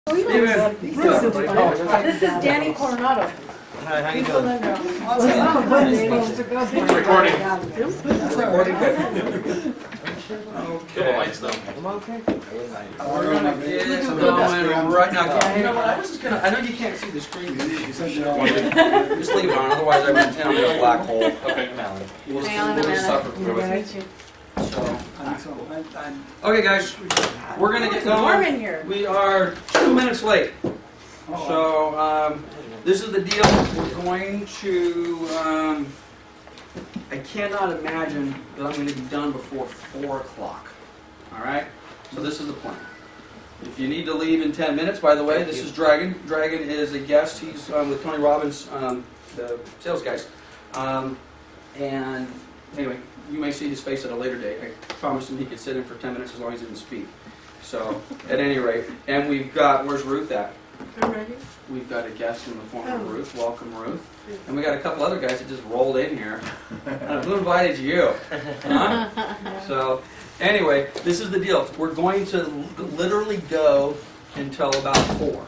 This is Danny Coronado. Hi, how you doing? It's recording. Okay. Lights though. We're gonna get going right now. You know what? I was just gonna. I know you can't see the screen. Just leave it on. Otherwise, I went down in a black hole. Okay. We'll Hang on a just minute. suffer through it. So, okay, guys, we're gonna get It's warm going. in here. We are 2 minutes late. So, this is the deal. We're going to. I cannot imagine that I'm going to be done before 4 o'clock. All right. So this is the plan. If you need to leave in 10 minutes, by the way, this is Dragon. Dragon is a guest. He's with Tony Robbins, the sales guys. And anyway, you may see his face at a later date. I promised him he could sit in for 10 minutes as long as he didn't speak. So, at any rate, and we've got, where's Ruth at? I'm ready. We've got a guest in the form of Ruth. Welcome, Ruth. And we got a couple other guys that just rolled in here. Who invited you? Huh? So, anyway, this is the deal. We're going to literally go until about 4.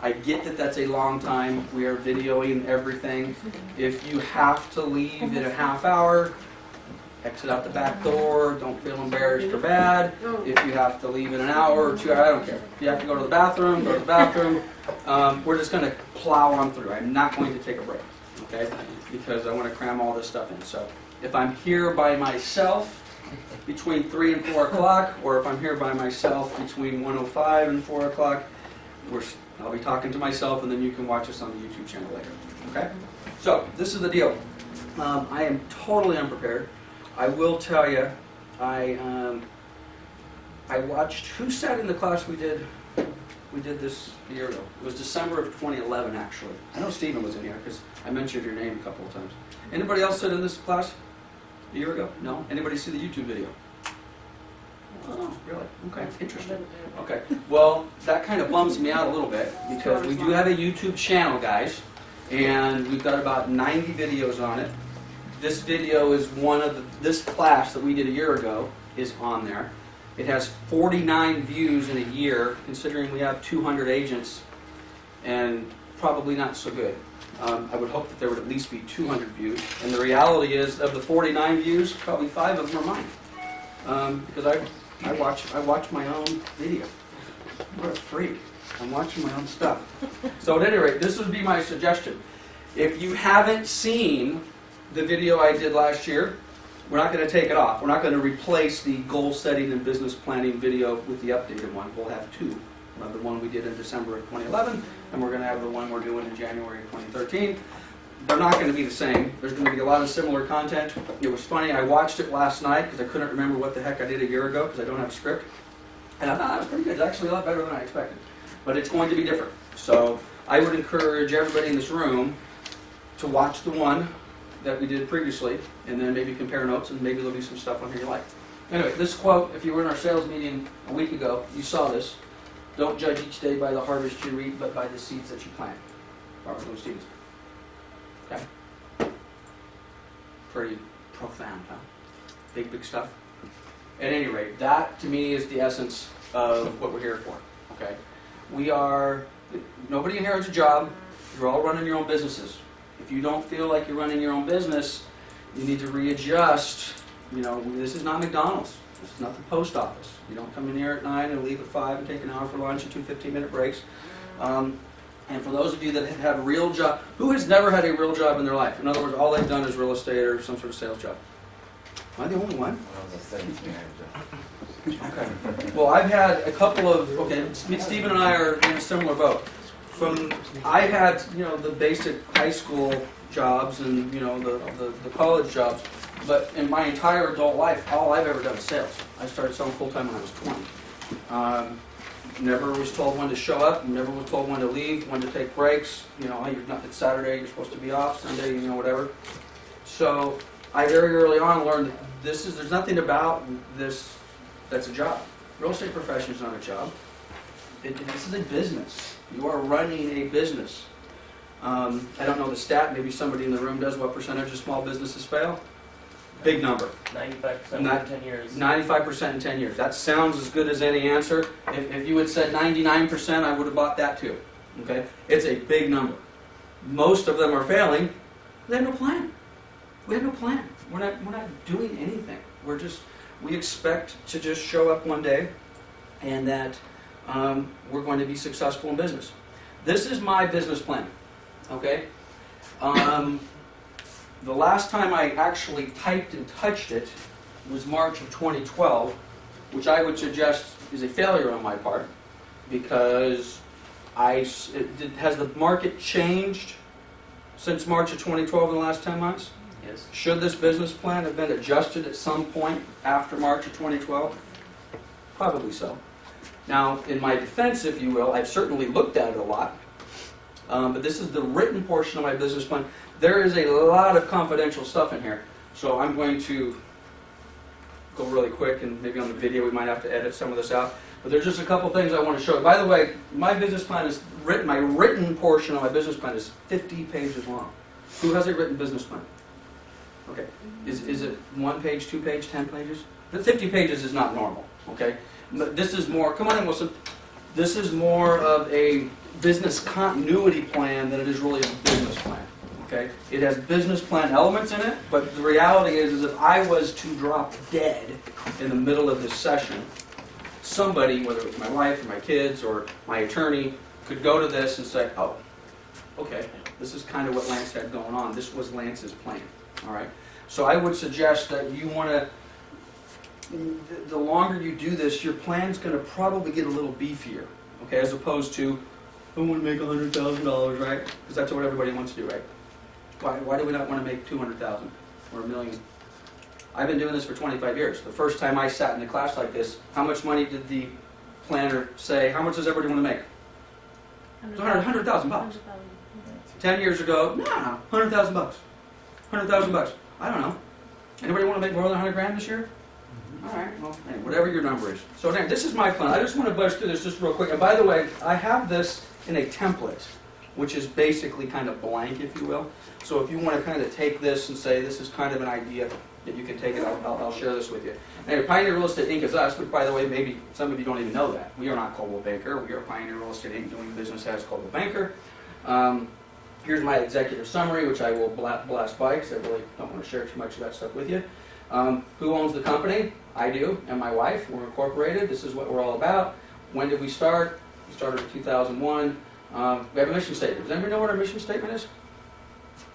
I get that that's a long time. We are videoing everything. If you have to leave in a half hour, exit out the back door. Don't feel embarrassed or bad. If you have to leave in an hour or 2 hours, I don't care. If you have to go to the bathroom, go to the bathroom. We're just going to plow on through. I'm not going to take a break, okay? Because I want to cram all this stuff in. So if I'm here by myself between 3 and 4 o'clock, or if I'm here by myself between 1:05 and 4 o'clock, I'll be talking to myself, and then you can watch us on the YouTube channel later, okay? So this is the deal. I am totally unprepared. I will tell you, I watched, who sat in the class we did this a year ago? It was December of 2011, actually. I know Stephen was in here because I mentioned your name a couple of times. Anybody else sit in this class a year ago? No? Anybody see the YouTube video? Oh, really? Okay, interesting. Okay, well, that kind of bums me out a little bit because we do have a YouTube channel, guys, and we've got about 90 videos on it. This video is one of this class that we did a year ago is on there. It has 49 views in a year, considering we have 200 agents, and probably not so good. I would hope that there would at least be 200 views. And the reality is, of the 49 views, probably 5 of them are mine, because I watch my own video. What a freak! I'm watching my own stuff. So at any rate, this would be my suggestion. If you haven't seen the video I did last year, we're not going to take it off. We're not going to replace the goal setting and business planning video with the updated one. We'll have 2. We'll have the one we did in December of 2011, and we're going to have the one we're doing in January of 2013. They're not going to be the same. There's going to be a lot of similar content. It was funny, I watched it last night because I couldn't remember what the heck I did a year ago because I don't have a script. And I thought that was pretty good. It's actually a lot better than I expected. But it's going to be different. So I would encourage everybody in this room to watch the one that we did previously, and then maybe compare notes, and maybe there'll be some stuff on here you like. Anyway, this quote, if you were in our sales meeting a week ago, you saw this. Don't judge each day by the harvest you reap, but by the seeds that you plant. Robert Louis Stevenson. Okay? Pretty profound, huh? Big, big stuff. At any rate, that to me is the essence of what we're here for. Okay? Nobody in here has a job. You're all running your own businesses. If you don't feel like you're running your own business, you need to readjust. You know, this is not McDonald's. This is not the post office. You don't come in here at 9 and leave at 5 and take an hour for lunch and 2 15-minute breaks. And for those of you that have had a real job, who has never had a real job in their life? In other words, all they've done is real estate or some sort of sales job. Am I the only one? Okay. Well, I've had a couple of, Stephen and I are in a similar boat. I had, the basic high school jobs and, the college jobs, but in my entire adult life, all I've ever done is sales. I started selling full-time when I was 20. Never was told when to show up, never was told when to leave, when to take breaks. It's Saturday, you're supposed to be off, Sunday, whatever. So I very early on learned that there's nothing about this that's a job. Real estate profession is not a job. This is a business. You are running a business. I don't know the stat. Maybe somebody in the room does. What percentage of small businesses fail? Big number. 95% Not- in 10 years. 95% in 10 years. That sounds as good as any answer. If you had said 99%, I would have bought that too. Okay? It's a big number. Most of them are failing. They have no plan. We have no plan. We're not doing anything. We expect to just show up one day and that we're going to be successful in business. This is my business plan. Okay? The last time I actually typed and touched it was March of 2012, which I would suggest is a failure on my part, because has the market changed since March of 2012 in the last 10 months? Yes. Should this business plan have been adjusted at some point after March of 2012? Probably so. Now, in my defense, if you will, I've certainly looked at it a lot, but this is the written portion of my business plan. There is a lot of confidential stuff in here, so I'm going to go really quick, and maybe on the video we might have to edit some of this out. But there's just a couple things I want to show. By the way, my business plan is written. My written portion of my business plan is 50 pages long. Who has a written business plan? Okay, is it 1 page, 2 page, 10 pages? The 50 pages is not normal. Okay, but this is more. Come on in, Wilson. This is more of a business continuity plan than it is really a business plan. Okay, it has business plan elements in it, but the reality is if I was to drop dead in the middle of this session, somebody, whether it was my wife or my kids or my attorney, could go to this and say, oh, okay, this is kind of what Lance had going on. This was Lance's plan. All right, so I would suggest that you want to, the longer you do this, your plan's going to probably get a little beefier, okay, as opposed to, I want to make $100,000, right? Because that's what everybody wants to do, right? Why do we not want to make $200,000 or $1 million? I've been doing this for 25 years. The first time I sat in a class like this, how much money did the planner say? How much does everybody want to make? $100,000. 10 years ago, no, $100,000. $100,000. I don't know. Anybody want to make more than 100 grand this year? All right, well, hey, whatever your number is. So now, this is my plan. I just want to bust through this just real quick. And by the way, I have this in a template, which is basically kind of blank, if you will. So if you want to kind of take this and say, this is kind of an idea that you can take it, I'll share this with you. Anyway, Pioneer Real Estate Inc. is us, but by the way, maybe some of you don't even know that. We are not Coldwell Banker. We are Pioneer Real Estate Inc. doing business as Coldwell Banker. Here's my executive summary, which I will blast by, because I really don't want to share too much of that stuff with you. Who owns the company? I do, and my wife. We're incorporated. This is what we're all about. When did we start? We started in 2001. We have a mission statement. Does anybody know what our mission statement is?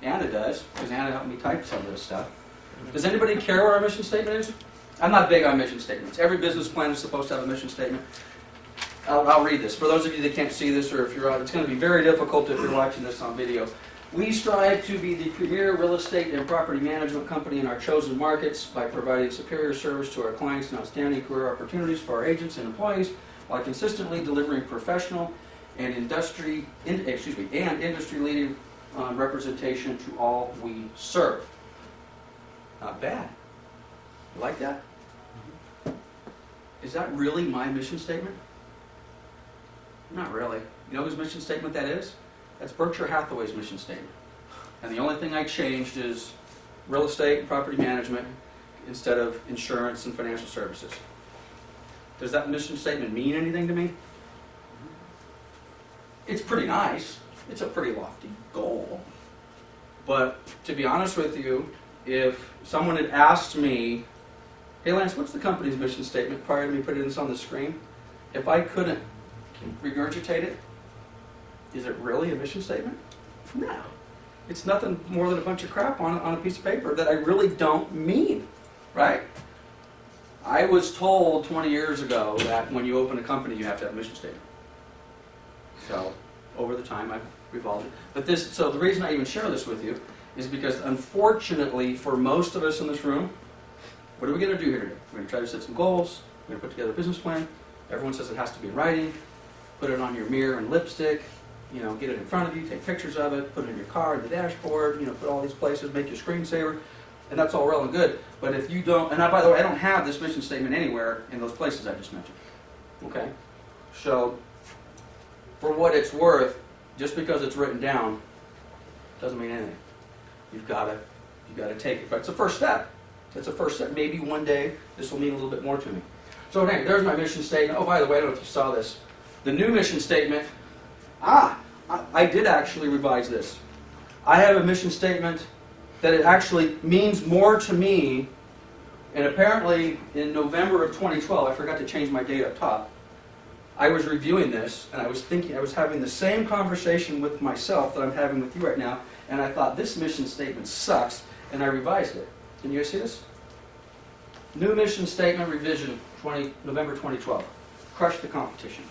Anna does, because Anna helped me type some of this stuff. Does anybody care what our mission statement is? I'm not big on mission statements. Every business plan is supposed to have a mission statement. I'll read this. For those of you that can't see this, or if you're out, it's going to be very difficult if you're watching this on video. We strive to be the premier real estate and property management company in our chosen markets by providing superior service to our clients and outstanding career opportunities for our agents and employees, while consistently delivering professional and industry-leading representation to all we serve. Not bad. You like that? Is that really my mission statement? Not really. You know whose mission statement that is? That's Berkshire Hathaway's mission statement. And the only thing I changed is real estate and property management instead of insurance and financial services. Does that mission statement mean anything to me? It's pretty nice. It's a pretty lofty goal. But to be honest with you, if someone had asked me, hey Lance, what's the company's mission statement prior to me putting this on the screen? If I couldn't regurgitate it, is it really a mission statement? No. It's nothing more than a bunch of crap on a piece of paper that I really don't mean, right? I was told 20 years ago that when you open a company, you have to have a mission statement. So, over the time, I've revolved it. But so the reason I even share this with you is because, unfortunately, for most of us in this room, what are we going to do here today? We're going to try to set some goals. We're going to put together a business plan. Everyone says it has to be in writing. Put it on your mirror and lipstick. You know, get it in front of you, take pictures of it, put it in your car, in the dashboard, you know, put all these places, make your screensaver, and that's all well and good. But if you don't, and by the way, I don't have this mission statement anywhere in those places I just mentioned. Okay? So, for what it's worth, just because it's written down doesn't mean anything. You've got to take it. But it's the first step. That's the first step. Maybe one day this will mean a little bit more to me. So anyway, there's my mission statement. Oh, by the way, I don't know if you saw this. The new mission statement, I did actually revise this. I have a mission statement that it actually means more to me, and apparently in November of 2012, I forgot to change my date up top, I was reviewing this, and I was having the same conversation with myself that I'm having with you right now, and I thought, this mission statement sucks, and I revised it. Can you guys see this? New mission statement revision, November 2012. Crush the competition.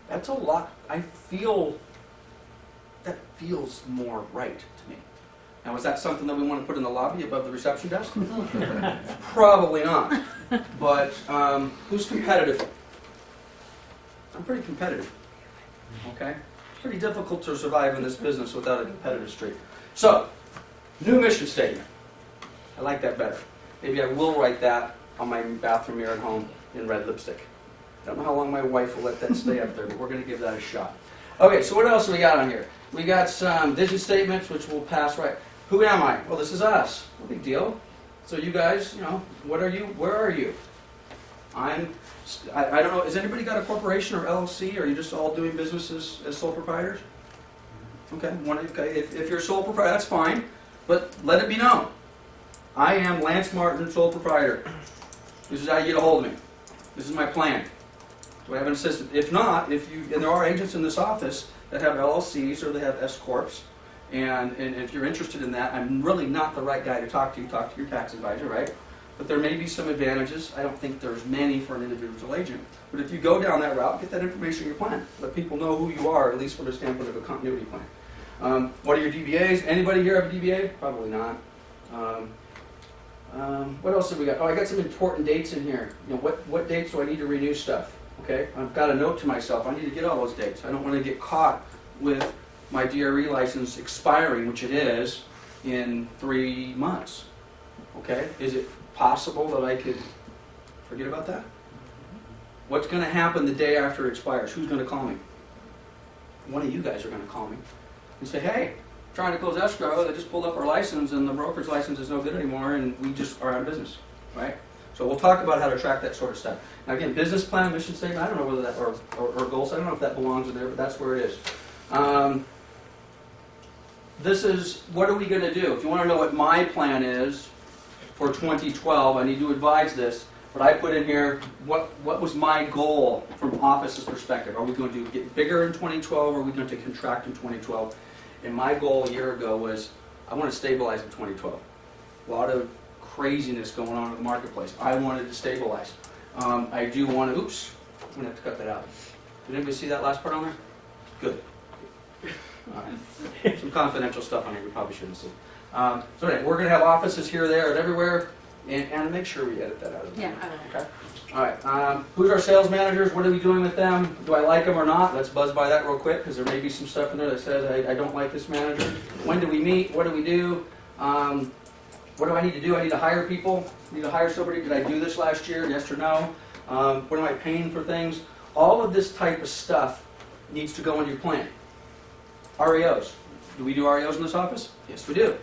That's a lot. I feel that feels more right to me. Now, is that something that we want to put in the lobby above the reception desk? Probably not. But who's competitive? I'm pretty competitive. Okay? It's pretty difficult to survive in this business without a competitive streak. So, new mission statement. I like that better. Maybe I will write that on my bathroom mirror at home in red lipstick. I don't know how long my wife will let that stay up there, but we're going to give that a shot. Okay, so what else do we got on here? We got some vision statements, which will pass right. Who am I? Well, this is us. No big deal. So you guys, what are you? Where are you? I don't know. Has anybody got a corporation or LLC? Or are you just all doing businesses as sole proprietors? Okay. If you're a sole proprietor, that's fine. But let it be known. I am Lance Martin, sole proprietor. This is how you get a hold of me. This is my plan. Do I have an assistant? If not, and there are agents in this office that have LLCs or they have S corps, and if you're interested in that, I'm really not the right guy to talk to. Talk to your tax advisor, right? But there may be some advantages. I don't think there's many for an individual agent. But if you go down that route, get that information in your plan. Let people know who you are, at least from the standpoint of a continuity plan. What are your DBAs? Anybody here have a DBA? Probably not. What else have we got? Oh, I got some important dates in here. What dates do I need to renew stuff? Okay, I've got a note to myself. I need to get all those dates. I don't want to get caught with my DRE license expiring, which it is, in 3 months. Okay, is it possible that I could forget about that? What's going to happen the day after it expires? Who's going to call me? One of you guys are going to call me and say, hey, trying to close escrow, they just pulled up our license and the broker's license is no good anymore and we just are out of business, right? So we'll talk about how to track that sort of stuff. Now again, business plan, mission statement, I don't know whether that, or goals, I don't know if that belongs in there, but that's where it is. This is, what are we going to do? If you want to know what my plan is for 2012, I need to advise this, but I put in here, what was my goal from office's perspective? Are we going to get bigger in 2012 or are we going to contract in 2012? And my goal a year ago was, I want to stabilize in 2012. A lot of craziness going on in the marketplace. I wanted to stabilize. I do want to, oops, I'm going to have to cut that out. Did anybody see that last part on there? Good. All right. Some confidential stuff on here we probably shouldn't see. So anyway, we're going to have offices here, there, and everywhere, and make sure we edit that out. Yeah. Okay. All right. Who's our sales managers? What are we doing with them? Do I like them or not? Let's buzz by that real quick because there may be some stuff in there that says I don't like this manager. When do we meet? What do we do? What do I need to do? I need to hire people. I need to hire somebody. Did I do this last year? Yes or no? What am I paying for things? All of this type of stuff needs to go into your plan. REOs. Do we do REOs in this office? Yes, we do.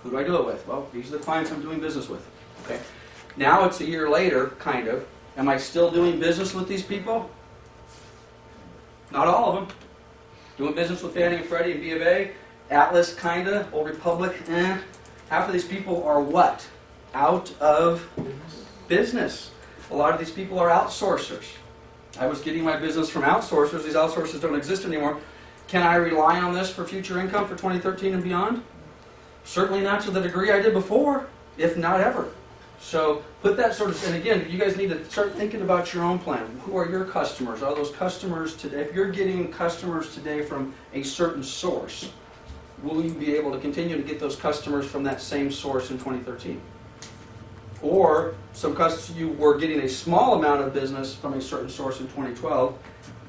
Who do I do it with? Well, these are the clients I'm doing business with. Okay. Now it's a year later, kind of. Am I still doing business with these people? Not all of them. Doing business with Fannie and Freddie and B of A. Atlas, kinda. Old Republic, eh. Half of these people are what? Out of business. A lot of these people are outsourcers. I was getting my business from outsourcers. These outsourcers don't exist anymore. Can I rely on this for future income for 2013 and beyond? Certainly not to the degree I did before, if not ever. So put that sort of, and again, you guys need to start thinking about your own plan. Who are your customers? Are those customers today? If you're getting customers today from a certain source, will you be able to continue to get those customers from that same source in 2013? Or you were getting a small amount of business from a certain source in 2012.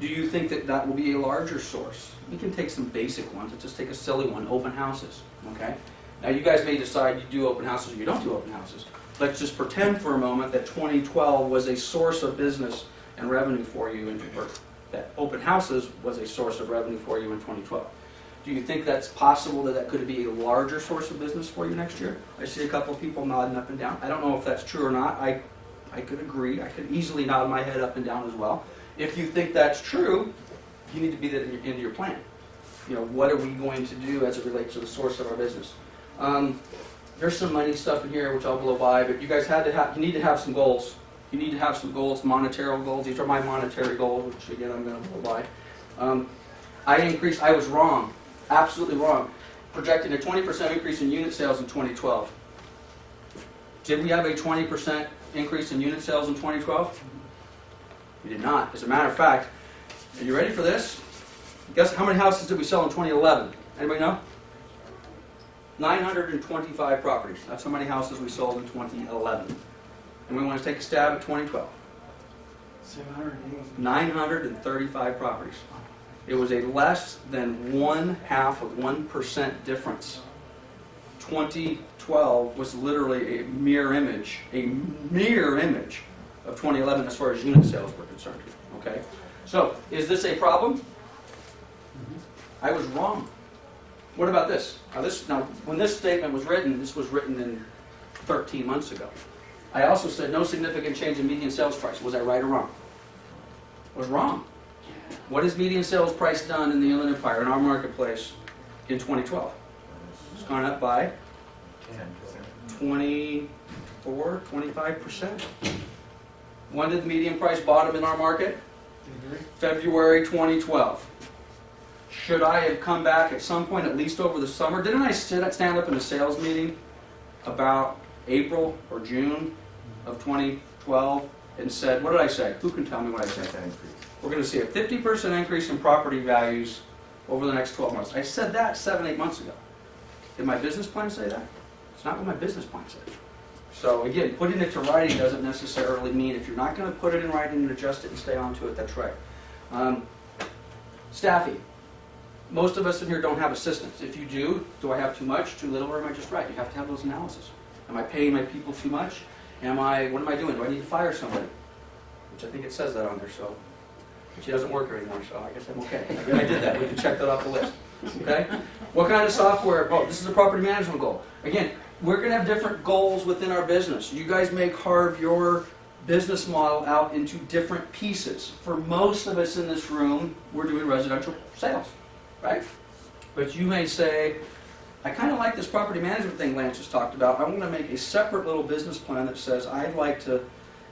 Do you think that that will be a larger source? You can take some basic ones. Let's just take a silly one, open houses. Okay. Now you guys may decide you do open houses or you don't do open houses. Let's just pretend for a moment that 2012 was a source of business and revenue for you, or that open houses was a source of revenue for you in 2012. Do you think that's possible that could be a larger source of business for you next year? I see a couple of people nodding up and down. I don't know if that's true or not. I could agree. I could easily nod my head up and down as well. If you think that's true, you need to be that into your plan. You know, what are we going to do as it relates to the source of our business? There's some money stuff in here which I'll blow by, but you guys you need to have some goals. You need to have some goals, monetary goals. These are my monetary goals, which again I'm going to blow by. I was wrong, absolutely wrong, projecting a 20% increase in unit sales in 2012. Did we have a 20% increase in unit sales in 2012? We did not. As a matter of fact, are you ready for this? Guess how many houses did we sell in 2011? Anybody know? 925 properties. That's how many houses we sold in 2011. And we want to take a stab at 2012. 935 properties. It was a less than 0.5% difference. 2012 was literally a mirror image of 2011 as far as unit sales were concerned. Okay? So, is this a problem? I was wrong. What about this? Now, when this statement was written, this was written in 13 months ago. I also said no significant change in median sales price. Was I right or wrong? I was wrong. What has median sales price done in the Inland Empire, in our marketplace, in 2012? It's gone up by 24, 25%. When did the median price bottom in our market? February 2012. Should I have come back at some point, at least over the summer? Didn't I stand up in a sales meeting about April or June of 2012 and said, what did I say? Who can tell me what I said? We're going to see a 50% increase in property values over the next 12 months. I said that 7, 8 months ago. Did my business plan say that? It's not what my business plan said. So again, putting it to writing doesn't necessarily mean if you're not going to put it in writing and adjust it and stay on to it, that's right. Staffing. Most of us in here don't have assistants. If you do I have too much, too little, or am I just right? You have to have those analyses. Am I paying my people too much? What am I doing? Do I need to fire somebody? Which I think it says that on there, so. But she doesn't work here anymore, so I guess I'm okay. I did that. We can check that off the list. Okay? What kind of software? Oh, this is a property management goal. Again, we're going to have different goals within our business. You guys may carve your business model out into different pieces. For most of us in this room, we're doing residential sales, right? But you may say, I kind of like this property management thing Lance just talked about. I'm going to make a separate little business plan that says I'd like to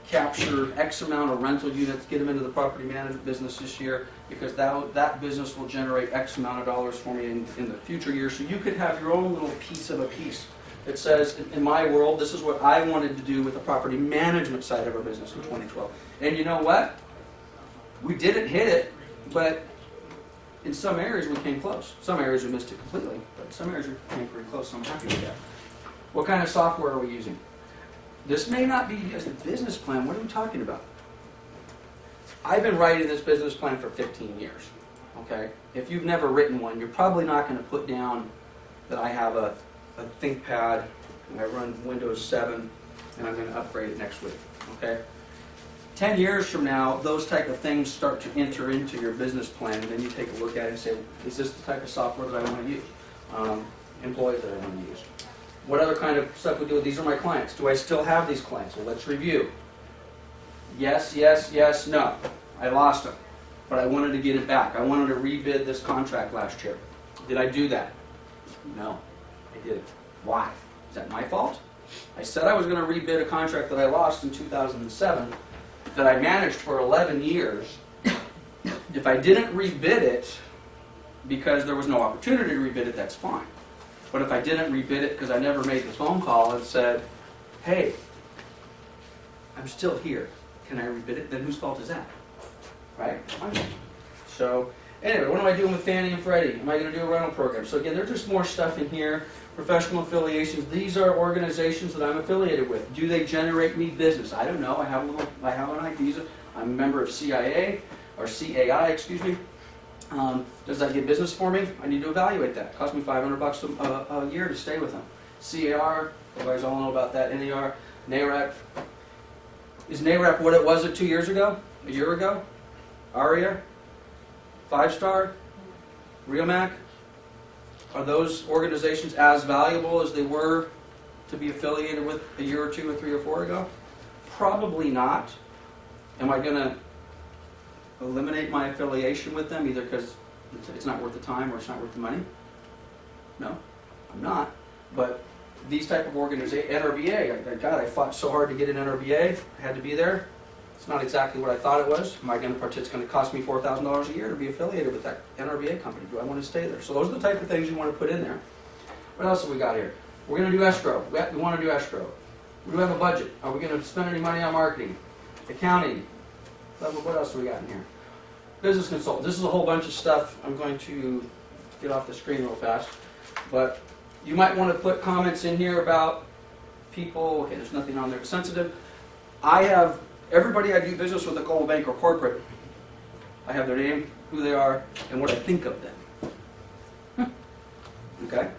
capture X amount of rental units, get them into the property management business this year, because that business will generate X amount of dollars for me in the future years. So you could have your own little piece of a piece that says, in my world, this is what I wanted to do with the property management side of our business in 2012. And you know what? We didn't hit it, but in some areas we came close. Some areas we missed it completely, but some areas we came pretty close, so I'm happy with that. What kind of software are we using? This may not be just a business plan. What are we talking about? I've been writing this business plan for 15 years. Okay? If you've never written one, you're probably not going to put down that I have a ThinkPad and I run Windows 7 and I'm going to upgrade it next week. Okay? 10 years from now, those type of things start to enter into your business plan, and then you take a look at it and say, is this the type of software that I want to use? Employees that I want to use. What other kind of stuff we do? These are my clients. Do I still have these clients? Well, let's review. Yes, yes, yes, no. I lost them, but I wanted to get it back. I wanted to rebid this contract last year. Did I do that? No, I didn't. Why? Is that my fault? I said I was going to rebid a contract that I lost in 2007 that I managed for 11 years. If I didn't rebid it because there was no opportunity to rebid it, that's fine. But if I didn't rebid it because I never made the phone call and said, hey, I'm still here, can I rebid it? Then whose fault is that? Right? So, anyway, what am I doing with Fannie and Freddie? Am I going to do a rental program? So again, there's just more stuff in here. Professional affiliations. These are organizations that I'm affiliated with. Do they generate me business? I don't know. I have an idea. I'm a member of CIA, or CAI, excuse me. Does that get business for me? I need to evaluate that. It costs me $500 a year to stay with them. CAR, you guys all know about that. NAR, NAREP. Is NAREP what it was 2 years ago? A year ago? ARIA? 5 Star? RealMac? Are those organizations as valuable as they were to be affiliated with a year or 2 or 3 or 4 ago? Probably not. Am I going to eliminate my affiliation with them either because it's not worth the time or it's not worth the money? No, I'm not. But these type of organizations, NRBA, God, I fought so hard to get an NRBA. I had to be there. It's not exactly what I thought it was. Am I going to participate? It's going to cost me $4,000 a year to be affiliated with that NRBA company. Do I want to stay there? So those are the type of things you want to put in there. What else have we got here? We're going to do escrow. We want to do escrow. We do have a budget. Are we going to spend any money on marketing? Accounting? What else do we got in here? Business consultant. This is a whole bunch of stuff. I'm going to get off the screen real fast. But you might want to put comments in here about people. Okay, there's nothing on there sensitive. I have everybody I do business with at Coldwell Banker Corporate. I have their name, who they are, and what I think of them. Okay?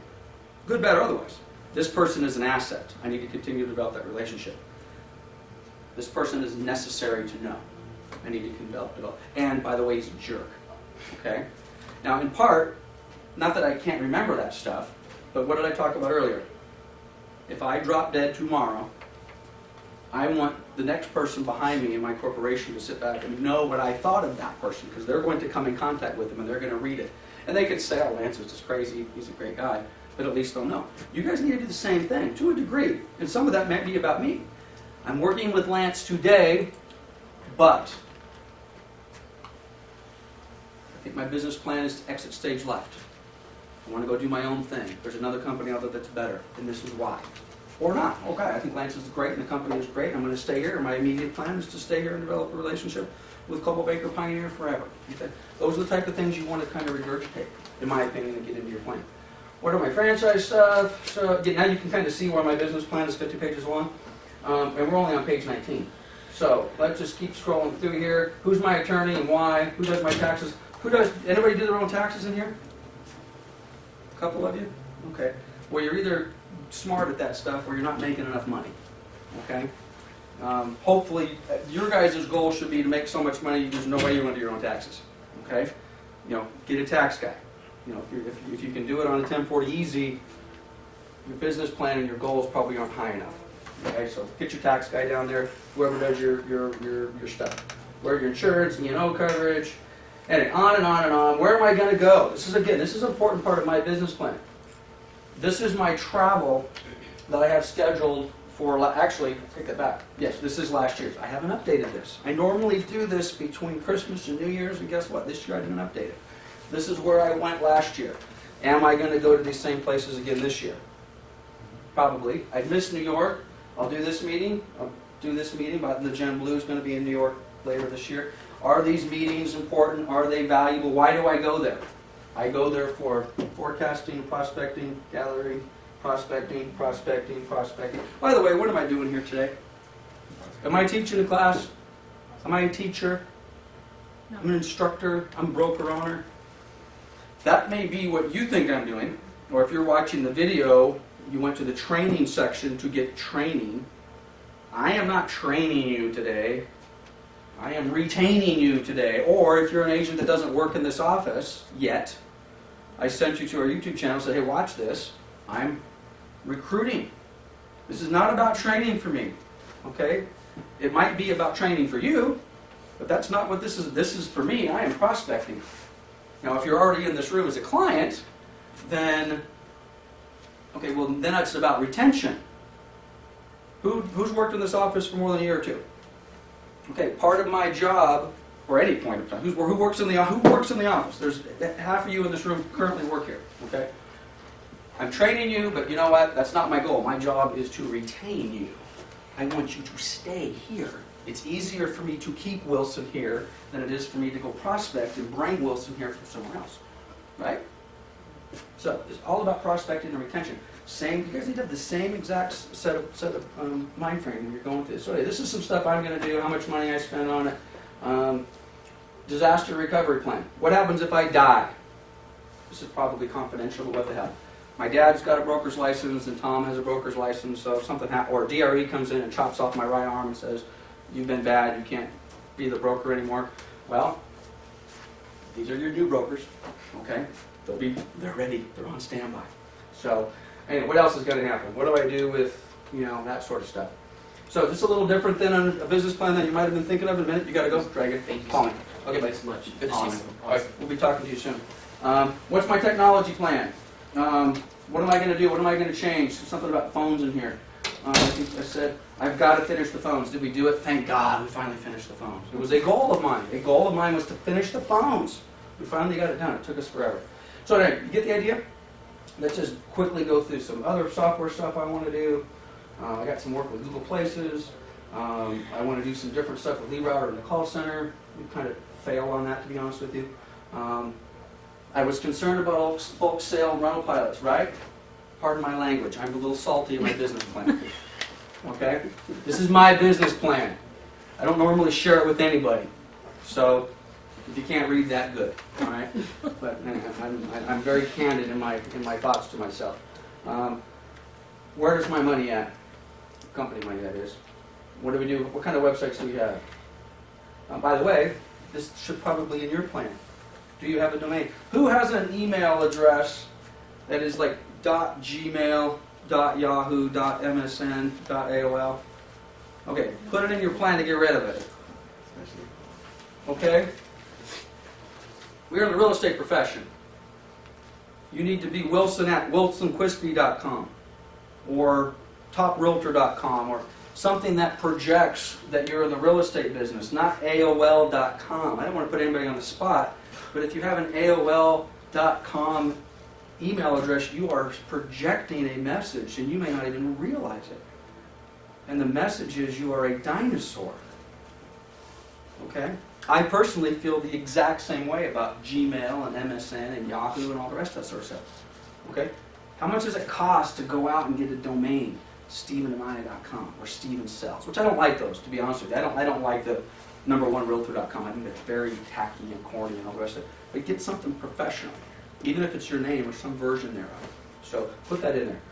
Good, bad, or otherwise. This person is an asset. I need to continue to develop that relationship. This person is necessary to know. I need to develop. And, by the way, he's a jerk. Okay? Now, in part, not that I can't remember that stuff, but what did I talk about earlier? If I drop dead tomorrow, I want the next person behind me in my corporation to sit back and know what I thought of that person, because they're going to come in contact with them and they're going to read it. And they could say, oh, Lance was just crazy, he's a great guy, but at least they'll know. You guys need to do the same thing, to a degree, and some of that might be about me. I'm working with Lance today, but I think my business plan is to exit stage left. I want to go do my own thing. There's another company out there that's better, and this is why. Or not. Okay, I think Lance is great and the company is great. I'm going to stay here. My immediate plan is to stay here and develop a relationship with Coldwell Banker Pioneer forever. Okay? Those are the type of things you want to kind of regurgitate, in my opinion, and get into your plan. What are my franchise stuff? So again, now you can kind of see where my business plan is 50 pages long. And we're only on page 19. So let's just keep scrolling through here. Who's my attorney and why? Who does my taxes? Anybody do their own taxes in here? A couple of you? Okay. Well, you're either smart at that stuff or you're not making enough money. Okay? Hopefully, your guys' goal should be to make so much money there's no way you want to do your own taxes. Okay? You know, get a tax guy. You know, if you can do it on a 1040 easy, your business plan and your goals probably aren't high enough. Okay, so get your tax guy down there, whoever does your stuff. Where your insurance, E&O coverage, and on and on and on. Where am I going to go? This is an important part of my business plan. This is my travel that I have scheduled for, actually, take that back. Yes, this is last year's. I haven't updated this. I normally do this between Christmas and New Year's, and guess what? This year I didn't update it. This is where I went last year. Am I going to go to these same places again this year? Probably. I missed New York. I'll do this meeting. But the Gen Blue is going to be in New York later this year. Are these meetings important? Are they valuable? Why do I go there? I go there for forecasting, prospecting, gathering, prospecting. By the way, what am I doing here today? Am I teaching a class? Am I a teacher? No. I'm an instructor. I'm a broker owner. That may be what you think I'm doing. Or if you're watching the video, you went to the training section to get training. I am not training you today. I am retaining you today. Or if you're an agent that doesn't work in this office yet, I sent you to our YouTube channel and said, hey, watch this. I'm recruiting. This is not about training for me. Okay? It might be about training for you, but that's not what this is. This is for me. I am prospecting. Now, if you're already in this room as a client, then, okay, well, then it's about retention. Who's worked in this office for more than a year or two? Okay, part of my job, or any point of time, who works in the office? There's half of you in this room currently work here. Okay, I'm training you, but you know what? That's not my goal. My job is to retain you. I want you to stay here. It's easier for me to keep Wilson here than it is for me to go prospect and bring Wilson here from somewhere else, right? So it's all about prospecting and retention. You guys need to have the same exact set of mind frame when you're going through this. So this is some stuff I'm going to do, how much money I spend on it. Disaster recovery plan. What happens if I die? This is probably confidential, but what the hell. My dad's got a broker's license and Tom has a broker's license, so if something happens, or DRE comes in and chops off my right arm and says, you've been bad, you can't be the broker anymore. Well, These are your new brokers, okay? They're ready, they're on standby. So, anyway, what else is going to happen? What do I do with, that sort of stuff? So, just a little different than a business plan that you might have been thinking of in a minute. You got to go, Dragon. Thank you. Call me. Okay, bye. Thanks so much. Good to see you. Awesome. All right, we'll be talking to you soon. What's my technology plan? What am I going to do? What am I going to change? Something about phones in here. I think I said, I've got to finish the phones. Did we do it? Thank God we finally finished the phones. It was a goal of mine. A goal of mine was to finish the phones. We finally got it done. It took us forever. So anyway, you get the idea? Let's just quickly go through some other software stuff I want to do. I got some work with Google Places. I want to do some different stuff with LeRouter in the call center. We kind of failed on that, to be honest with you. I was concerned about bulk sale and rental pilots, right? Pardon my language. I'm a little salty in my business plan. Okay? This is my business plan. I don't normally share it with anybody. So, if you can't read that, good. All right? But I'm very candid in my thoughts to myself. Where is my money at? Company money, that is. What do we do? What kind of websites do we have? By the way, this should probably be in your plan. Do you have a domain? Who has an email address that is like .gmail, .yahoo, .msn, .aol? Okay, put it in your plan to get rid of it. Okay? We are in the real estate profession. You need to be Wilson at wilsonquispe.com or toprealtor.com or something that projects that you're in the real estate business, not AOL.com. I don't want to put anybody on the spot, but if you have an AOL.com email address, you are projecting a message and you may not even realize it. And the message is you are a dinosaur. Okay? I personally feel the exact same way about Gmail and MSN and Yahoo and all the rest of that sort of stuff. Okay? How much does it cost to go out and get a domain? StephenAmaya.com or Stephen Sells, which I don't like those, to be honest with you. I don't like the #1realtor.com. I think that's very tacky and corny and all the rest of it. But get something professional, even if it's your name or some version thereof. So put that in there.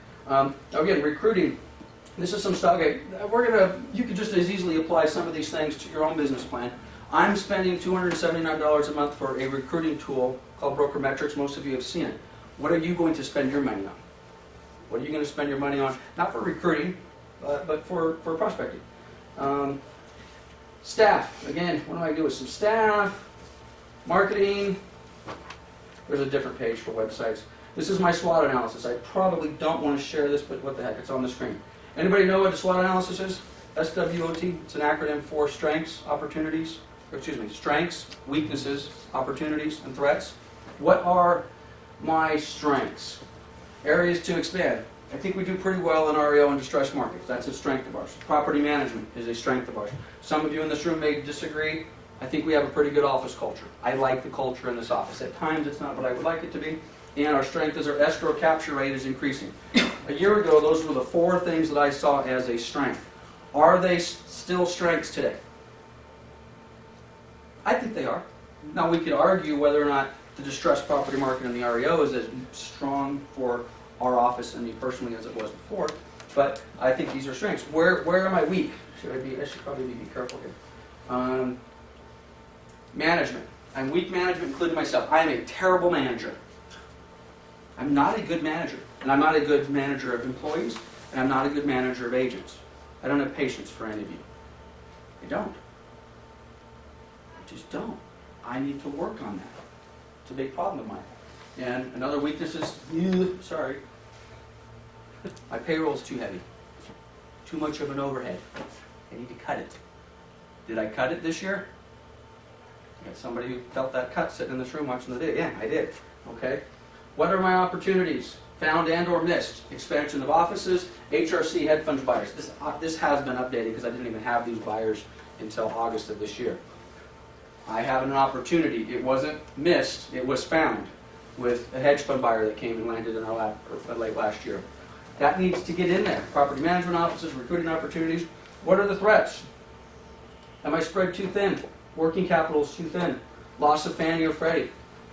Again, recruiting. This is some stuff. Okay, you could just as easily apply some of these things to your own business plan. I'm spending $279 a month for a recruiting tool called Brokermetrics. Most of you have seen it. What are you going to spend your money on? What are you going to spend your money on? Not for recruiting, but for prospecting. Staff. Again, what do I do with some staff? Marketing. There's a different page for websites. This is my SWOT analysis. I probably don't want to share this, but what the heck, it's on the screen. Anybody know what a SWOT analysis is? SWOT. It's an acronym for strengths, weaknesses, opportunities, and threats. What are my strengths? Areas to expand. I think we do pretty well in REO and distressed markets. That's a strength of ours. Property management is a strength of ours. Some of you in this room may disagree. I think we have a pretty good office culture. I like the culture in this office. At times it's not what I would like it to be. And our strength is our escrow capture rate is increasing. A year ago, those were the 4 things that I saw as a strength. Are they still strengths today? I think they are. Now we could argue whether or not the distressed property market in the REO is as strong for our office and me personally as it was before, but I think these are strengths. Where am I weak? I should probably be careful here. Management. I'm weak management, including myself. I am a terrible manager. I'm not a good manager, and I'm not a good manager of employees, and I'm not a good manager of agents. I don't have patience for any of you. I don't. I just don't. I need to work on that. It's a big problem of mine. And another weakness is, my payroll is too heavy. Too much of an overhead. I need to cut it. Did I cut it this year? I got somebody who felt that cut sitting in this room watching the video. Yeah, I did. Okay. What are my opportunities? Found and or missed. Expansion of offices, HRC hedge fund buyers. This has been updated because I didn't even have these buyers until August of this year. I have an opportunity. It wasn't missed, it was found with a hedge fund buyer that came and landed in our lap late last year. That needs to get in there. Property management offices, recruiting opportunities. What are the threats? Am I spread too thin? Working capital is too thin. Loss of Fannie or Freddie.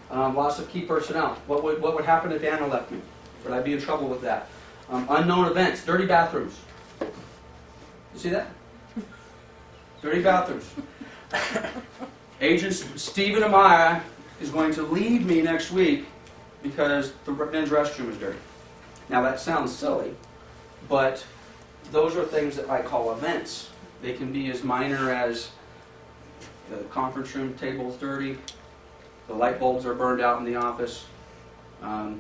Loss of key personnel. What would happen if Anna left me? Would I be in trouble with that? Unknown events. Dirty bathrooms. You see that? Dirty bathrooms. Agents Stephen Amaya is going to leave me next week because the men's restroom is dirty. Now that sounds silly, but those are things that I call events. They can be as minor as the conference room table's dirty, the light bulbs are burned out in the office, the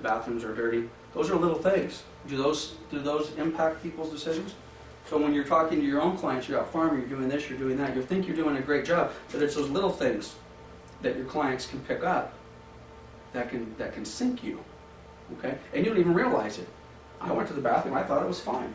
bathrooms are dirty. Those are little things. Do those impact people's decisions? So when you're talking to your own clients, you're out farming, you're doing this, you're doing that, you think you're doing a great job, but it's those little things that your clients can pick up that can sink you. Okay? And you don't even realize it. I went to the bathroom, I thought it was fine.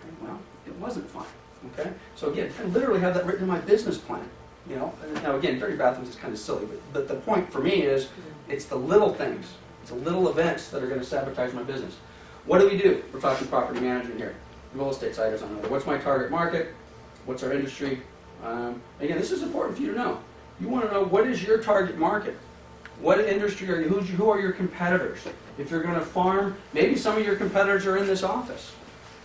Okay, well, it wasn't fine. Okay? So again, I literally have that written in my business plan. You know? Now again, dirty bathrooms is kind of silly, but the point for me is it's the little things. It's the little events that are going to sabotage my business. What do? We're talking property management here. Real estate side is another. What's my target market? What's our industry? Again, this is important for you to know. You want to know what is your target market? What industry are you? Who are your competitors? If you're going to farm, maybe some of your competitors are in this office.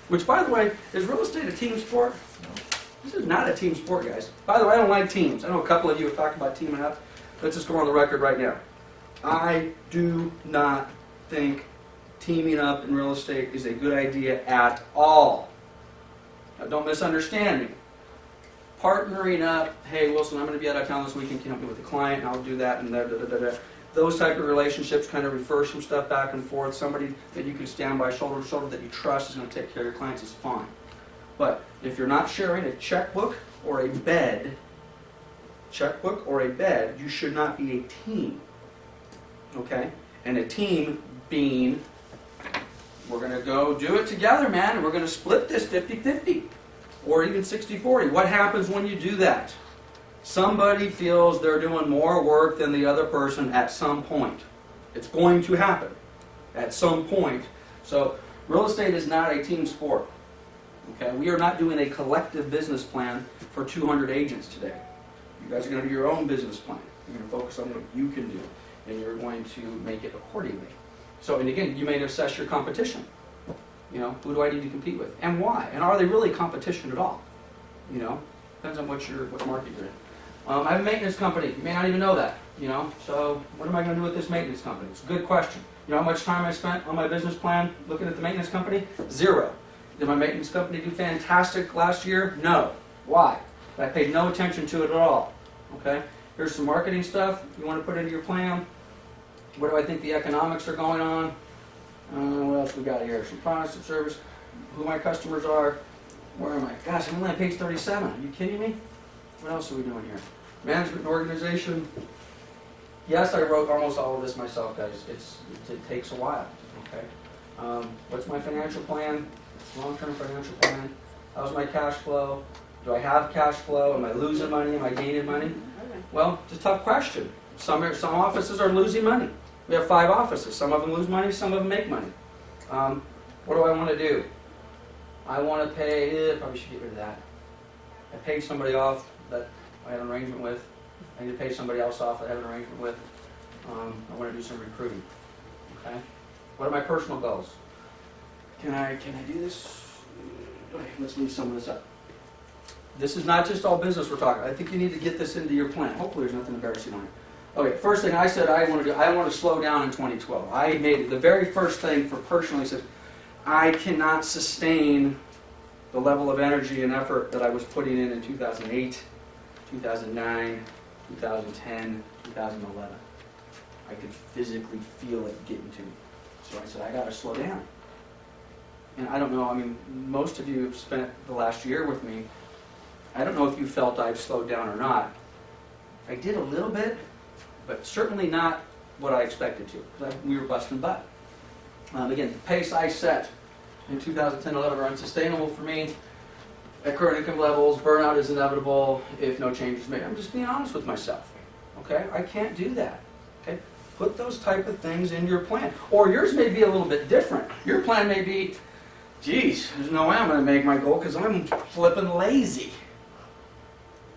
Which, by the way, is real estate a team sport? This is not a team sport, guys. By the way, I don't like teams. I know a couple of you have talked about teaming up. Let's just go on the record right now. I do not think teaming up in real estate is a good idea at all. Now, don't misunderstand me. Partnering up, hey Wilson, I'm going to be out of town this weekend, can you help me with the client, and I'll do that, and da-da-da-da-da. Those type of relationships kind of refer some stuff back and forth. Somebody that you can stand by shoulder to shoulder that you trust is going to take care of your clients is fine. But if you're not sharing a checkbook or a bed, you should not be a team. Okay? And a team being, we're going to go do it together, man, and we're going to split this 50-50 or even 60-40. What happens when you do that? Somebody feels they're doing more work than the other person at some point. It's going to happen at some point. So real estate is not a team sport. Okay? We are not doing a collective business plan for 200 agents today. You guys are going to do your own business plan. You're going to focus on what you can do, and you're going to make it accordingly. So, and again, you may assess your competition. You know, who do I need to compete with, and why? And are they really competition at all? You know, depends on what market you're in. I have a maintenance company. You may not even know that. You know, so what am I going to do with this maintenance company? It's a good question. You know how much time I spent on my business plan looking at the maintenance company? 0. Did my maintenance company do fantastic last year? No. Why? I paid no attention to it at all. Okay? Here's some marketing stuff you want to put into your plan. What do I think the economics are going on? What else we got here? Some products and service. Who my customers are. Where am I? Gosh, I'm only on page 37. Are you kidding me? What else are we doing here? Management and organization. Yes, I wrote almost all of this myself, guys. It takes a while. Okay. What's my financial plan? Long-term financial plan. How's my cash flow? Do I have cash flow? Am I losing money? Am I gaining money? Well, it's a tough question. Some offices are losing money. We have 5 offices. Some of them lose money, some of them make money. What do I want to do? I want to pay, probably should get rid of that. I paid somebody off that I had an arrangement with. I need to pay somebody else off that I have an arrangement with. I want to do some recruiting. Okay? What are my personal goals? Can I do this? Okay, let's leave some of this up. This is not just all business we're talking. I think you need to get this into your plan. Hopefully there's nothing embarrassing on it. Okay, first thing I said I want to slow down in 2012. I made it the very first thing for personally said, I cannot sustain the level of energy and effort that I was putting in 2008, 2009, 2010, 2011. I could physically feel it getting to me. So I said, I got to slow down. And I don't know, I mean, most of you have spent the last year with me. I don't know if you felt I've slowed down or not. I did a little bit, but certainly not what I expected to, because we were busting butt. Again, the pace I set in 2010-11 are unsustainable for me. At current income levels, burnout is inevitable if no change is made. I'm just being honest with myself. Okay? I can't do that. Okay? Put those type of things in your plan. Or yours may be a little bit different. Your plan may be, geez, there's no way I'm going to make my goal because I'm flipping lazy.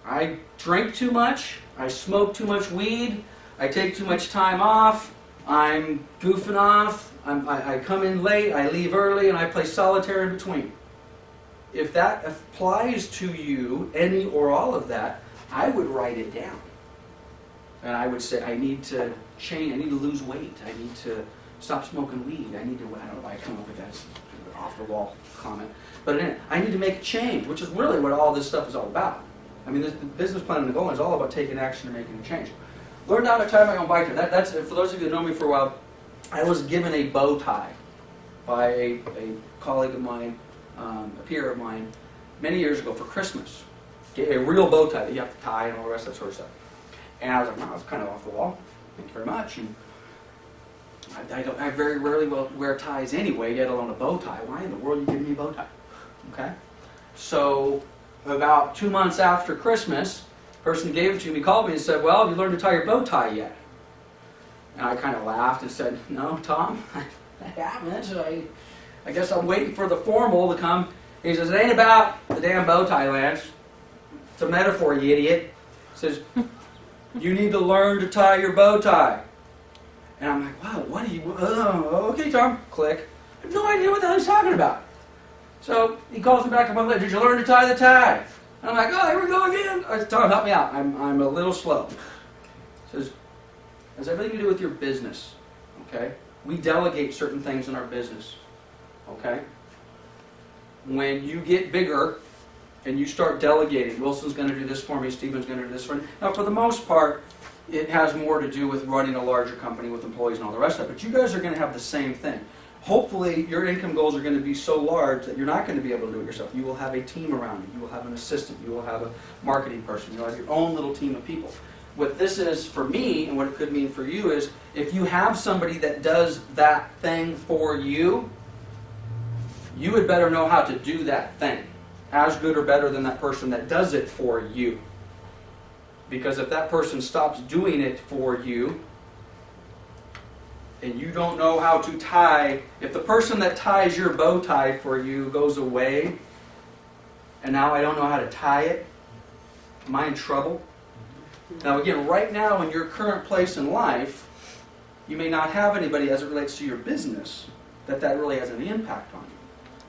I drink too much. I smoke too much weed. I take too much time off. I'm goofing off. I come in late. I leave early, and I play solitaire in between. If that applies to you, any or all of that, I would write it down. And I would say, I need to change, I need to lose weight, I need to stop smoking weed, I need to, I don't know why I come up with that off-the-wall comment, but I need to make a change, which is really what all this stuff is all about. I mean, the business plan and the goal is all about taking action and making a change. Learned how to tie my own bike tie. That's, for those of you that know me for a while, I was given a bow tie by a colleague of mine, a peer of mine, many years ago for Christmas. A real bow tie that you have to tie and all the rest of that sort of stuff. And I was like, wow, that's kind of off the wall. Thank you very much. And I very rarely wear ties anyway, let alone a bow tie. Why in the world are you giving me a bow tie? Okay? So about 2 months after Christmas, the person who gave it to me called me and said, well, have you learned to tie your bow tie yet? And I kind of laughed and said, no, Tom, I haven't. I guess I'm waiting for the formal to come. He says, it ain't about the damn bow tie, Lance. It's a metaphor, you idiot. He says, you need to learn to tie your bow tie. And I'm like, wow, what are you, okay, Tom, click. I have no idea what the hell he's talking about. So he calls me back a month later, did you learn to tie the tie? And I'm like, oh, here we go again. I said, Tom, help me out. I'm a little slow. He says, it has everything to do with your business, okay? We delegate certain things in our business, okay? When you get bigger and you start delegating, Wilson's going to do this for me, Stephen's going to do this for me. Now, for the most part, it has more to do with running a larger company with employees and all the rest of it, but you guys are going to have the same thing. Hopefully, your income goals are going to be so large that you're not going to be able to do it yourself. You will have a team around you. You will have an assistant. You will have a marketing person. You'll have your own little team of people. What this is for me, and what it could mean for you, is if you have somebody that does that thing for you, you had better know how to do that thing as good or better than that person that does it for you. Because if that person stops doing it for you, and you don't know how to tie, if the person that ties your bow tie for you goes away, and now I don't know how to tie it, am I in trouble? Now again, right now in your current place in life, you may not have anybody as it relates to your business that really has any impact on you.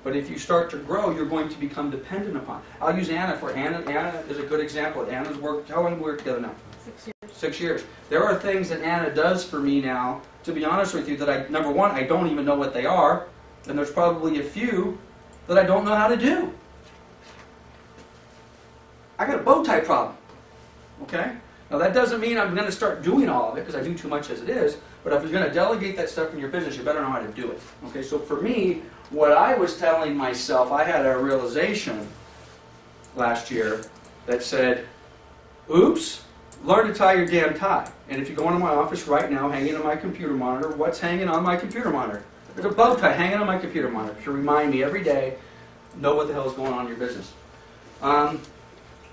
But if you start to grow, you're going to become dependent upon. I'll use Anna for Anna. Anna is a good example. Anna's worked, how long have we worked together now? 6 years. 6 years. There are things that Anna does for me now, to be honest with you, that number one, I don't even know what they are, and there's probably a few that I don't know how to do. I got a bow tie problem, okay? Now that doesn't mean I'm going to start doing all of it, because I do too much as it is, but if you're going to delegate that stuff in your business, you better know how to do it. Okay, so for me, what I was telling myself, I had a realization last year that said, oops, learn to tie your damn tie. And if you go into my office right now, hanging on my computer monitor, what's hanging on my computer monitor? There's a bow tie hanging on my computer monitor to remind me every day, know what the hell is going on in your business. I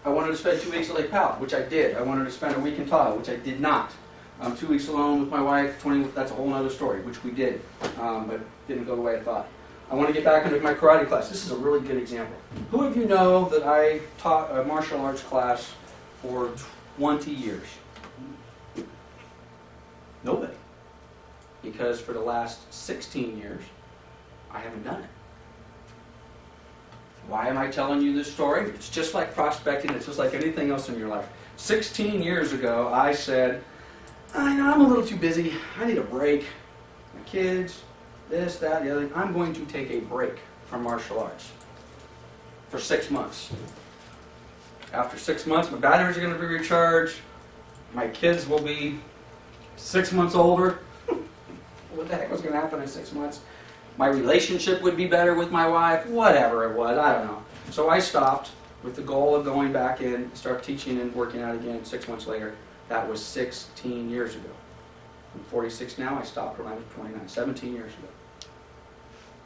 wanted to spend 2 weeks at Lake Powell, which I did. I wanted to spend a week in Tahoe, which I did not. 2 weeks alone with my wife, that's a whole other story, which we did, but didn't go the way I thought. I want to get back into my karate class. This is a really good example. Who of you know that I taught a martial arts class for 20 years? Nobody. Because for the last 16 years, I haven't done it. Why am I telling you this story? It's just like prospecting. It's just like anything else in your life. 16 years ago, I said, I know I'm a little too busy. I need a break. My kids, this, that, the other. I'm going to take a break from martial arts for 6 months. After 6 months, my batteries are going to be recharged. My kids will be 6 months older. What the heck was going to happen in 6 months? My relationship would be better with my wife. Whatever it was, I don't know. So I stopped with the goal of going back in, start teaching and working out again 6 months later. That was 16 years ago. I'm 46 now. I stopped when I was 29, 17 years ago.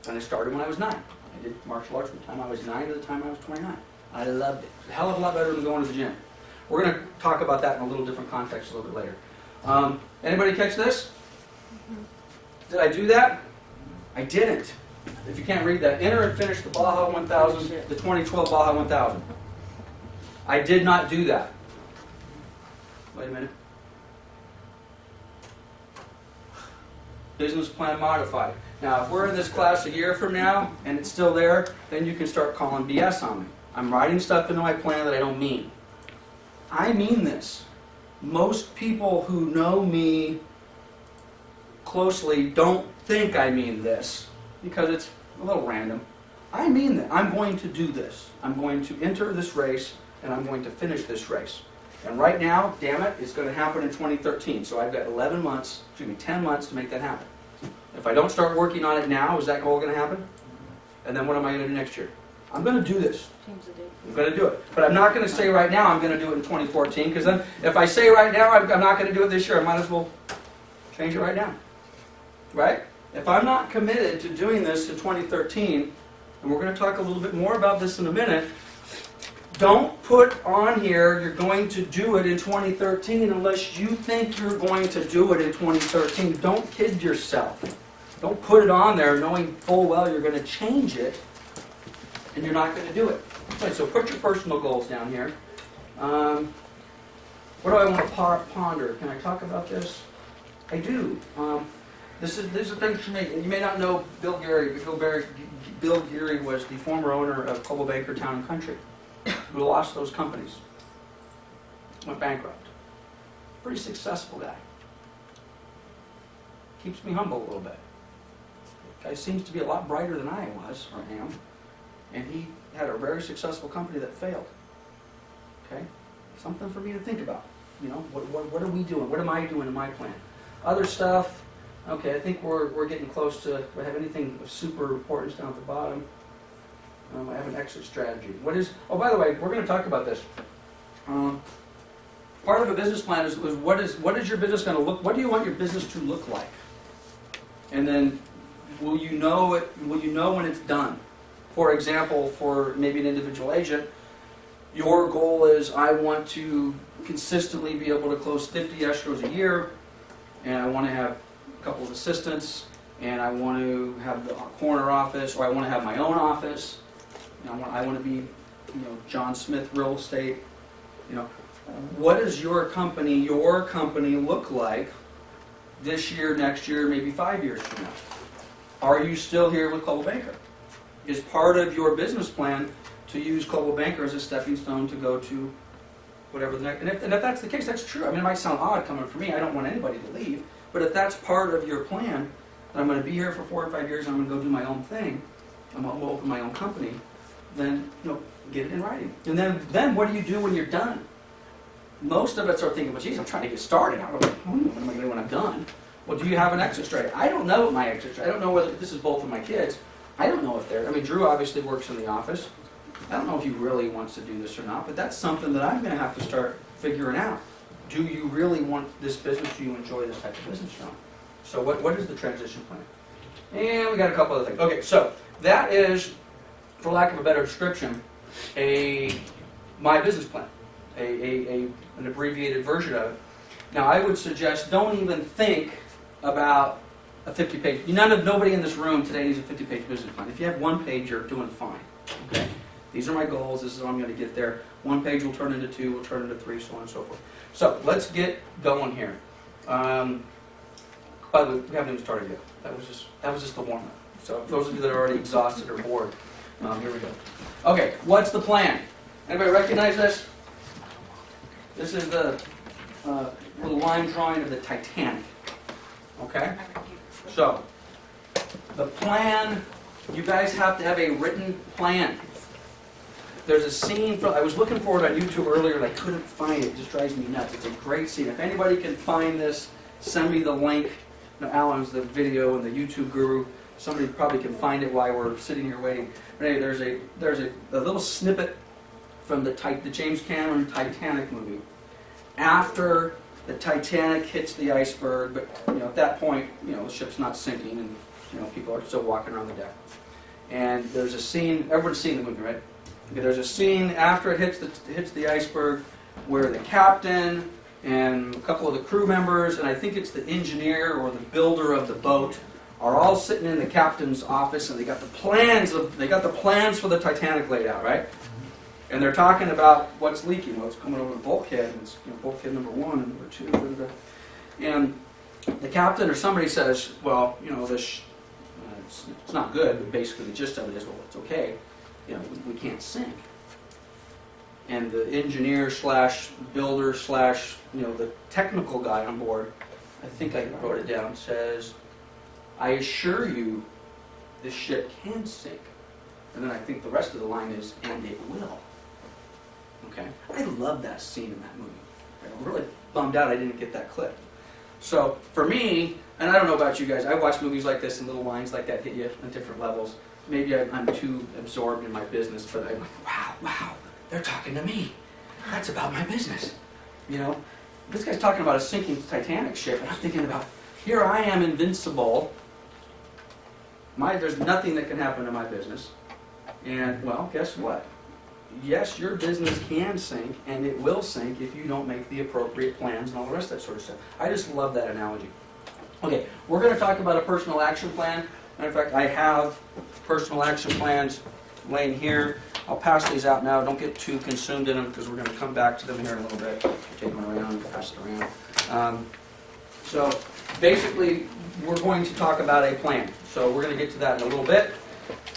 And I started when I was 9. I did martial arts from the time I was 9 to the time I was 29. I loved it. A hell of a lot better than going to the gym. We're going to talk about that in a little different context a little bit later. Anybody catch this? Did I do that? I didn't. If you can't read that, enter and finish the Baja 1000, the 2012 Baja 1000. I did not do that. Wait a minute. Business plan modified. Now, if we're in this class a year from now and it's still there, then you can start calling BS on me. I'm writing stuff into my plan that I don't mean. I mean this. most people who know me closely don't think I mean this because it's a little random. I mean that. I'm going to do this. I'm going to enter this race and I'm going to finish this race. And right now, damn it, it's going to happen in 2013. So I've got 10 months to make that happen. If I don't start working on it now, is that goal going to happen? And then what am I going to do next year? I'm going to do this. Change the date. I'm going to do it. But I'm not going to say right now I'm going to do it in 2014, because then if I say right now I'm not going to do it this year, I might as well change it right now. Right? If I'm not committed to doing this in 2013, and we're going to talk a little bit more about this in a minute, don't put on here you're going to do it in 2013 unless you think you're going to do it in 2013. Don't kid yourself. Don't put it on there knowing full well you're going to change it and you're not going to do it. Okay, so put your personal goals down here. What do I want to ponder? Can I talk about this? I do. These are things for me. You may not know Bill Geary, but Bill Geary was the former owner of Coldwell Banker Town and Country, who lost those companies, went bankrupt. Pretty successful guy. Keeps me humble a little bit. Guy seems to be a lot brighter than I was or am, and he had a very successful company that failed. Okay, something for me to think about. You know, what are we doing? What am I doing in my plan? Other stuff. Okay, I think we're getting close to. Do I have anything of super importance down at the bottom? I have an exit strategy. What is? Oh, by the way, we're going to talk about this. Part of a business plan is what is your business going to look? What do you want your business to look like? And then, will you know it? Will you know when it's done? For example, for maybe an individual agent, your goal is I want to consistently be able to close 50 escrows a year, and I want to have a couple of assistants, and I want to have the corner office, or I want to have my own office. You know, I want to be, John Smith Real Estate. What does your company look like this year, next year, maybe 5 years from now? Are you still here with Coldwell Banker? Is part of your business plan to use Coldwell Banker as a stepping stone to go to whatever the next? And if that's the case, that's true. I mean, it might sound odd coming from me. I don't want anybody to leave. But if that's part of your plan, that I'm going to be here for 4 or 5 years and I'm going to go do my own thing, I'm going to open my own company, then get it in writing. And then what do you do when you're done? Most of us are thinking, well, geez, I'm trying to get started. What am I going to do when I'm done? Well, do you have an exit strategy? I don't know what my exit strategy. I don't know whether this is both of my kids. I don't know if they're. I mean, Drew obviously works in the office. I don't know if he really wants to do this or not, but that's something that I'm going to have to start figuring out. Do you really want this business? Do you enjoy this type of business or not? So what is the transition plan? And we got a couple other things. Okay, so that is, for lack of a better description, my business plan, an abbreviated version of it. Now, I would suggest don't even think about a 50-page. Nobody in this room today needs a 50-page business plan. If you have 1 page, you're doing fine. Okay, these are my goals. This is how I'm going to get there. 1 page will turn into 2, will turn into 3, so on and so forth. So let's get going here. By the way, we haven't even started yet. That was just the warm-up. So those of you that are already exhausted or bored, here we go. Okay, what's the plan? Anybody recognize this? This is the little line drawing of the Titanic. Okay? So, the plan, you guys have to have a written plan. There's a scene, I was looking for it on YouTube earlier and I couldn't find it. It just drives me nuts. It's a great scene. If anybody can find this, send me the link. Alan's the video and the YouTube guru. Somebody probably can find it while we're sitting here waiting. But anyway, there's a little snippet from the James Cameron Titanic movie. After the Titanic hits the iceberg, but at that point, the ship's not sinking, and people are still walking around the deck. And there's a scene. Everyone's seen the movie, right? Okay, there's a scene after it hits the iceberg where the captain and a couple of the crew members, and I think it's the engineer or the builder of the boat, are all sitting in the captain's office, and they got the plans for the Titanic laid out, right? And they're talking about what's leaking, what's coming over the bulkhead. It's bulkhead number 1 and number 2. And the captain or somebody says, well, this it's not good. But basically, the gist of it is, well, it's okay. We can't sink. and the engineer slash builder slash, the technical guy on board, I think I wrote it down, says, I assure you this ship can sink. And then I think the rest of the line is, and it will. Okay? I love that scene in that movie. I'm really bummed out I didn't get that clip. So for me, and I don't know about you guys, I watch movies like this and little lines like that hit you on different levels. Maybe I'm too absorbed in my business, but I went, wow, they're talking to me. That's about my business. This guy's talking about a sinking Titanic ship, and I'm thinking about, here I am invincible. There's nothing that can happen to my business. And, well, guess what? Yes, your business can sink, and it will sink if you don't make the appropriate plans and all the rest of that sort of stuff. I just love that analogy. Okay, we're going to talk about a personal action plan. Matter of fact, I have personal action plans laying here. I'll pass these out now. Don't get too consumed in them because we're going to come back to them here in a little bit. Take one around and pass it around. So basically, we're going to talk about a plan. So we're going to get to that in a little bit.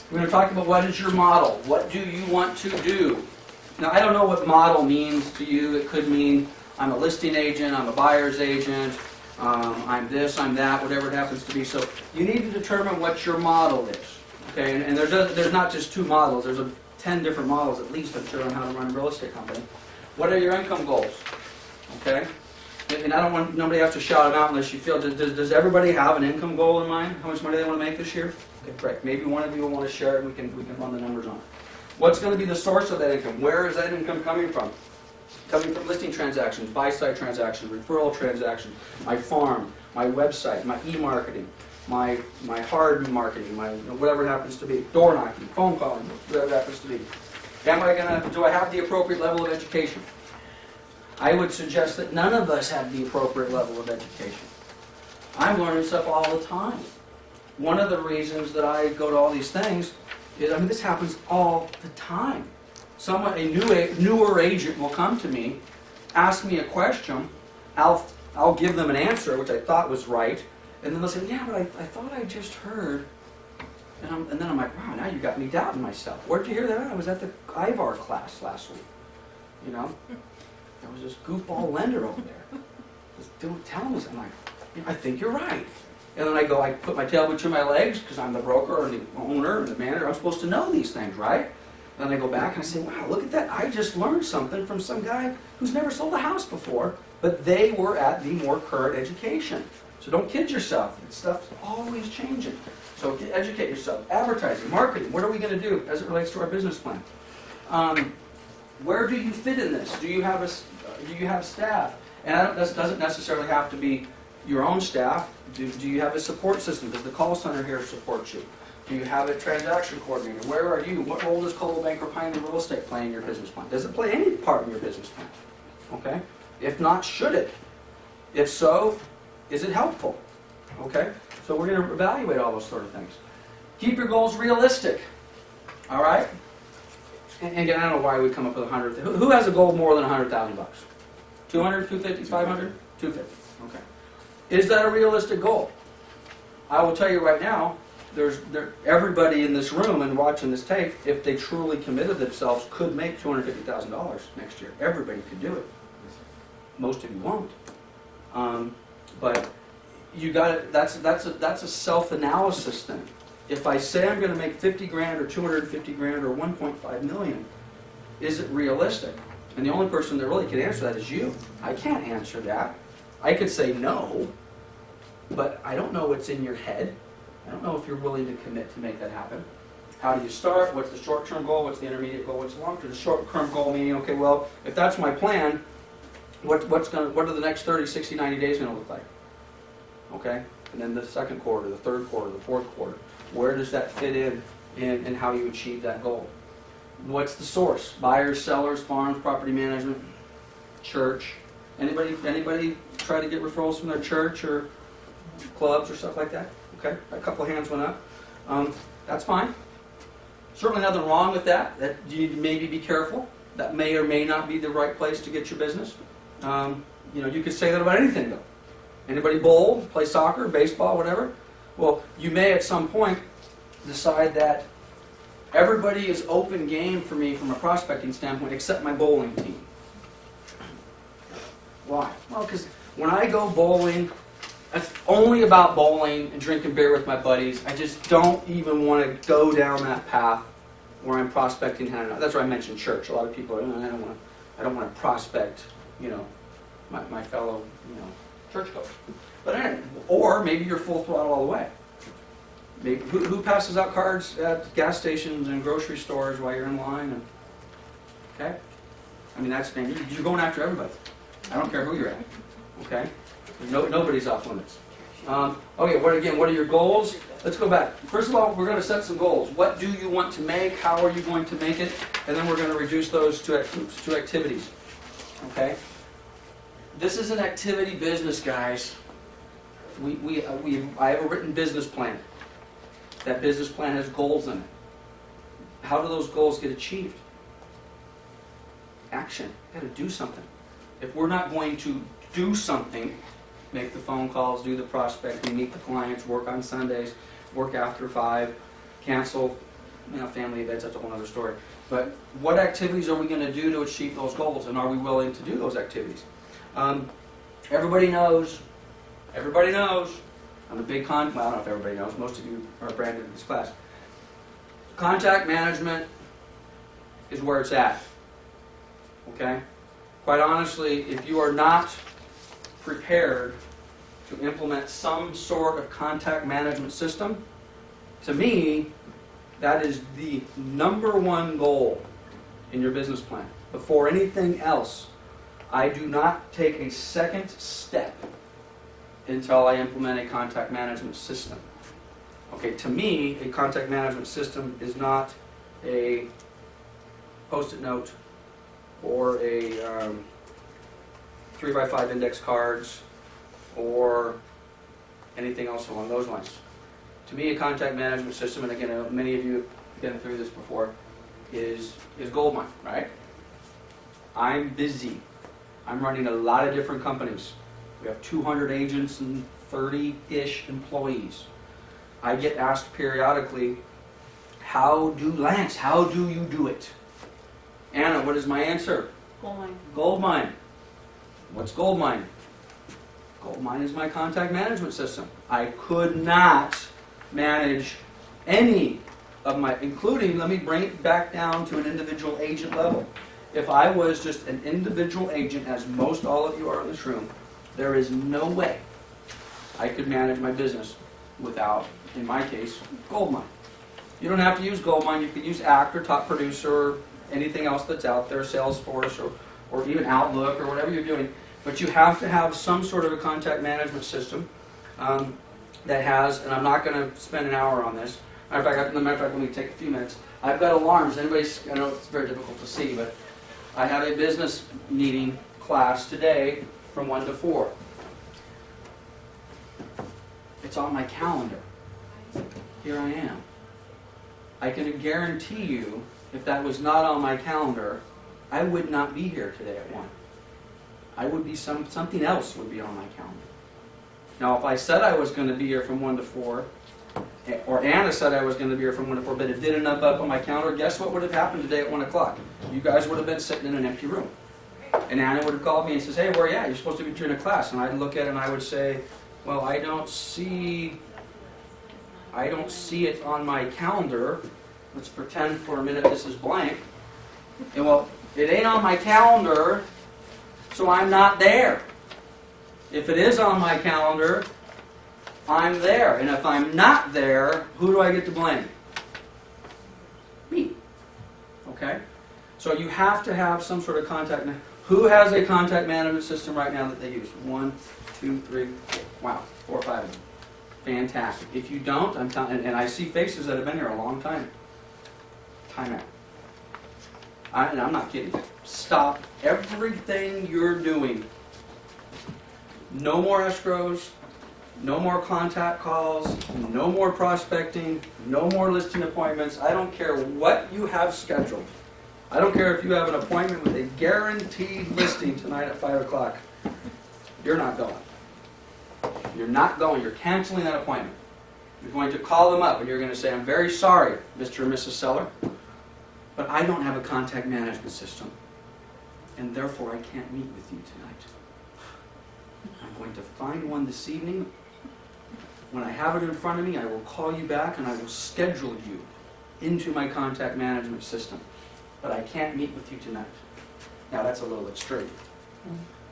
We're going to talk about what is your model. What do you want to do? Now, I don't know what model means to you. It could mean I'm a listing agent, I'm a buyer's agent, I'm this, I'm that, whatever it happens to be. So you need to determine what your model is. Okay, and there's not just 2 models. There's 10 different models at least, I'm sure, on how to run a real estate company. What are your income goals? Okay, and I don't want nobody has to shout them out unless you feel. Does everybody have an income goal in mind? How much money they want to make this year? Okay, great. Maybe one of you will want to share it. We can run the numbers on it. What's going to be the source of that income? Where is that income coming from? Coming from listing transactions, buy-side transactions, referral transactions, my farm, my website, my e-marketing, my hard marketing, my whatever it happens to be, door knocking, phone calling, whatever it happens to be. Do I have the appropriate level of education? I would suggest that none of us have the appropriate level of education. I'm learning stuff all the time. One of the reasons that I go to all these things is, this happens all the time. A newer agent will come to me, ask me a question, I'll give them an answer, which I thought was right, and then they'll say, yeah, but I thought I just heard, and then I'm like, wow, now you got me doubting myself. Where'd you hear that? I was at the IVAR class last week. There was this goofball lender over there. Just telling us, I'm like, I think you're right. And then I put my tail between my legs because I'm the broker or the owner or the manager. I'm supposed to know these things, right? And then I go back and I say, wow, look at that. I just learned something from some guy who's never sold a house before, but they were at the more current education. So don't kid yourself. Stuff's always changing. So educate yourself. Advertising, marketing, what are we going to do as it relates to our business plan? Where do you fit in this? Do you have staff? And this doesn't necessarily have to be your own staff. Do you have a support system? Does the call center here support you? Do you have a transaction coordinator? Where are you? What role does Coldwell Banker Pioneer Real Estate play in your business plan? Does it play any part in your business plan? Okay? If not, should it? If so, is it helpful? Okay? So we're going to evaluate all those sort of things. Keep your goals realistic. All right? And again, I don't know why we come up with 100. Who has a goal more than $100,000? 200, 250, 500? 250. Okay. Is that a realistic goal? I will tell you right now, everybody in this room and watching this tape, if they truly committed themselves, could make $250,000 next year. Everybody could do it. Most of you won't. But you got it. That's a self-analysis thing. If I say I'm going to make 50 grand or 250 grand or 1.5 million, is it realistic? And the only person that really can answer that is you. I can't answer that. I could say no, but I don't know what's in your head. I don't know if you're willing to commit to make that happen. How do you start? What's the short-term goal? What's the intermediate goal? What's the long-term? The short-term goal meaning, okay, well, if that's my plan, what are the next 30, 60, 90 days going to look like? Okay? And then the second quarter, the third quarter, the fourth quarter. Where does that fit in how you achieve that goal? What's the source? Buyers, sellers, farms, property management, church. Anybody try to get referrals from their church or clubs or stuff like that? Okay, a couple of hands went up. That's fine. Certainly nothing wrong with that. That you need to maybe be careful. That may or may not be the right place to get your business. You could say that about anything though. Anybody bowl, play soccer, baseball, whatever? Well, you may at some point decide that Everybody is open game for me from a prospecting standpoint except my bowling team. Why? Well, because when I go bowling, it's only about bowling and drinking beer with my buddies. I just don't even want to go down that path where I'm prospecting. That's why I mentioned church. A lot of people are, I don't want to prospect, my fellow, churchgoers. But anyway, or maybe you're full throttle all the way. Maybe, who passes out cards at gas stations and grocery stores while you're in line? Okay? I mean, you're going after everybody. I don't care who you're at. Okay? Nobody's off limits. Okay, what are your goals? Let's go back. First of all, we're going to set some goals. What do you want to make? How are you going to make it? And then we're going to reduce those to activities. Okay? This is an activity business, guys. I have a written business plan. That business plan has goals in it. How do those goals get achieved? Action. You've got to do something. If we're not going to do something, make the phone calls, do the prospecting, meet the clients, work on Sundays, work after 5, cancel family events, that's a whole other story. But what activities are we going to do to achieve those goals, and are we willing to do those activities? Everybody knows, I'm a big well, I don't know if everybody knows, most of you are brand new to this class. Contact management is where it's at. Okay? Quite honestly, if you are not prepared to implement some sort of contact management system, to me, that is the #1 goal in your business plan. Before anything else, I do not take a second step until I implement a contact management system. Okay, to me, a contact management system is not a Post-it note or a 3x5 index cards or anything else along those lines. To me, a contact management system, and again, many of you have been through this before, is goldmine, right? I'm busy. I'm running a lot of different companies. We have 200 agents and 30-ish employees. I get asked periodically, Lance, how do you do it? Anna, what is my answer? Goldmine. Goldmine. What's Goldmine? Goldmine is my contact management system. I could not manage any of my, including, let me bring it back down to an individual agent level. If I was just an individual agent, as most all of you are in this room, there is no way I could manage my business without, in my case, Goldmine. You don't have to use Goldmine. You can use Act or Top Producer or anything else that's out there, Salesforce or even Outlook or whatever you're doing. But you have to have some sort of a contact management system that has, and I'm not going to spend an hour on this. Matter of fact, let me take a few minutes. I've got alarms. I know it's very difficult to see, but I have a business meeting class today from 1 to 4. It's on my calendar. Here I am. I can guarantee you, if that was not on my calendar, I would not be here today at 1. I would be something else would be on my calendar. Now, if I said I was going to be here from 1 to 4, or Anna said I was going to be here from 1 to 4, but it didn't end up on my calendar, guess what would have happened today at 1 o'clock? You guys would have been sitting in an empty room. And Anna would have called me and says, hey, where are you at? You're supposed to be doing a class. And I'd look at it and I would say, well, I don't see it on my calendar. Let's pretend for a minute this is blank. And well, it ain't on my calendar, so I'm not there. If it is on my calendar, I'm there. And if I'm not there, who do I get to blame? Me. Okay? So you have to have some sort of contact. Who has a contact management system right now that they use? 1, 2, 3, 4. Wow, 4 or 5 of them. Fantastic. If you don't, I'm telling, and I see faces that have been here a long time. Time out. And I'm not kidding. Stop everything you're doing. No more escrows. No more contact calls. No more prospecting. No more listing appointments. I don't care what you have scheduled. I don't care if you have an appointment with a guaranteed listing tonight at 5 o'clock. You're not going. You're not going. You're canceling that appointment. You're going to call them up and you're going to say, I'm very sorry, Mr. and Mrs. Seller, but I don't have a contact management system, and therefore I can't meet with you tonight. I'm going to find one this evening. When I have it in front of me, I will call you back and I will schedule you into my contact management system. But I can't meet with you tonight. Now that's a little extreme.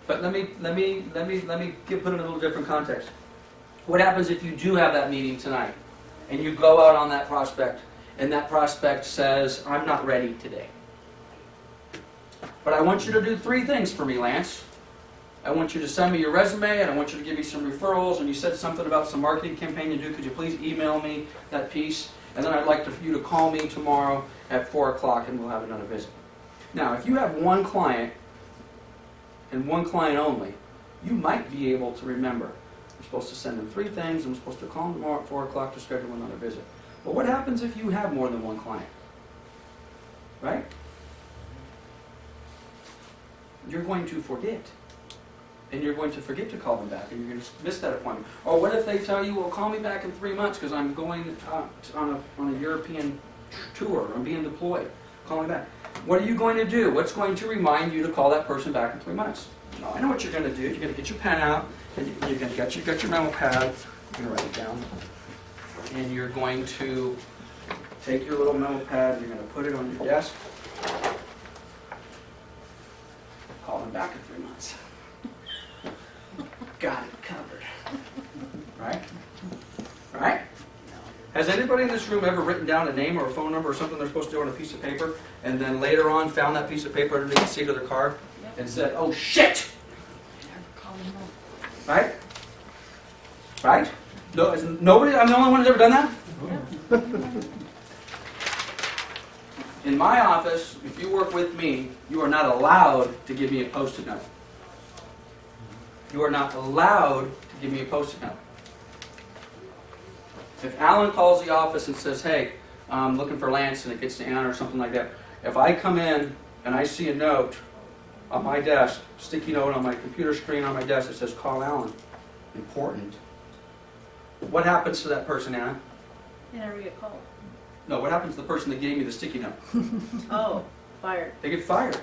But let me put it in a little different context. What happens if you do have that meeting tonight and you go out on that prospect and that prospect says, I'm not ready today. But I want you to do 3 things for me, Lance. I want you to send me your resume, and I want you to give me some referrals, and you said something about some marketing campaign you do. Could you please email me that piece? And then I'd like you to call me tomorrow at 4 o'clock, and we'll have another visit. Now, if you have one client, and one client only, you might be able to remember. I'm supposed to send them 3 things, I'm supposed to call them tomorrow at 4 o'clock to schedule another visit. But what happens if you have more than one client? Right? You're going to forget. And you're going to forget to call them back, and you're going to miss that appointment. Or what if they tell you, well, call me back in 3 months because I'm going on a European tour, I'm being deployed. Call me back. What are you going to do? What's going to remind you to call that person back in 3 months? No, I know what you're going to do. You're going to get your pen out, and you're going to get your memo pad, you're going to write it down, and you're going to take your little memo pad, and you're going to put it on your desk. Call them back in 3 months. Got it covered. Right? Right? Has anybody in this room ever written down a name or a phone number or something they're supposed to do on a piece of paper, and then later on found that piece of paper underneath the seat of their car and said, oh shit! Right? Right? No, nobody, I'm the only one who's ever done that? In my office, if you work with me, you are not allowed to give me a Post-it note. You are not allowed to give me a Post-it note. If Alan calls the office and says, hey, I'm looking for Lance, and it gets to Anna or something like that, if I come in and I see a note on my desk, sticky note on my computer screen on my desk that says, call Alan, important, what happens to that person, Anna? You never get called. No, what happens to the person that gave me the sticky note? Oh, fired. They get fired.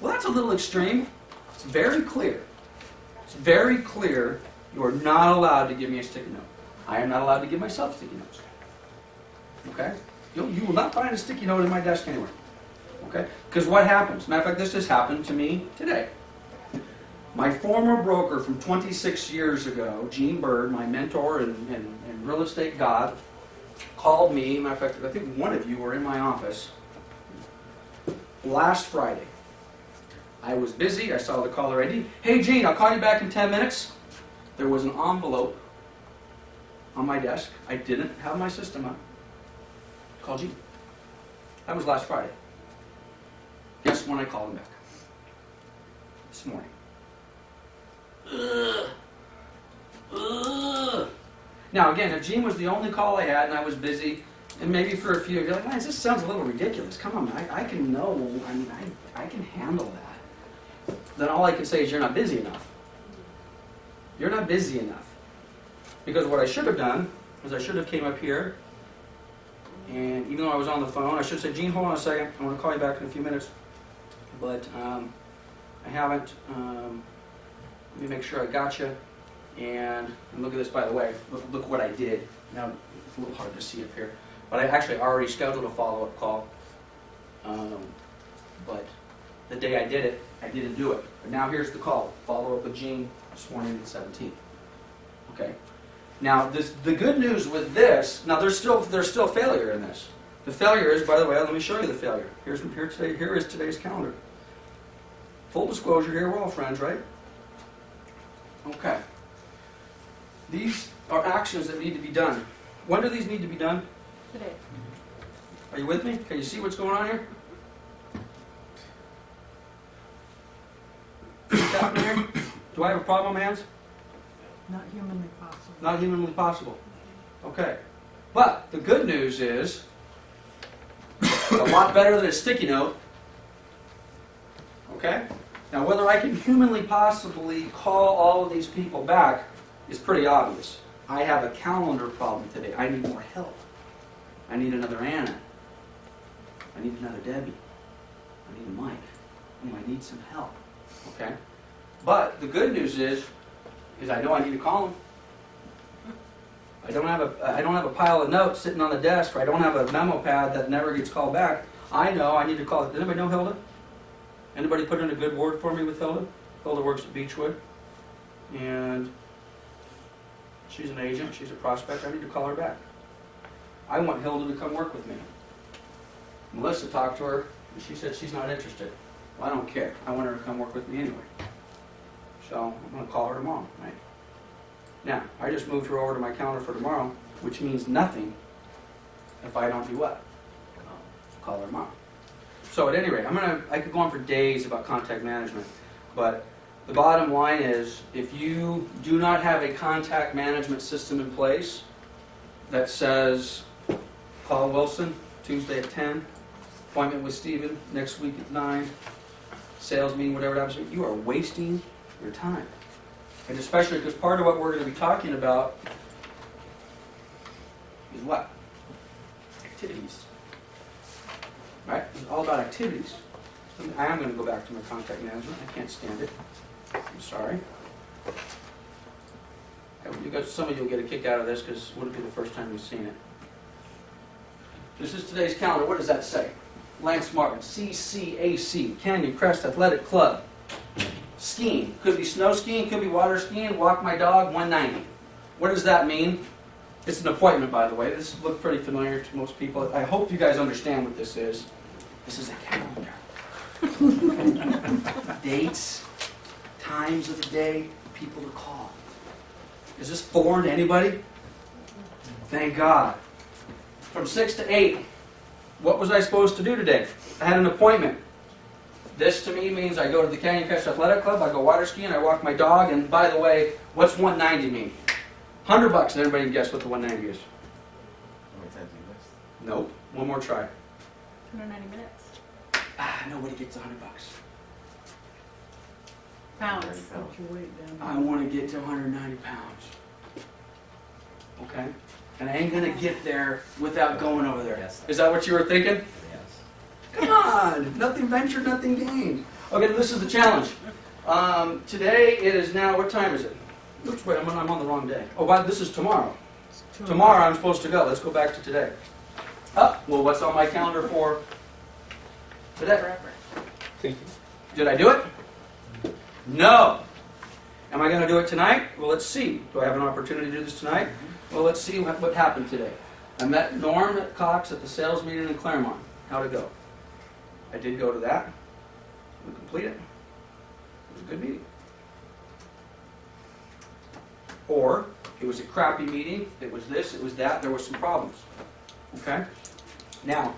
Well, that's a little extreme. It's very clear. It's very clear you are not allowed to give me a sticky note. I am not allowed to give myself sticky notes. Okay? You will not find a sticky note in my desk anywhere. Okay? Because what happens? Matter of fact, this has happened to me today. My former broker from 26 years ago, Gene Bird, my mentor and real estate god, called me. Matter of fact, I think one of you were in my office last Friday. I was busy. I saw the caller ID. Hey, Gene, I'll call you back in 10 minutes. There was an envelope on my desk. I didn't have my system on. Call Gene. That was last Friday. Guess when I called him back? This morning. Now, again, if Gene was the only call I had and I was busy, and maybe for a few, you're like, man, this sounds a little ridiculous. Come on, I can know. I mean, I can handle that. Then all I can say is you're not busy enough. You're not busy enough. Because what I should have done is I should have came up here, and even though I was on the phone, I should have said, Gene, hold on a second. I want to call you back in a few minutes. But I haven't. Let me make sure I got you. And look at this, by the way. Look what I did. Now, it's a little hard to see up here. But I actually already scheduled a follow-up call. But the day I did it, I didn't do it. But now here's the call. Follow up with Gene this morning at 17. Okay. Now the good news with this. Now there's still failure in this. The failure is, by the way, let me show you the failure. Here is today's calendar. Full disclosure here, we're all friends, right? Okay. These are actions that need to be done. When do these need to be done? Today. Are you with me? Can you see what's going on here? What's happening here? Do I have a problem, hands? Not humanly possible. Not humanly possible. Okay. But the good news is, a lot better than a sticky note. Okay? Now, whether I can humanly possibly call all of these people back is pretty obvious. I have a calendar problem today. I need more help. I need another Anna. I need another Debbie. I need a Mike. I need some help. Okay? But the good news is I know I need to call them. I don't have a pile of notes sitting on the desk, or I don't have a memo pad that never gets called back. I know I need to call it. Does anybody know Hilda? Anybody put in a good word for me with Hilda? Hilda works at Beechwood, and she's an agent. She's a prospect. I need to call her back. I want Hilda to come work with me. Melissa talked to her, and she said she's not interested. Well, I don't care. I want her to come work with me anyway. So I'm going to call her tomorrow, right? Now, I just moved her over to my calendar for tomorrow, which means nothing if I don't do what? Call her tomorrow. So at any rate, I could go on for days about contact management, but the bottom line is, if you do not have a contact management system in place that says, call Wilson, Tuesday at 10, appointment with Stephen next week at 9, sales meeting, whatever it happens, you are wasting your time. And especially because part of what we're going to be talking about is what? Activities. Right? It's all about activities. I am going to go back to my contact management. I can't stand it. I'm sorry. Some of you will get a kick out of this because it wouldn't be the first time you've seen it. This is today's calendar. What does that say? Lance Martin, CCAC, Canyon Crest Athletic Club. Skiing. Could be snow skiing, could be water skiing. Walk my dog, 190. What does that mean? It's an appointment, by the way. This looks pretty familiar to most people. I hope you guys understand what this is. This is a calendar. Dates, times of the day, people to call. Is this foreign to anybody? Thank God. From 6 to 8, what was I supposed to do today? I had an appointment. This to me means I go to the Canyon Crest Athletic Club, I go water skiing, I walk my dog, and by the way, what's 190 mean? $100, and everybody can guess what the 190 is. How many times do you missed? Nope. One more try. 190 minutes. Nobody gets $100. Pounds. Put your weight down. I want to get to 190 pounds. Okay? And I ain't going to get there without going over there. Yes. Is that what you were thinking? Yes. Come on! Nothing ventured, nothing gained. Okay, this is the challenge. Today it is now, what time is it? Oops, wait, I'm on the wrong day. Oh, wow, this is tomorrow. Tomorrow I'm supposed to go. Let's go back to today. Well, what's on my calendar for today? Forever. Did I do it? No. Am I going to do it tonight? Well, let's see. Do I have an opportunity to do this tonight? Well, let's see what happened today. I met Norm Cox at the sales meeting in Claremont. How'd it go? I did go to that. We completed it. It was a good meeting. Or, it was a crappy meeting. It was this, it was that. There were some problems. Okay? Now,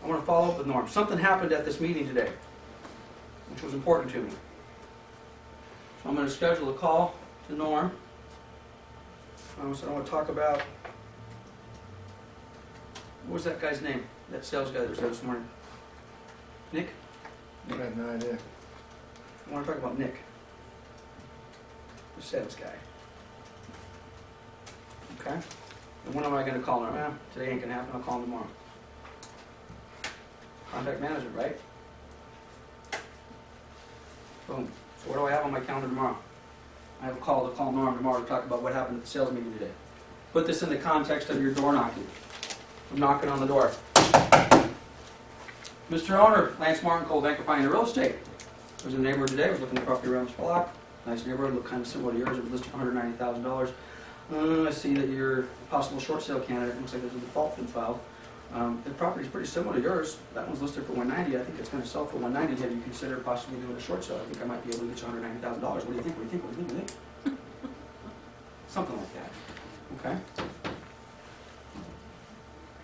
I want to follow up with Norm. Something happened at this meeting today, which was important to me. So I'm going to schedule a call to Norm. So I want to talk about, what was that guy's name? That sales guy that was there this morning? Nick? I have no idea. I want to talk about Nick, the sales guy. Okay? And when am I going to call him? Well, today ain't going to happen. I'll call him tomorrow. Contact management, right? Boom. So what do I have on my calendar tomorrow? I have a call to call Norm tomorrow to talk about what happened at the sales meeting today. Put this in the context of your door knocking. I'm knocking on the door. Mr. Owner, Lance Martin, Coldwater Pioneer Real Estate. I was in the neighborhood today. I was looking at property around this block. Nice neighborhood, looked kind of similar to yours. It was listed for $190,000. I see that you're a possible short sale candidate. Looks like there's a default been filed. The property is pretty similar to yours. That one's listed for $190,000. I think it's going to sell for $190,000. Have you considered possibly doing a short sale? I think I might be able to get you $190,000. What do you think? What do you think? What do you think? What do you think? Something like that. Okay. Are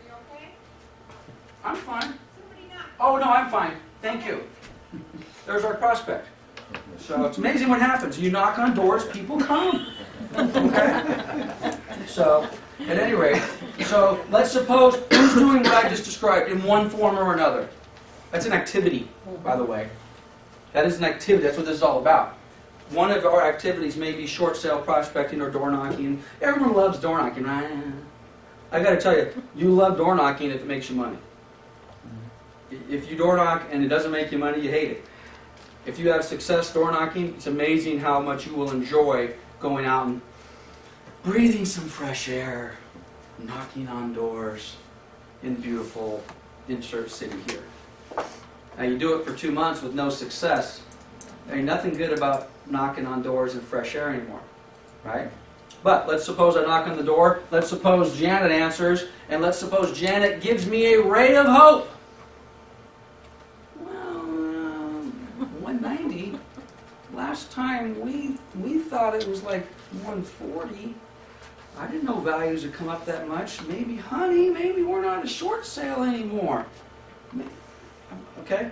you okay? I'm fine. Somebody knocked. Oh, no, I'm fine. Thank you. There's our prospect. So it's amazing what happens. You knock on doors, people come. Okay? So, at any rate, so let's suppose who's doing what I just described in one form or another. That's an activity, by the way. That is an activity. That's what this is all about. one of our activities may be short sale prospecting or door knocking. Everyone loves door knocking, right? I got to tell you, you love door knocking if it makes you money. If you door knock and it doesn't make you money, you hate it. If you have success door knocking, it's amazing how much you will enjoy going out and breathing some fresh air, knocking on doors in beautiful insert city here. Now you do it for 2 months with no success. There ain't nothing good about knocking on doors in fresh air anymore, right? But let's suppose I knock on the door, let's suppose Janet answers, and let's suppose Janet gives me a ray of hope. Well, 190. Last time we thought it was like 140. I didn't know values would come up that much. Maybe, honey, maybe we're not a short sale anymore. Okay?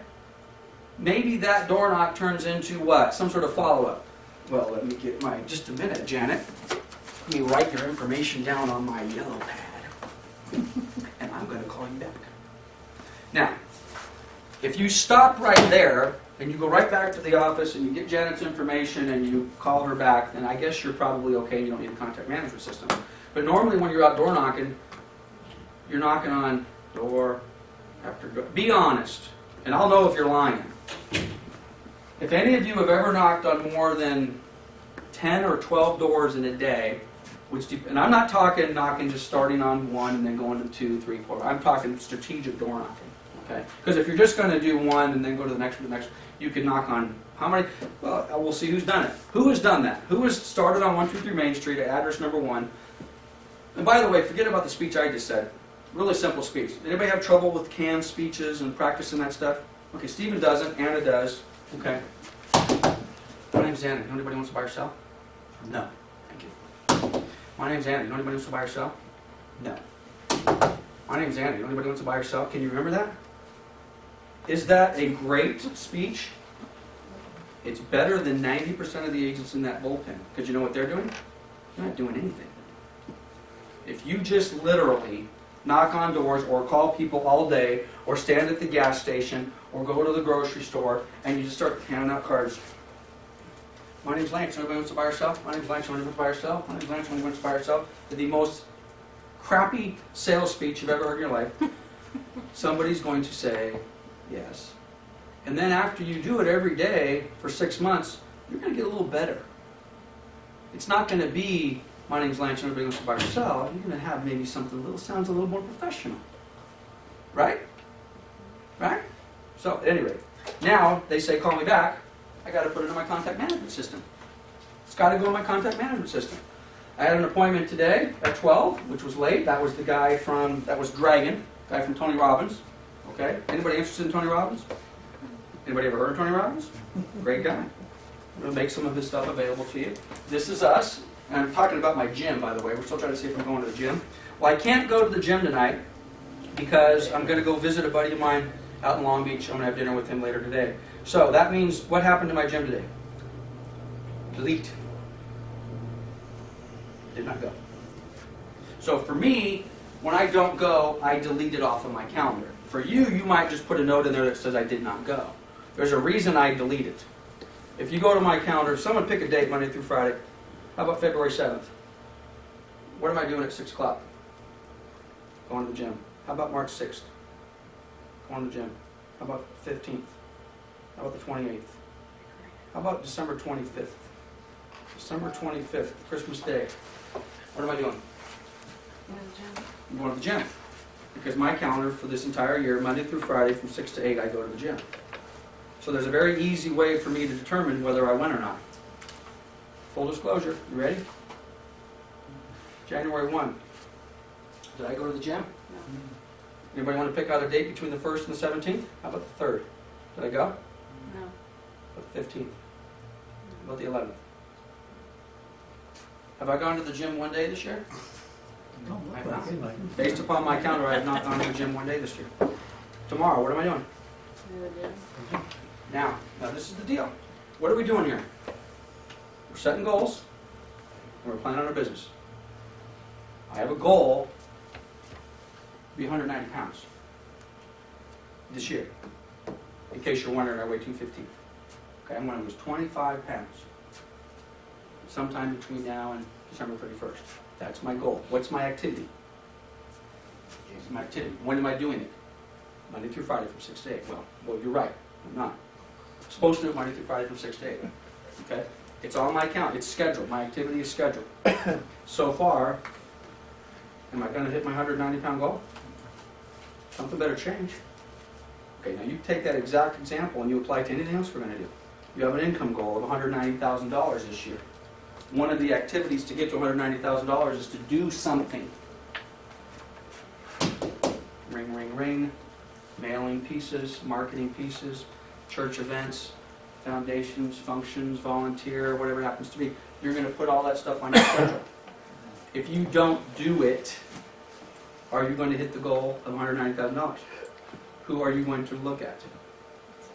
Maybe that door knock turns into what? Some sort of follow-up. Well, let me get my, just a minute, Janet. Let me write your information down on my yellow pad. And I'm going to call you back. Now, if you stop right there, and you go right back to the office, and you get Janet's information, and you call her back, then I guess you're probably okay, you don't need a contact management system. But normally when you're out door knocking, you're knocking on door after door. Be honest, and I'll know if you're lying. If any of you have ever knocked on more than 10 or 12 doors in a day, and I'm not talking knocking just starting on one and then going to 2, 3, 4. I'm talking strategic door knocking. Okay? Because if you're just going to do one and then go to the next one, you can knock on how many? Well, we'll see who's done it. Who has done that? Who has started on 123 Main Street at address number 1? And by the way, forget about the speech I just said. Really simple speech. Anybody have trouble with canned speeches and practicing that stuff? Okay, Stephen doesn't. Anna does. Okay. My name's Anna. You know anybody wants to buy or sell? No. Thank you. My name's Anna. You know anybody wants to buy or sell? No. My name's Anna. You know anybody wants to buy or sell? Can you remember that? Is that a great speech? It's better than 90% of the agents in that bullpen. Because you know what they're doing? They're not doing anything. If you just literally knock on doors or call people all day or stand at the gas station or go to the grocery store and you just start handing out cards. My name's Lance. Anybody wants to buy or sell? My name's Lance. Anybody wants to buy or sell? My name's Lance. Anybody wants to buy or sell? The most crappy sales speech you've ever heard in your life. Somebody's going to say yes. And then after you do it every day for 6 months, you're going to get a little better. It's not going to be, my name's Lance, everybody wants to buy or sell. You're going to have maybe something sounds a little more professional. Right? Right? So, at any rate, now they say call me back. I got to put it in my contact management system. It's got to go in my contact management system. I had an appointment today at 12, which was late. That was the guy that was Dragon, guy from Tony Robbins. Okay? Anybody interested in Tony Robbins? Anybody ever heard of Tony Robbins? Great guy. I'm going to make some of his stuff available to you. This is us. And I'm talking about my gym, by the way. We're still trying to see if I'm going to the gym. Well, I can't go to the gym tonight because I'm going to go visit a buddy of mine out in Long Beach. I'm going to have dinner with him later today. So that means, what happened to my gym today? Delete. Did not go. So for me, when I don't go, I delete it off of my calendar. For you, you might just put a note in there that says I did not go. There's a reason I delete it. If you go to my calendar, someone pick a date Monday through Friday. How about February 7th? What am I doing at 6 o'clock? Going to the gym. How about March 6th? Going to the gym. How about 15th? How about the 28th? How about December 25th? December 25th, Christmas Day. What am I doing? I'm going to the gym. Because my calendar for this entire year, Monday through Friday, from 6 to 8, I go to the gym. So there's a very easy way for me to determine whether I went or not. Full disclosure, you ready? January 1. Did I go to the gym? No. Anybody want to pick out a date between the 1st and the 17th? How about the 3rd? Did I go? No. How about the 15th? How about the 11th? Have I gone to the gym one day this year? I have not. Based upon my calendar, I have not gone to the gym one day this year. Tomorrow, what am I doing? Now this is the deal. What are we doing here? We're setting goals, and we're planning on our business. I have a goal to be 190 pounds this year. In case you're wondering, I weigh 215. Okay, I'm going to lose 25 pounds. sometime between now and December 31st. That's my goal. What's my activity? My activity. When am I doing it? Monday through Friday from 6 to 8. Well, you're right. I'm not. I'm supposed to do it Monday through Friday from 6 to 8. Okay? It's on my account. It's scheduled. My activity is scheduled. So far, am I going to hit my 190-pound goal? Something better change. Okay, now you take that exact example and you apply it to anything else we're going to do. You have an income goal of $190,000 this year. One of the activities to get to $190,000 is to do something. Ring, ring, ring. Mailing pieces, marketing pieces, church events, foundations, functions, volunteer, whatever it happens to be. You're going to put all that stuff on your schedule. If you don't do it, are you going to hit the goal of $190,000? Who are you going to look at?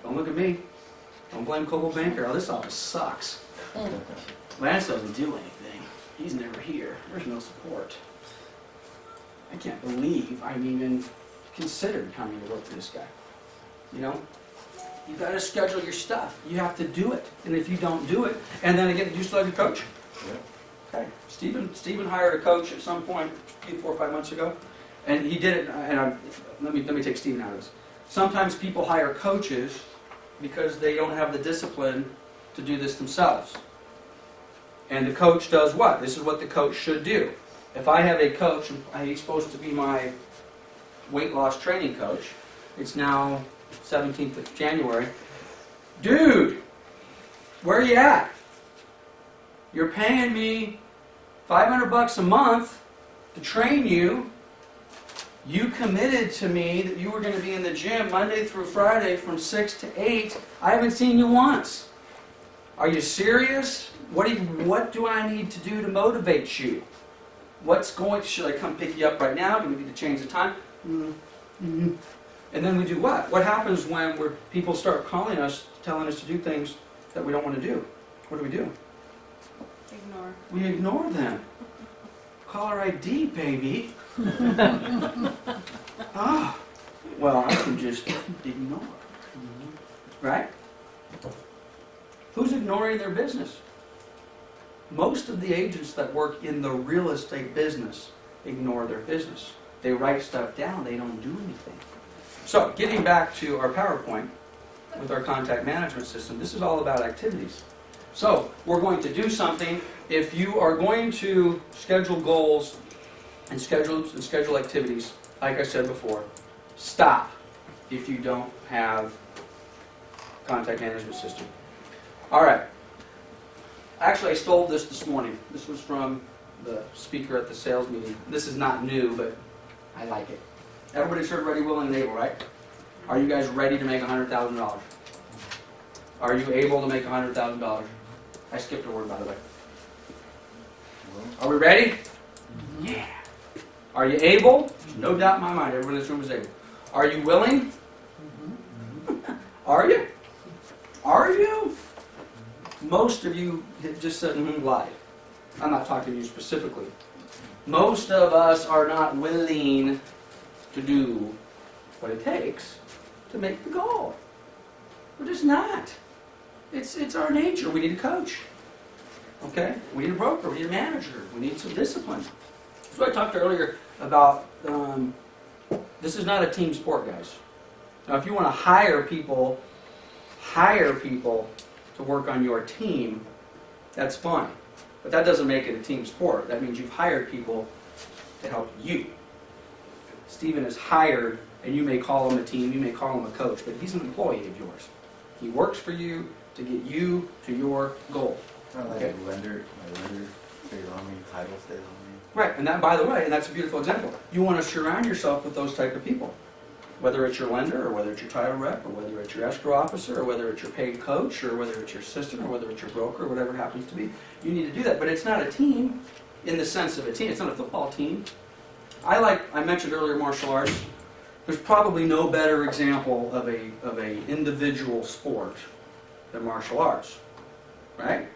Don't look at me. Don't blame Coldwell Banker. Oh, this office sucks. Lance doesn't do anything. He's never here. There's no support. I can't believe I'm even considered coming to work for this guy. You know? You got to schedule your stuff. You have to do it. And if you don't do it, and then again, do you still have your coach? Yeah. Okay. Stephen hired a coach at some point, 4 or 5 months ago, and he did it. And let me take Stephen out of this. Sometimes people hire coaches because they don't have the discipline to do this themselves. And the coach does what? This is what the coach should do. If I have a coach, and he's supposed to be my weight loss training coach. It's now 17th of January. Dude, where are you at? You're paying me $500 a month to train you. You committed to me that you were going to be in the gym Monday through Friday from 6 to 8. I haven't seen you once. Are you serious? What do I need to do to motivate you? Should I come pick you up right now? Do we need to change the time? Mm-hmm. And then we do what? What happens when people start calling us, telling us to do things that we don't want to do? What do? Ignore. We ignore them. Caller ID, baby. Well, I can just ignore. Right? Who's ignoring their business? Most of the agents that work in the real estate business ignore their business. They write stuff down, they don't do anything. So, getting back to our PowerPoint with our contact management system, this is all about activities. So, we're going to do something. If you are going to schedule goals and schedule activities, like I said before, stop if you don't have contact management system. All right. Actually, I stole this morning. This was from the speaker at the sales meeting. This is not new, but I like it. Everybody's heard Ready, Willing, and Able, right? Are you guys ready to make $100,000? Are you able to make $100,000? I skipped a word, by the way. Are we ready? Yeah. Are you able? There's no doubt in my mind. Everyone in this room is able. Are you willing? Are you? Are you? Most of you just said, lied. I'm not talking to you specifically. Most of us are not willing to do what it takes to make the goal. We're just not. It's our nature. We need a coach. Okay? We need a broker. We need a manager. We need some discipline. That's what I talked earlier about. This is not a team sport, guys. Now, if you want to hire people to work on your team, that's fine. But that doesn't make it a team sport. That means you've hired people to help you. Stephen is hired, and you may call him a team, you may call him a coach, but he's an employee of yours. He works for you to get you to your goal. Okay. My lender stays on me, title stays on me. Right, and that, by the way, and that's a beautiful example. You want to surround yourself with those type of people. Whether it's your lender, or whether it's your title rep, or whether it's your escrow officer, or whether it's your paid coach, or whether it's your assistant, or whether it's your broker, or whatever it happens to be. You need to do that. But it's not a team in the sense of a team. It's not a football team. I mentioned earlier martial arts. There's probably no better example of a individual sport than martial arts. Right?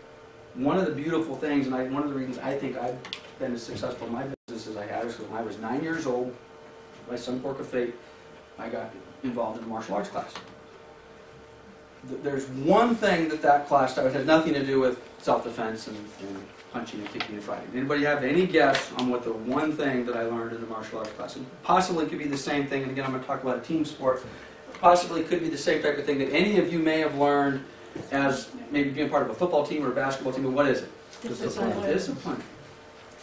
One of the beautiful things, and one of the reasons I think I've been as successful in my business as I have, is because when I was 9 years old, by some quirk of fate, I got involved in a martial arts class. there's one thing that class does. It has nothing to do with self-defense and punching and kicking and fighting. Anybody have any guess on what the one thing that I learned in the martial arts class? And possibly could be the same thing, and again I'm going to talk about a team sport. Possibly could be the same type of thing that any of you may have learned as maybe being part of a football team or a basketball team, but what is it? Discipline. Discipline.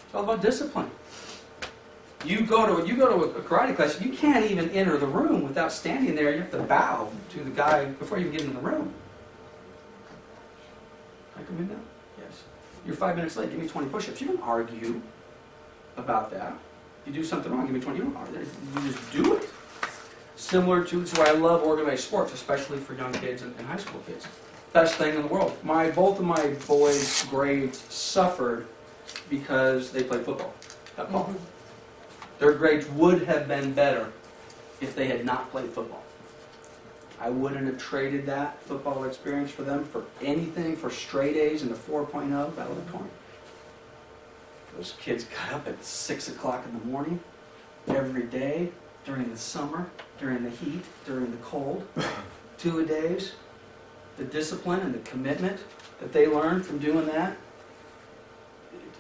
It's all about discipline. You go to a karate class, you can't even enter the room without standing there. You have to bow to the guy before you get in the room. Can I come in now? Yes. You're 5 minutes late, give me 20 push-ups. You don't argue about that. You do something wrong, give me 20. You don't argue. You just do it. Similar to, that's why I love organized sports, especially for young kids and high school kids. Best thing in the world. Both of my boys' grades suffered because they played football at ball. Their grades would have been better if they had not played football. I wouldn't have traded that football experience for them for anything, for straight A's and a 4.0 valedictorian. Those kids got up at 6 o'clock in the morning every day during the summer, during the heat, during the cold, 2-a-days. The discipline and the commitment that they learned from doing that,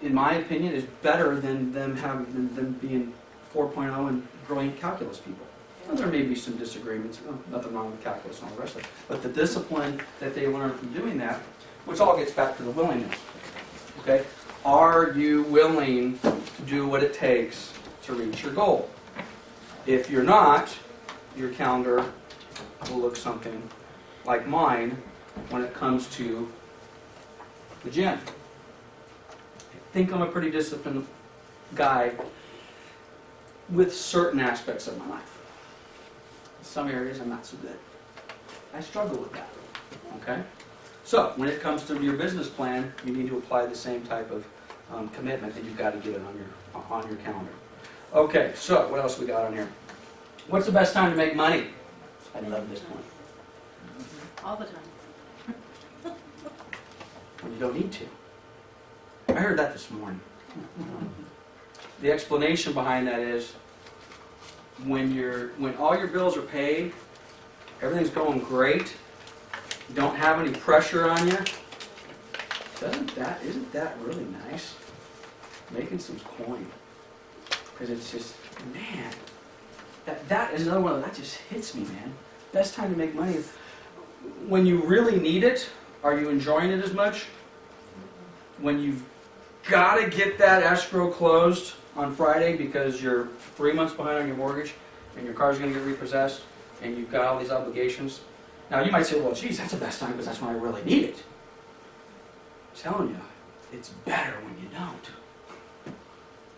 in my opinion, is better than them being 4.0 and brilliant calculus people. Well, there may be some disagreements, nothing wrong with calculus and all the rest of it, but the discipline that they learn from doing that, which all gets back to the willingness. Okay? Are you willing to do what it takes to reach your goal? If you're not, your calendar will look something like mine when it comes to the gym. I think I'm a pretty disciplined guy with certain aspects of my life. In some areas I'm not so good. I struggle with that. Okay? So, when it comes to your business plan, you need to apply the same type of commitment, and you've got to get it on your calendar. Okay, so what else we got on here? What's the best time to make money? I love this one. All the time. When you don't need to. I heard that this morning. The explanation behind that is when all your bills are paid, everything's going great, you don't have any pressure on you, isn't that really nice? Making some coin. Because it's just, man, that is another one that just hits me, man. Best time to make money is when you really need it. Are you enjoying it as much? When you've got to get that escrow closed on Friday because you're 3 months behind on your mortgage and your car's going to get repossessed and you've got all these obligations. Now you might say, well, geez, that's the best time because that's when I really need it. I'm telling you, it's better when you don't.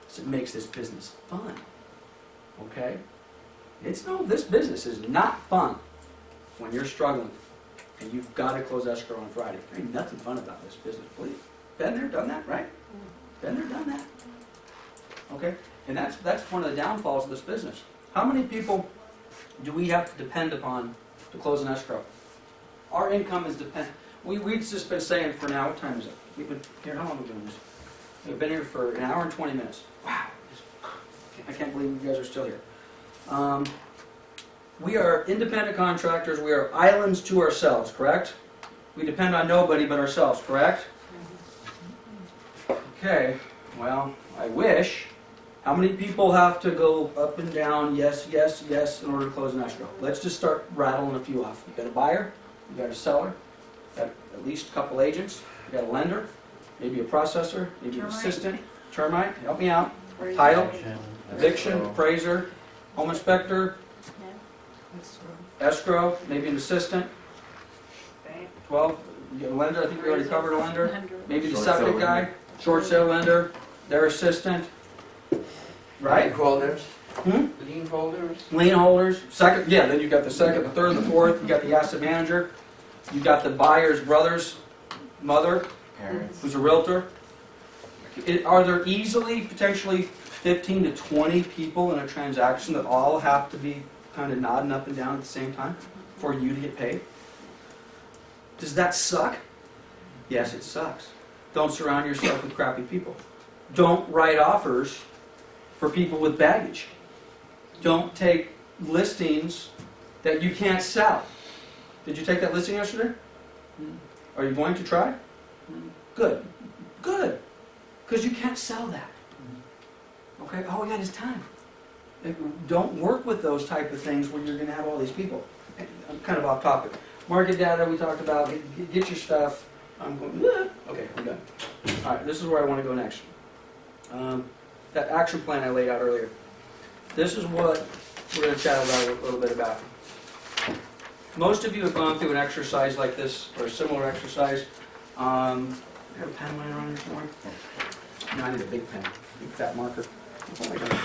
So it makes this business fun. Okay? This business is not fun when you're struggling and you've got to close escrow on Friday. There ain't nothing fun about this business, please. Been there, done that, right? Been there, done that. Okay? And that's one of the downfalls of this business. How many people do we have to depend upon to close an escrow? Our income is dependent. We've just been saying for now, what time is it? We've been here, how long have we been doing this? We've been here for an hour and 20 minutes. Wow. I can't believe you guys are still here. We are independent contractors. We are islands to ourselves, correct? We depend on nobody but ourselves, correct? Okay, well, I wish. How many people have to go up and down, yes, yes, yes, in order to close an escrow? Let's just start rattling a few off. You've got a buyer, you've got a seller, you've got at least a couple agents, you've got a lender, maybe a processor, maybe an assistant, termite, help me out, title, eviction, appraiser, home inspector, escrow, maybe an assistant, 12, you get a lender, I think we already covered a lender, maybe the septic guy, short sale lender, their assistant, right? Lien holders. Lien holders. Second, yeah, then you've got the second, the third, the fourth, you've got the asset manager, you've got the buyer's brother's mother, Parents. who's a realtor. Are there easily, potentially, 15 to 20 people in a transaction that all have to be kind of nodding up and down at the same time for you to get paid? Does that suck? Yes, it sucks. Don't surround yourself with crappy people. Don't write offers for people with baggage. Don't take listings that you can't sell. Did you take that listing yesterday? Are you going to try? Good. Good. Because you can't sell that. Okay? All we got is time. Don't work with those type of things when you're going to have all these people. I'm kind of off topic. Market data we talked about. Get your stuff. I'm going, okay, I'm done. All right, this is where I want to go next. That action plan I laid out earlier. This is what we're going to chat about a little bit about. Most of you have gone through an exercise like this, or a similar exercise. I have a pen laying around here somewhere? No, I need a big pen, big fat marker. Oh, I got it.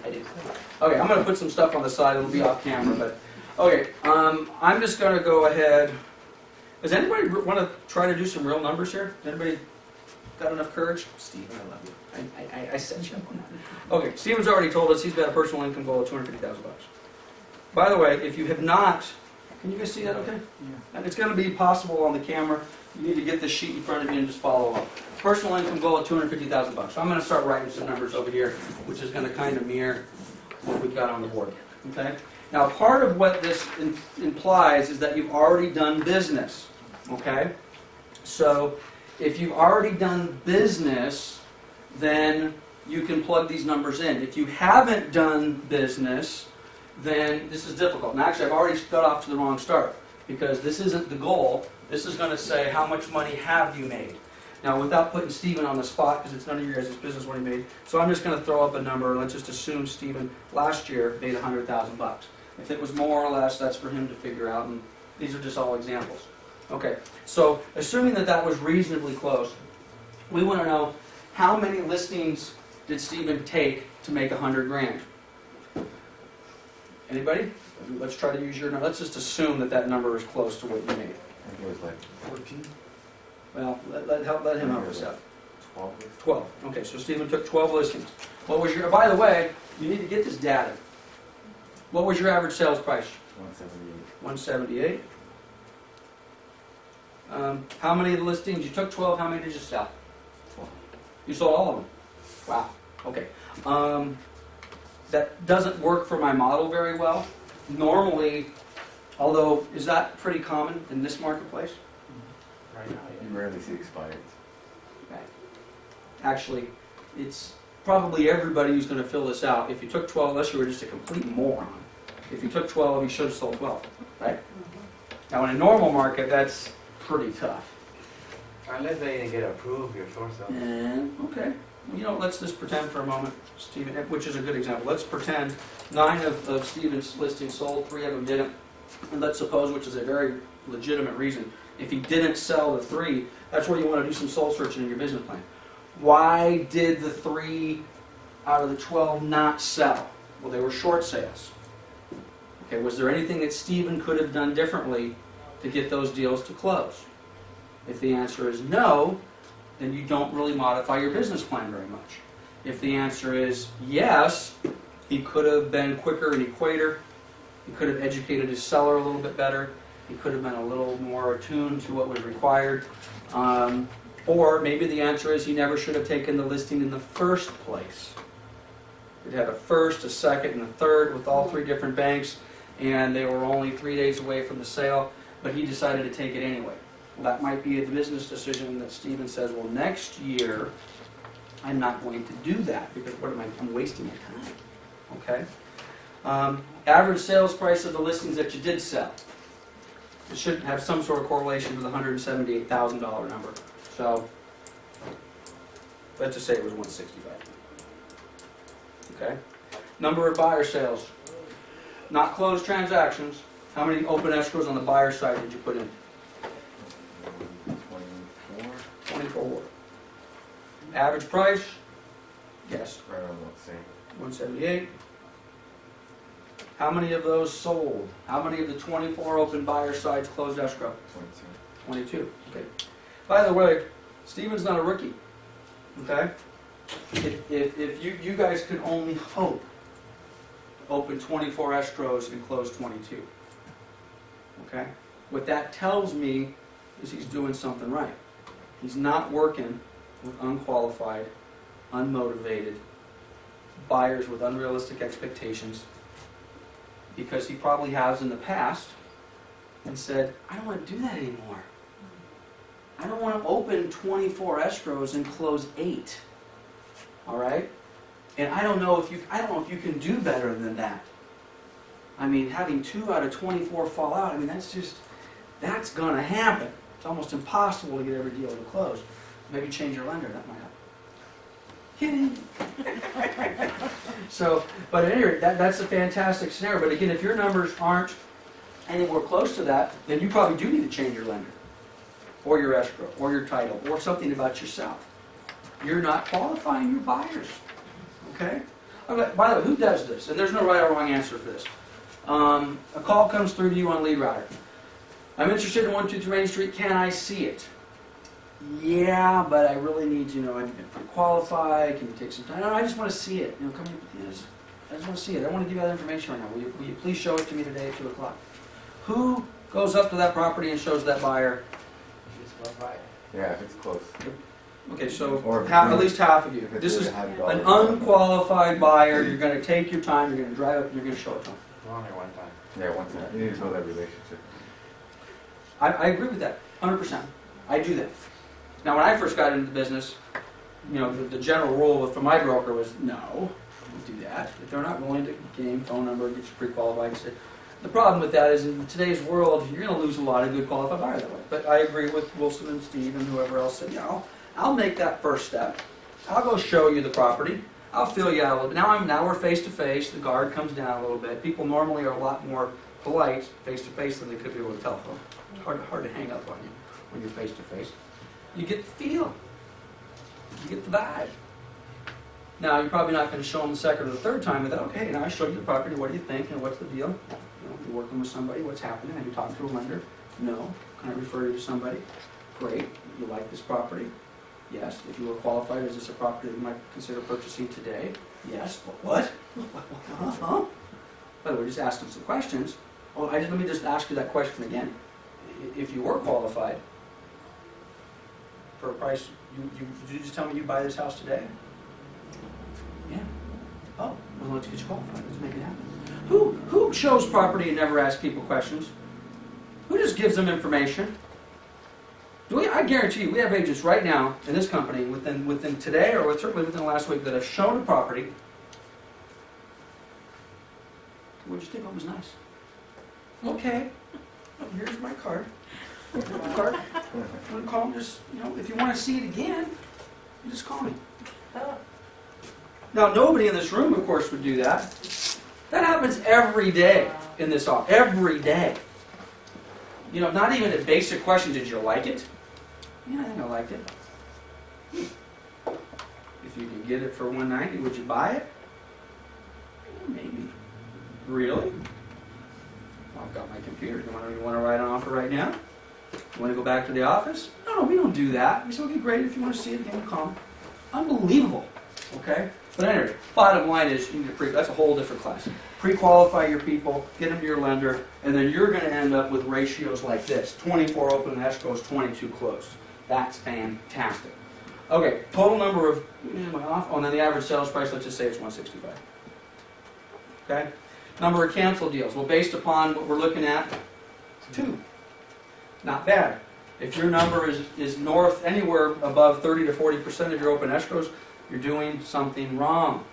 I did. Okay, I'm going to put some stuff on the side. It'll be off camera, but okay. I'm just going to go ahead. Does anybody want to try to do some real numbers here? Does anybody got enough courage? Steve, I love you. I set you up on that. Okay, Steven's already told us he's got a personal income goal of $250,000. By the way, if you have not, can you guys see that okay? Yeah. And it's going to be possible on the camera. You need to get this sheet in front of you and just follow along. Personal income goal of $250,000. So I'm going to start writing some numbers over here, which is going to kind of mirror what we've got on the board. Okay? Now, part of what this implies is that you've already done business. Okay? So, if you've already done business, then you can plug these numbers in. If you haven't done business, then this is difficult. And actually, I've already got off to the wrong start, because this isn't the goal. This is going to say, how much money have you made? Now, without putting Stephen on the spot, because it's none of your guys' business what he made, so I'm just going to throw up a number. Let's just assume Stephen last year made $100,000. If it was more or less, that's for him to figure out, and these are just all examples. Okay, so assuming that that was reasonably close, we want to know how many listings did Stephen take to make $100,000? Anybody? Let's try to use your number. Let's just assume that that number is close to what you made. I think it was like 14. Well, let him help us out. 12. 12. Okay, so Stephen took 12 listings. What was your? By the way, you need to get this data. What was your average sales price? 178. 178. How many of the listings? You took 12. How many did you sell? 12. You sold all of them. Wow. Okay. That doesn't work for my model very well. Normally, although, is that pretty common in this marketplace? Right now, you rarely see expireds. Right. Actually, it's probably everybody who's going to fill this out. If you took 12, unless you were just a complete moron, if you took 12, you should have sold 12, right? Now, in a normal market, that's pretty tough. Unless they didn't get approved, your short sale. Okay. You know, let's just pretend for a moment, Stephen, which is a good example. Let's pretend 9 of Stephen's listings sold, 3 of them didn't. And let's suppose, which is a very legitimate reason, if he didn't sell the 3, that's where you want to do some soul searching in your business plan. Why did the 3 out of the 12 not sell? Well, they were short sales. Okay, was there anything that Stephen could have done differently to get those deals to close? If the answer is no, then you don't really modify your business plan very much. If the answer is yes, he could have been quicker in Equator, he could have educated his seller a little bit better, he could have been a little more attuned to what was required, or maybe the answer is he never should have taken the listing in the first place. It had a first, a second, and a third with all 3 different banks, and they were only 3 days away from the sale, but he decided to take it anyway. Well, that might be a business decision that Stephen says, well, next year, I'm not going to do that because what am I? I'm wasting my time. Okay? Average sales price of the listings that you did sell. It should have some sort of correlation to the $178,000 number. So, let's just say it was 165. Okay? Number of buyer sales. Not closed transactions. How many open escrows on the buyer side did you put in? 24. 24. Average price? Yes. Right around the same. 178. How many of those sold? How many of the 24 open buyer sides closed escrow? 22. 22. Okay. By the way, Stephen's not a rookie. Okay? If you guys could only hope to open 24 escrows and close 22. Okay? What that tells me is he's doing something right. He's not working with unqualified, unmotivated buyers with unrealistic expectations. because he probably has in the past, and said, I don't want to do that anymore. I don't want to open 24 escrows and close 8. All right? And I don't know if you can do better than that. I mean, having 2 out of 24 fall out, I mean, that's going to happen. It's almost impossible to get every deal to close. Maybe change your lender, that might help. Kidding. So, but at any rate, that's a fantastic scenario. But again, if your numbers aren't anywhere close to that, then you probably do need to change your lender, or your escrow, or your title, or something about yourself. You're not qualifying your buyers. Okay? Okay, by the way, who does this? And there's no right or wrong answer for this. A call comes through to you on Lead Router. I'm interested in 123 Main Street. Can I see it? Yeah, but I really need to know. I'm qualified. Can you take some time? No, I just want to see it. You know, come here. I just want to see it. I don't want to give you that information right now. Will you please show it to me today at 2 o'clock? Who goes up to that property and shows that buyer? Just go by it. Yeah, if it's close. Okay, so Or at least half of you. If it's This is really an $100. unqualified buyer. You're going to take your time. You're going to drive up. You're going to show it to them. Only one time. Yeah, once you need to build that relationship. I agree with that, 100%. I do that. Now, when I first got into the business, you know, the general rule for my broker was, no, don't do that. If they're not willing to game phone number, get you pre-qualified. The problem with that is in today's world, you're going to lose a lot of good qualified buyers that way. But I agree with Wilson and Steve and whoever else said, yeah, I'll make that first step. I'll go show you the property. I'll fill you out a little bit. Now we're face to face. The guard comes down a little bit. People normally are a lot more polite face to face than they could be over the telephone. It's hard to hang up on you when you're face to face. You get the feel. You get the vibe. Now you're probably not going to show them the second or the third time without, okay, now I showed you the property. What do you think? And what's the deal? You know, you're working with somebody. What's happening? Have you talked to a lender? No. Can I refer you to somebody? Great. You like this property? Yes. If you were qualified, is this a property that you might consider purchasing today? Yes. What? Huh? By the way, just asking some questions. Oh, let me just ask you that question again. If you were qualified for a price, did you just tell me you buy this house today? Yeah. Oh, well, let's get you qualified. Let's make it happen. Who shows property and never asks people questions? Who just gives them information? I guarantee you, we have agents right now in this company within today or certainly within the last week that have shown a property. What'd you think? It was nice. Okay. Oh, here's my card. Here's my card. I'm going to call them. Just, if you want to see it again, you just call me. Now, nobody in this room, of course, would do that. That happens every day in this office. Every day. Not even a basic question, did you like it? Yeah, I think I liked it. If you could get it for $190, would you buy it? Maybe. Really? Well, I've got my computer. You want to write an offer right now? You want to go back to the office? No, we don't do that. We say, okay, great. If you want to see it again, call me. Unbelievable. Okay? But anyway, bottom line is, you need to that's a whole different class. Pre-qualify your people, get them to your lender, and then you're going to end up with ratios like this. 24 open escrows, 22 closed. That's fantastic. Okay, total number of, and then the average sales price, let's just say it's $165. Okay? Number of canceled deals. Well, based upon what we're looking at, 2. Not bad. If your number is north, anywhere above 30 to 40% of your open escrows, you're doing something wrong.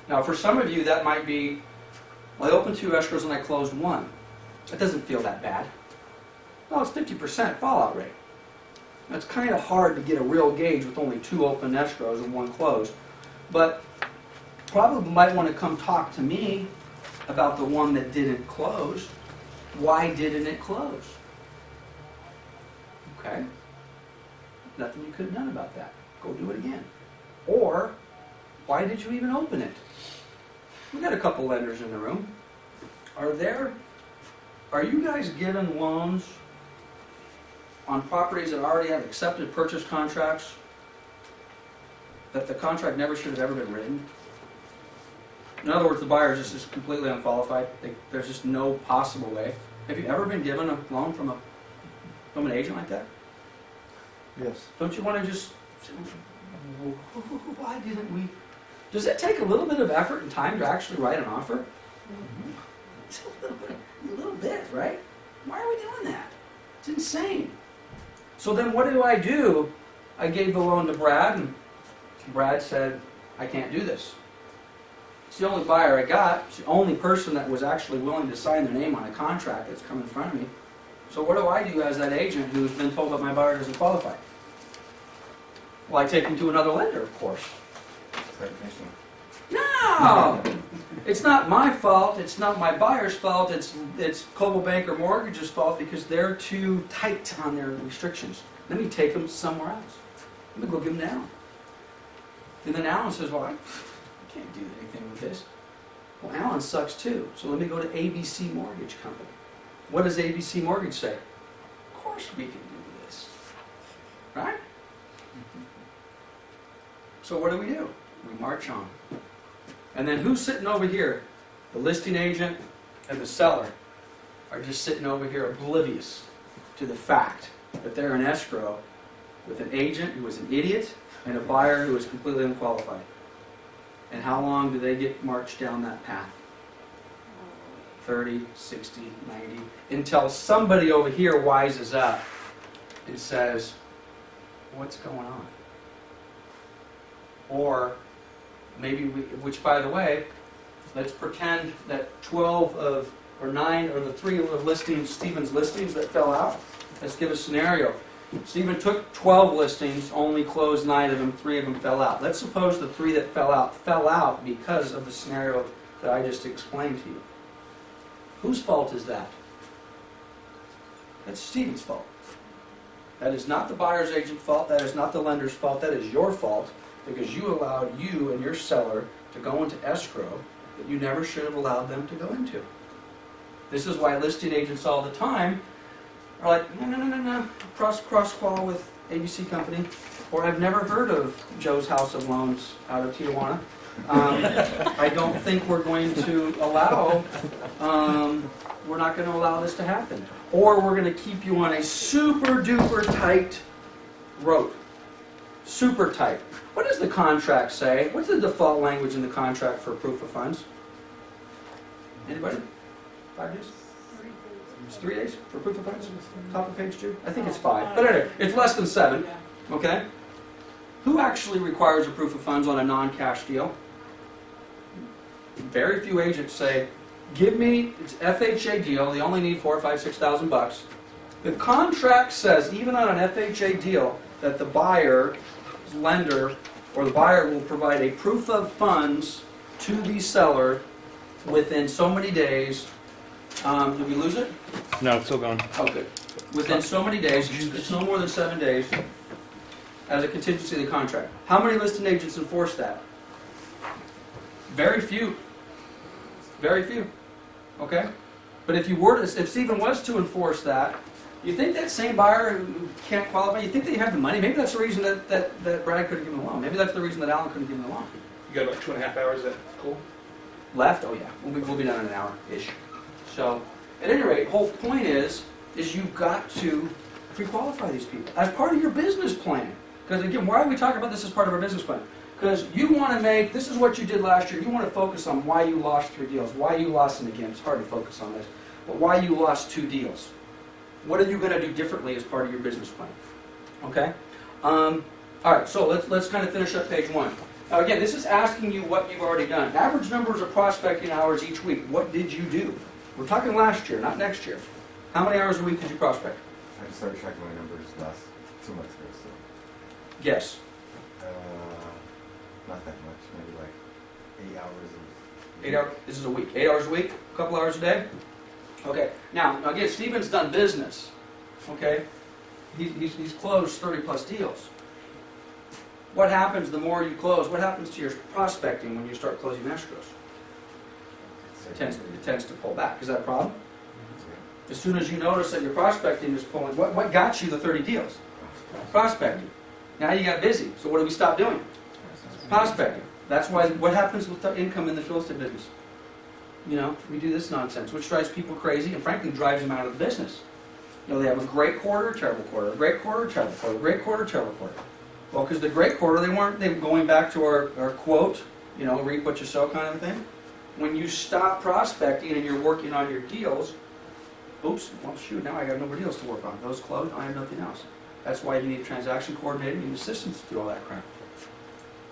Now, for some of you, that might be, well, I opened 2 escrows and I closed 1. That doesn't feel that bad. Well, it's 50% fallout rate. It's kind of hard to get a real gauge with only 2 open escrows and 1 closed. But probably might want to come talk to me about the one that didn't close. Why didn't it close? Okay? Nothing you could have done about that. Go do it again. Or, why did you even open it? We've got a couple lenders in the room. Are you guys given loans on properties that already have accepted purchase contracts that the contract never should have ever been written? In other words, the buyer is just completely unqualified. There's just no possible way. Have you ever been given a loan from an agent like that? Yes. Don't you want to just say, why didn't we? Does it take a little bit of effort and time to actually write an offer? It's a little bit, right? Why are we doing that? It's insane. So then what do? I gave the loan to Brad, and Brad said, I can't do this. It's the only buyer I got. It's the only person that was actually willing to sign their name on a contract that's come in front of me. So what do I do as that agent who's been told that my buyer doesn't qualify? Well, I take him to another lender, of course. Start fishing. No! It's not my fault. It's not my buyer's fault. It's Coldwell Banker Mortgage's fault because they're too tight on their restrictions. Let me take them somewhere else. Let me go give them to Alan. And then Alan says, well, I can't do anything with this. Well, Alan sucks too. So let me go to ABC Mortgage Company. What does ABC Mortgage say? Of course we can do this. Right? So what do? We march on. And then who's sitting over here? The listing agent and the seller are just sitting over here oblivious to the fact that they're in escrow with an agent who is an idiot and a buyer who is completely unqualified. And how long do they get marched down that path? 30, 60, 90, until somebody over here wises up and says, what's going on? Or maybe which by the way, let's pretend that 9 of the 3 of listings, Stephen's listings that fell out. Let's give a scenario. Stephen took 12 listings, only closed 9 of them, 3 of them fell out. Let's suppose the 3 that fell out because of the scenario that I just explained to you. Whose fault is that? That's Stephen's fault. That is not the buyer's agent's fault. That is not the lender's fault. That is your fault because you allowed you and your seller to go into escrow that you never should have allowed them to go into. This is why listing agents all the time are like, no, cross-qual with ABC Company, or I've never heard of Joe's House of Loans out of Tijuana. I don't think we're going to allow, we're not going to allow this to happen. Or we're going to keep you on a super duper tight rope. Super tight. What does the contract say? What's the default language in the contract for proof of funds? Anybody? 5 days? It's 3 days for proof of funds? Top of page 2? I think it's 5. But anyway, it's less than 7. Okay? Who actually requires a proof of funds on a non-cash deal? Very few agents say, give me, it's FHA deal, they only need $4,000, $5,000, $6,000. The contract says, even on an FHA deal, that the buyer, lender, or the buyer will provide a proof of funds to the seller within so many days. Did we lose it? No, it's still going. Oh, good. Within so many days, it's no more than 7 days, as a contingency of the contract. How many listing agents enforce that? Very few. Very few. Okay? But if Stephen was to enforce that, you think that same buyer who can't qualify, you think they have the money? Maybe that's the reason that Brad couldn't give him a loan. Maybe that's the reason that Alan couldn't give him a loan. You got about 2.5 hours, is that cool? Left? Oh yeah. We'll be done in an hour-ish. So, at any rate, whole point is you've got to pre-qualify these people as part of your business plan. Because again, why are we talking about this as part of our business plan? Because you want to make, this is what you did last year, you want to focus on why you lost 3 deals, why you lost, and again, it's hard to focus on this, but why you lost 2 deals. What are you going to do differently as part of your business plan? Okay? Alright, so let's kind of finish up page 1. Now again, this is asking you what you've already done. Average numbers of prospecting hours each week. What did you do? We're talking last year, not next year. How many hours a week did you prospect? I started checking my numbers last 2 months ago, so Yes. not that much, maybe like 8 hours. 8 hours. This is a week. 8 hours a week? A couple hours a day? Okay. Now again, Stephen's done business. Okay? He's closed 30 plus deals. What happens the more you close? What happens to your prospecting when you start closing escrows? It tends to pull back. Is that a problem? As soon as you notice that your prospecting is pulling, what got you the 30 deals? Prospecting. Now you got busy. So what do we stop doing? Prospecting. That's why. What happens with the income in the real estate business? You know, we do this nonsense, which drives people crazy and frankly drives them out of the business. You know, they have a great quarter, terrible quarter, a great quarter, terrible quarter, great quarter, terrible quarter. Well, because the great quarter, they were going back to our quote, you know, reap what you sow kind of a thing. when you stop prospecting and you're working on your deals, oops, well shoot, now I got nobody else to work on. Those closed, I have nothing else. That's why you need a transaction coordinator, you need assistants to do all that crap.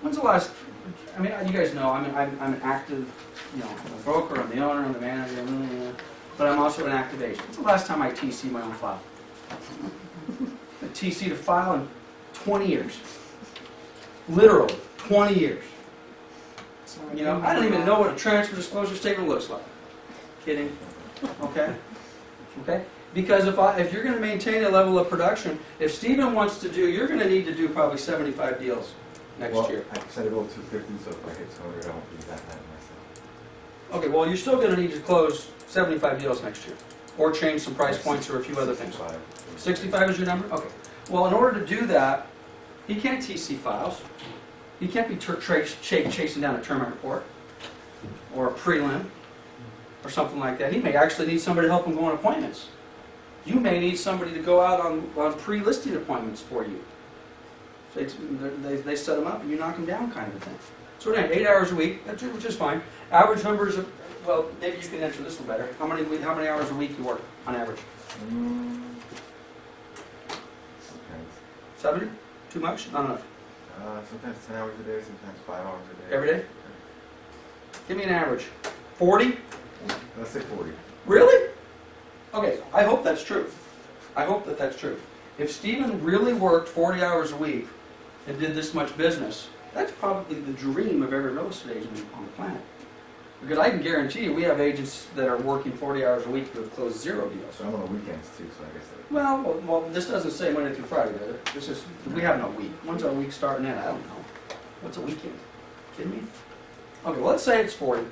When's the last, I mean, you guys know, I'm an active, you know, I'm a broker, I'm the owner, I'm the manager, but I'm also an active agent. When's the last time I TC my own file? I TC'd a file in 20 years. Literally, 20 years. You know, I don't even know what a transfer disclosure statement looks like. Kidding? Okay? Okay? Because if you're going to maintain a level of production, if Stephen wants to do, you're going to need to do probably 75 deals next year. I said about 250, so if I hit 200, I won't be that mad myself. Okay, well, you're still going to need to close 75 deals next year. Or change some price points or a few other things. 65 is your number? Okay. Well, in order to do that, he can't TC files. He can't be chasing down a termite report or a prelim or something like that. He may actually need somebody to help him go on appointments. You may need somebody to go out on pre-listing appointments for you. So they set them up and you knock them down kind of a thing. So we're doing 8 hours a week, which is fine. Average numbers of, well, maybe you can answer this one better. How many hours a week you work on average? Sometimes. 70? Too much? Not enough. Sometimes 10 hours a day, sometimes 5 hours a day. Every day? Give me an average. 40? Let's say 40. Really? Okay, I hope that's true. I hope that that's true. If Stephen really worked 40 hours a week and did this much business, that's probably the dream of every real estate agent on the planet. Because I can guarantee you, we have agents that are working 40 hours a week who have closed 0 deals. So I'm on the weekends too, so I guess that... Well, this doesn't say Monday through Friday, does it? This is, we have no week. When's our week starting in? I don't know. What's a weekend? Kidding me? Okay, well, let's say it's 40.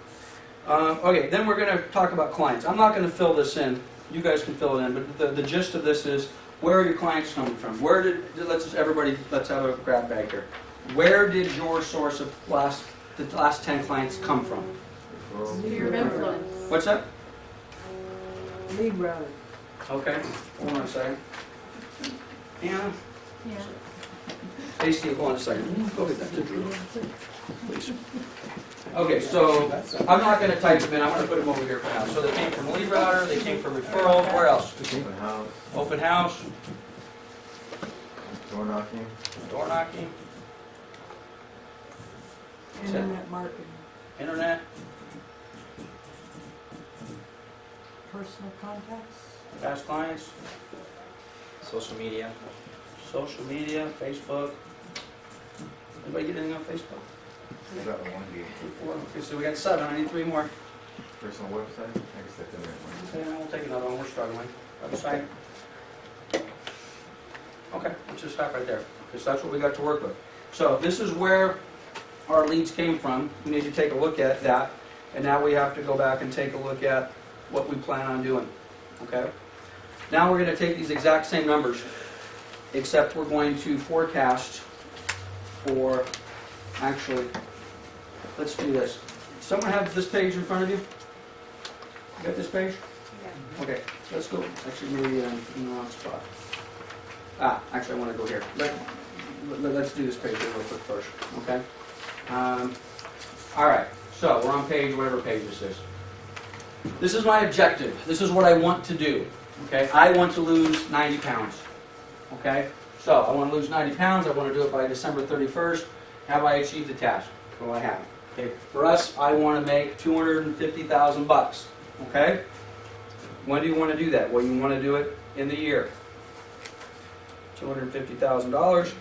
Okay, then we're going to talk about clients. I'm not going to fill this in. You guys can fill it in, but the gist of this is, where are your clients coming from? Where did, let's have a grab bag here. Where did your source of the last 10 clients come from? Sphere of influence. What's that? Lead road. Okay, hold on a second. Anna? Yeah. Hey Steve, hold on a second. Go get that to Drew, please. Okay, so I'm not going to type them in. I'm going to put them over here for now. So they came from lead router, they came from referral. Where else? Open house, Open house, door knocking, door knocking, Internet marketing. internet, Personal contacts. past clients, Social media. social media, Facebook. Anybody get anything on Facebook? I got one deal. 4. Okay, so we got 7. I need 3 more. Personal website, I guess that's in there. Okay, we'll take another one. We're struggling. Website. Okay, let's just stop right there, because that's what we got to work with. So this is where our leads came from. We need to take a look at that, and now we have to go back and take a look at what we plan on doing. Okay? Now we're going to take these exact same numbers, except we're going to forecast for, actually, let's do this. Someone have this page in front of you? You got this page? Okay, let's go. Actually, maybe in the wrong spot. Actually, I want to go here. Let's do this page real quick first, okay? All right, so we're on page, whatever page this is. This is my objective. This is what I want to do, okay? I want to lose 90 pounds, okay? So I want to lose 90 pounds. I want to do it by December 31st. Have I achieved the task? Well, I have. Okay. For us, I want to make $250,000, okay? When do you want to do that? Well, you want to do it in the year. $250,000.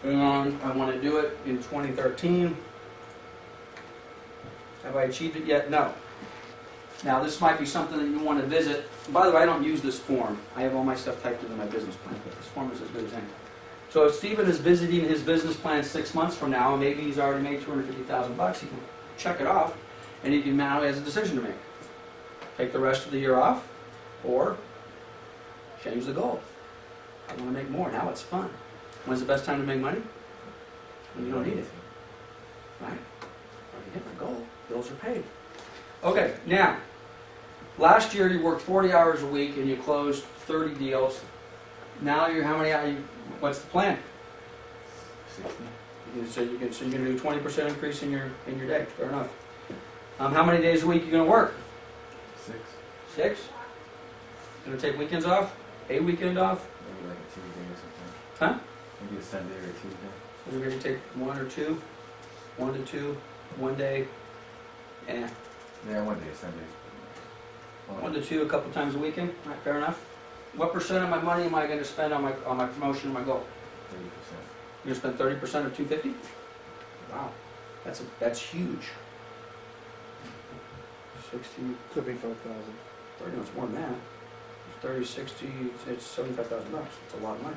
And I want to do it in 2013. Have I achieved it yet? No. Now, this might be something that you want to visit. By the way, I don't use this form. I have all my stuff typed into my business plan, but this form is as good as any. So if Stephen is visiting his business plan 6 months from now, and maybe he's already made $250,000, he can check it off, and he now has a decision to make. Take the rest of the year off, or change the goal. I want to make more. Now it's fun. When's the best time to make money? When you don't need it. Right? Already hit my goal. Bills are paid. Okay, now, last year you worked 40 hours a week and you closed 30 deals. Now you're how many? What's the plan? 60. So you're going to do 20% increase in your day. Fair enough. How many days a week you gonna work? 6, 6? Gonna take weekends off? A weekend off? maybe like a Tuesday or something. Huh? Maybe a Sunday or a Tuesday. We're gonna take 1 or 2? 1 to 2, 1 day, Yeah, one day, Sunday. 1 to 2 a couple times a weekend. All right, fair enough. What percent of my money am I gonna spend on my promotion and my goal? 30%. You're gonna spend 30% of 250? Wow, that's huge. 60, Could be 5,000. 30, no, it's more than that. 30, 60, it's $75,000. It's a lot of money.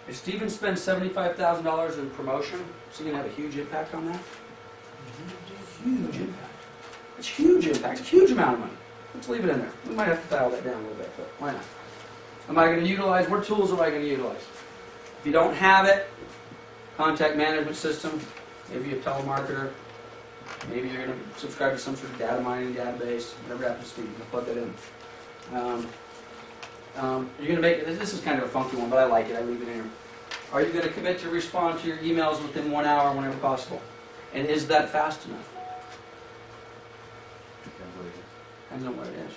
If Steven spends $75,000 in promotion, is he gonna have a huge impact on that? Huge impact. It's huge impact. It's a huge amount of money. Let's leave it in there. We might have to dial that down a little bit, but why not? Am I going to utilize, what tools am I going to utilize? If you don't have it, contact management system, maybe a telemarketer, maybe you're going to subscribe to some sort of data mining database, whatever happens to be, you can plug that in. You're going to make, this is kind of a funky one, but I like it, I leave it in here. Are you going to commit to respond to your emails within 1 hour whenever possible? And is that fast enough? Depends what it is. Depends on what it is.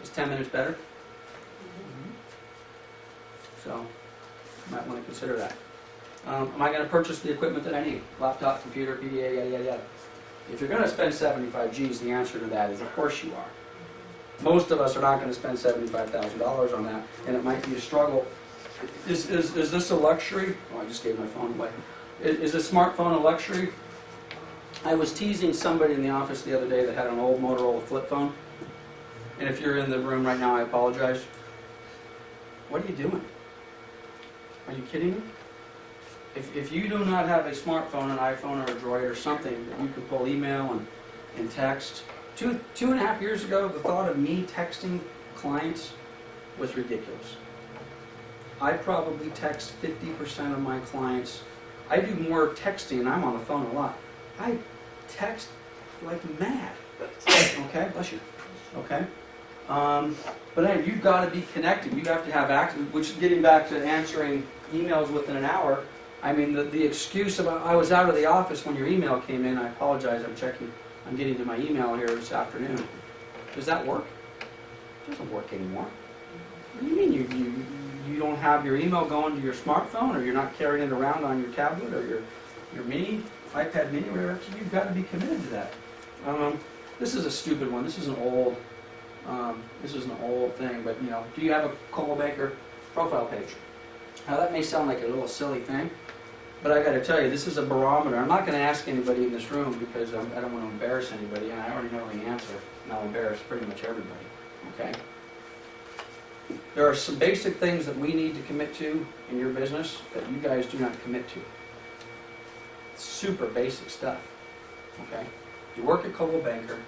Is 10 minutes better? So, you might want to consider that. Am I going to purchase the equipment that I need? Laptop, computer, PDA, yada, yada, yada. If you're going to spend 75 G's, the answer to that is, of course you are. Most of us are not going to spend $75,000 on that, and it might be a struggle. Is this a luxury? Oh, I just gave my phone away. Is a smartphone a luxury? I was teasing somebody in the office the other day that had an old Motorola flip phone. And if you're in the room right now, I apologize. What are you doing? Are you kidding me? If you do not have a smartphone, an iPhone or a Droid or something that you can pull email and text. Two and a half years ago, the thought of me texting clients was ridiculous. I probably text 50% of my clients. I do more texting, and I'm on the phone a lot. I text like mad. Okay, bless you. Okay, but anyway, you've got to be connected. You have to have access. Which is getting back to answering emails within an hour. I mean, the excuse about I was out of the office when your email came in. I apologize. I'm getting to my email here this afternoon. Does that work? It doesn't work anymore. What do you mean you don't have your email going to your smartphone, or you're not carrying it around on your tablet or your mini, iPad mini, whatever? You've got to be committed to that. This is a stupid one. This is an old thing, but do you have a Coldwell Banker profile page? Now that may sound like a little silly thing, but I got to tell you, this is a barometer. I'm not going to ask anybody in this room because I don't want to embarrass anybody, and I already know the answer, and I'll embarrass pretty much everybody. Okay? There are some basic things that we need to commit to in your business that you guys do not commit to. It's super basic stuff. Okay? You work at Coldwell Banker,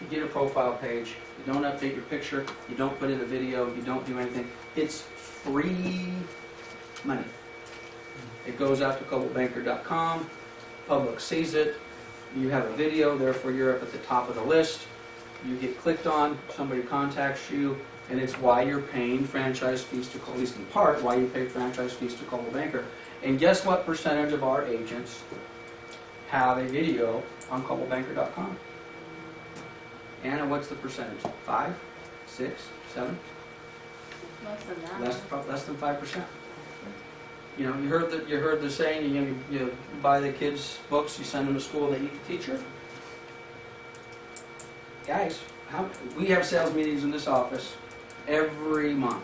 you get a profile page, you don't update your picture, you don't put in a video, you don't do anything. It's free money. It goes out to coldwellbanker.com, public sees it, you have a video, therefore you're up at the top of the list, you get clicked on, somebody contacts you, and it's why you're paying franchise fees to, at least in part, why you pay franchise fees to Coldwell Banker. And guess what percentage of our agents have a video on coldwellbanker.com? Anna, what's the percentage? 5? 6? 7? Less than that. Less than 5%. You heard the saying, you buy the kids books, you send them to school, they eat the teacher. Guys, we have sales meetings in this office every month.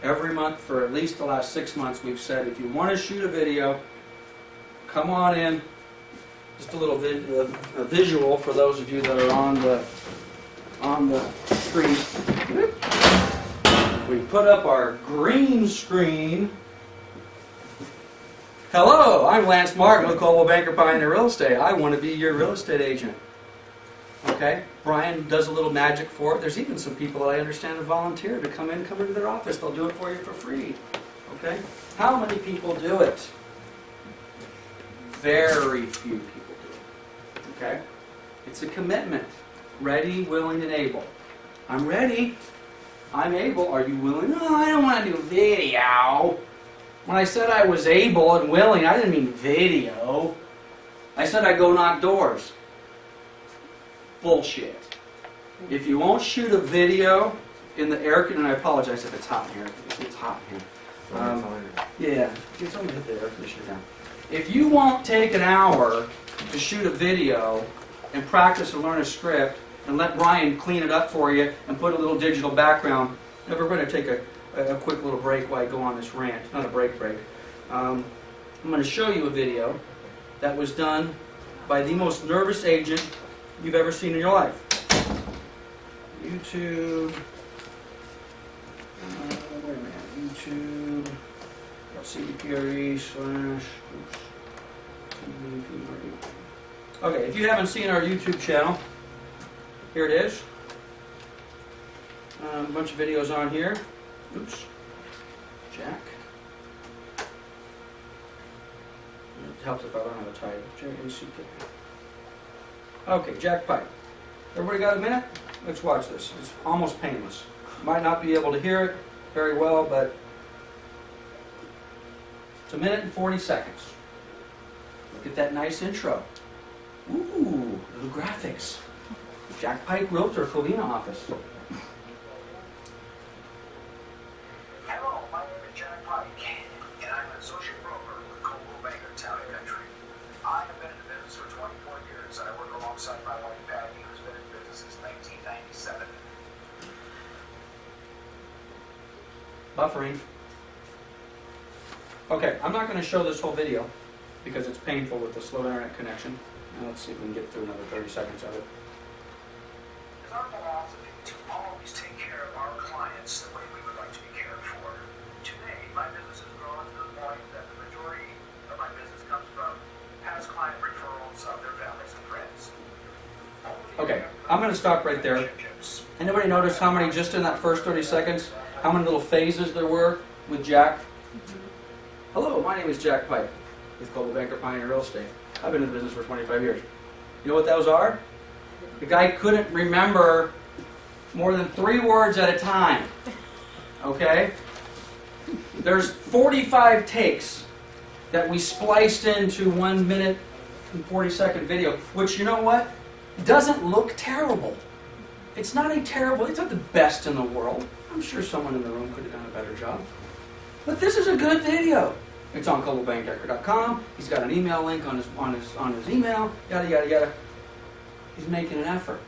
Every month for at least the last 6 months, we've said, if you want to shoot a video, come on in. Just a little visual for those of you that are on the screen. We put up our green screen. Hello, I'm Lance Martin with Coldwell Banker Pioneer Real Estate. I want to be your real estate agent. Okay, Brian does a little magic for it. There's even some people that I understand have volunteered to come into their office. They'll do it for you for free. Okay, how many people do it? Very few people do it. Okay, it's a commitment. Ready, willing, and able. I'm ready. I'm able. Are you willing? No, I don't want to do video. When I said I was able and willing, I didn't mean video. I said I'd go knock doors. bullshit. If you won't shoot a video in the air, and I apologize if it's hot in here. It's hot in here. Yeah, it's only hit the air conditioner down. If you won't take an hour to shoot a video and practice and learn a script and let Brian clean it up for you and put a little digital background, we're going to take a quick little break while I go on this rant. Not a break. I'm going to show you a video that was done by the most nervous agent you've ever seen in your life. YouTube. Wait a minute. YouTube. CDPRE / Okay, if you haven't seen our YouTube channel, here it is. A bunch of videos on here. Oops. Jack. It helps if I don't have a title. J-A-C-K. Okay, Jack Pipe. Everybody got a minute? Let's watch this. It's almost painless. Might not be able to hear it very well, but it's 1 minute and 40 seconds. Look at that nice intro. Ooh, little graphics. Jack Pipe Realtor, Covina office. Hello, my name is Jack Pike, and I'm an associate broker with Coldwell Banker Town and Country. I have been in the business for 24 years. I work alongside my wife Patty, who's been in business since 1997. Buffering. Okay, I'm not going to show this whole video because it's painful with the slow internet connection. Now let's see if we can get through another 30 seconds of it. It's our philosophy to always take care of our clients the way we would like to be cared for. Today, my business has grown to the point that the majority of my business comes from past client referrals of their families and friends. Okay, I'm going to stop right there. Anybody notice how many, just in that first 30 seconds, how many little phases there were with Jack? Hello, my name is Jack Pipe with Coldwell Banker Pioneer Real Estate. I've been in the business for 25 years. You know what those are? The guy couldn't remember more than 3 words at a time. Okay? There's 45 takes that we spliced into 1 minute and 40-second video, which, you know what? Doesn't look terrible. It's not the best in the world. I'm sure someone in the room could have done a better job. But this is a good video. It's on ColdwellBankDecker.com. He's got an email link on his email. Yada yada yada. He's making an effort.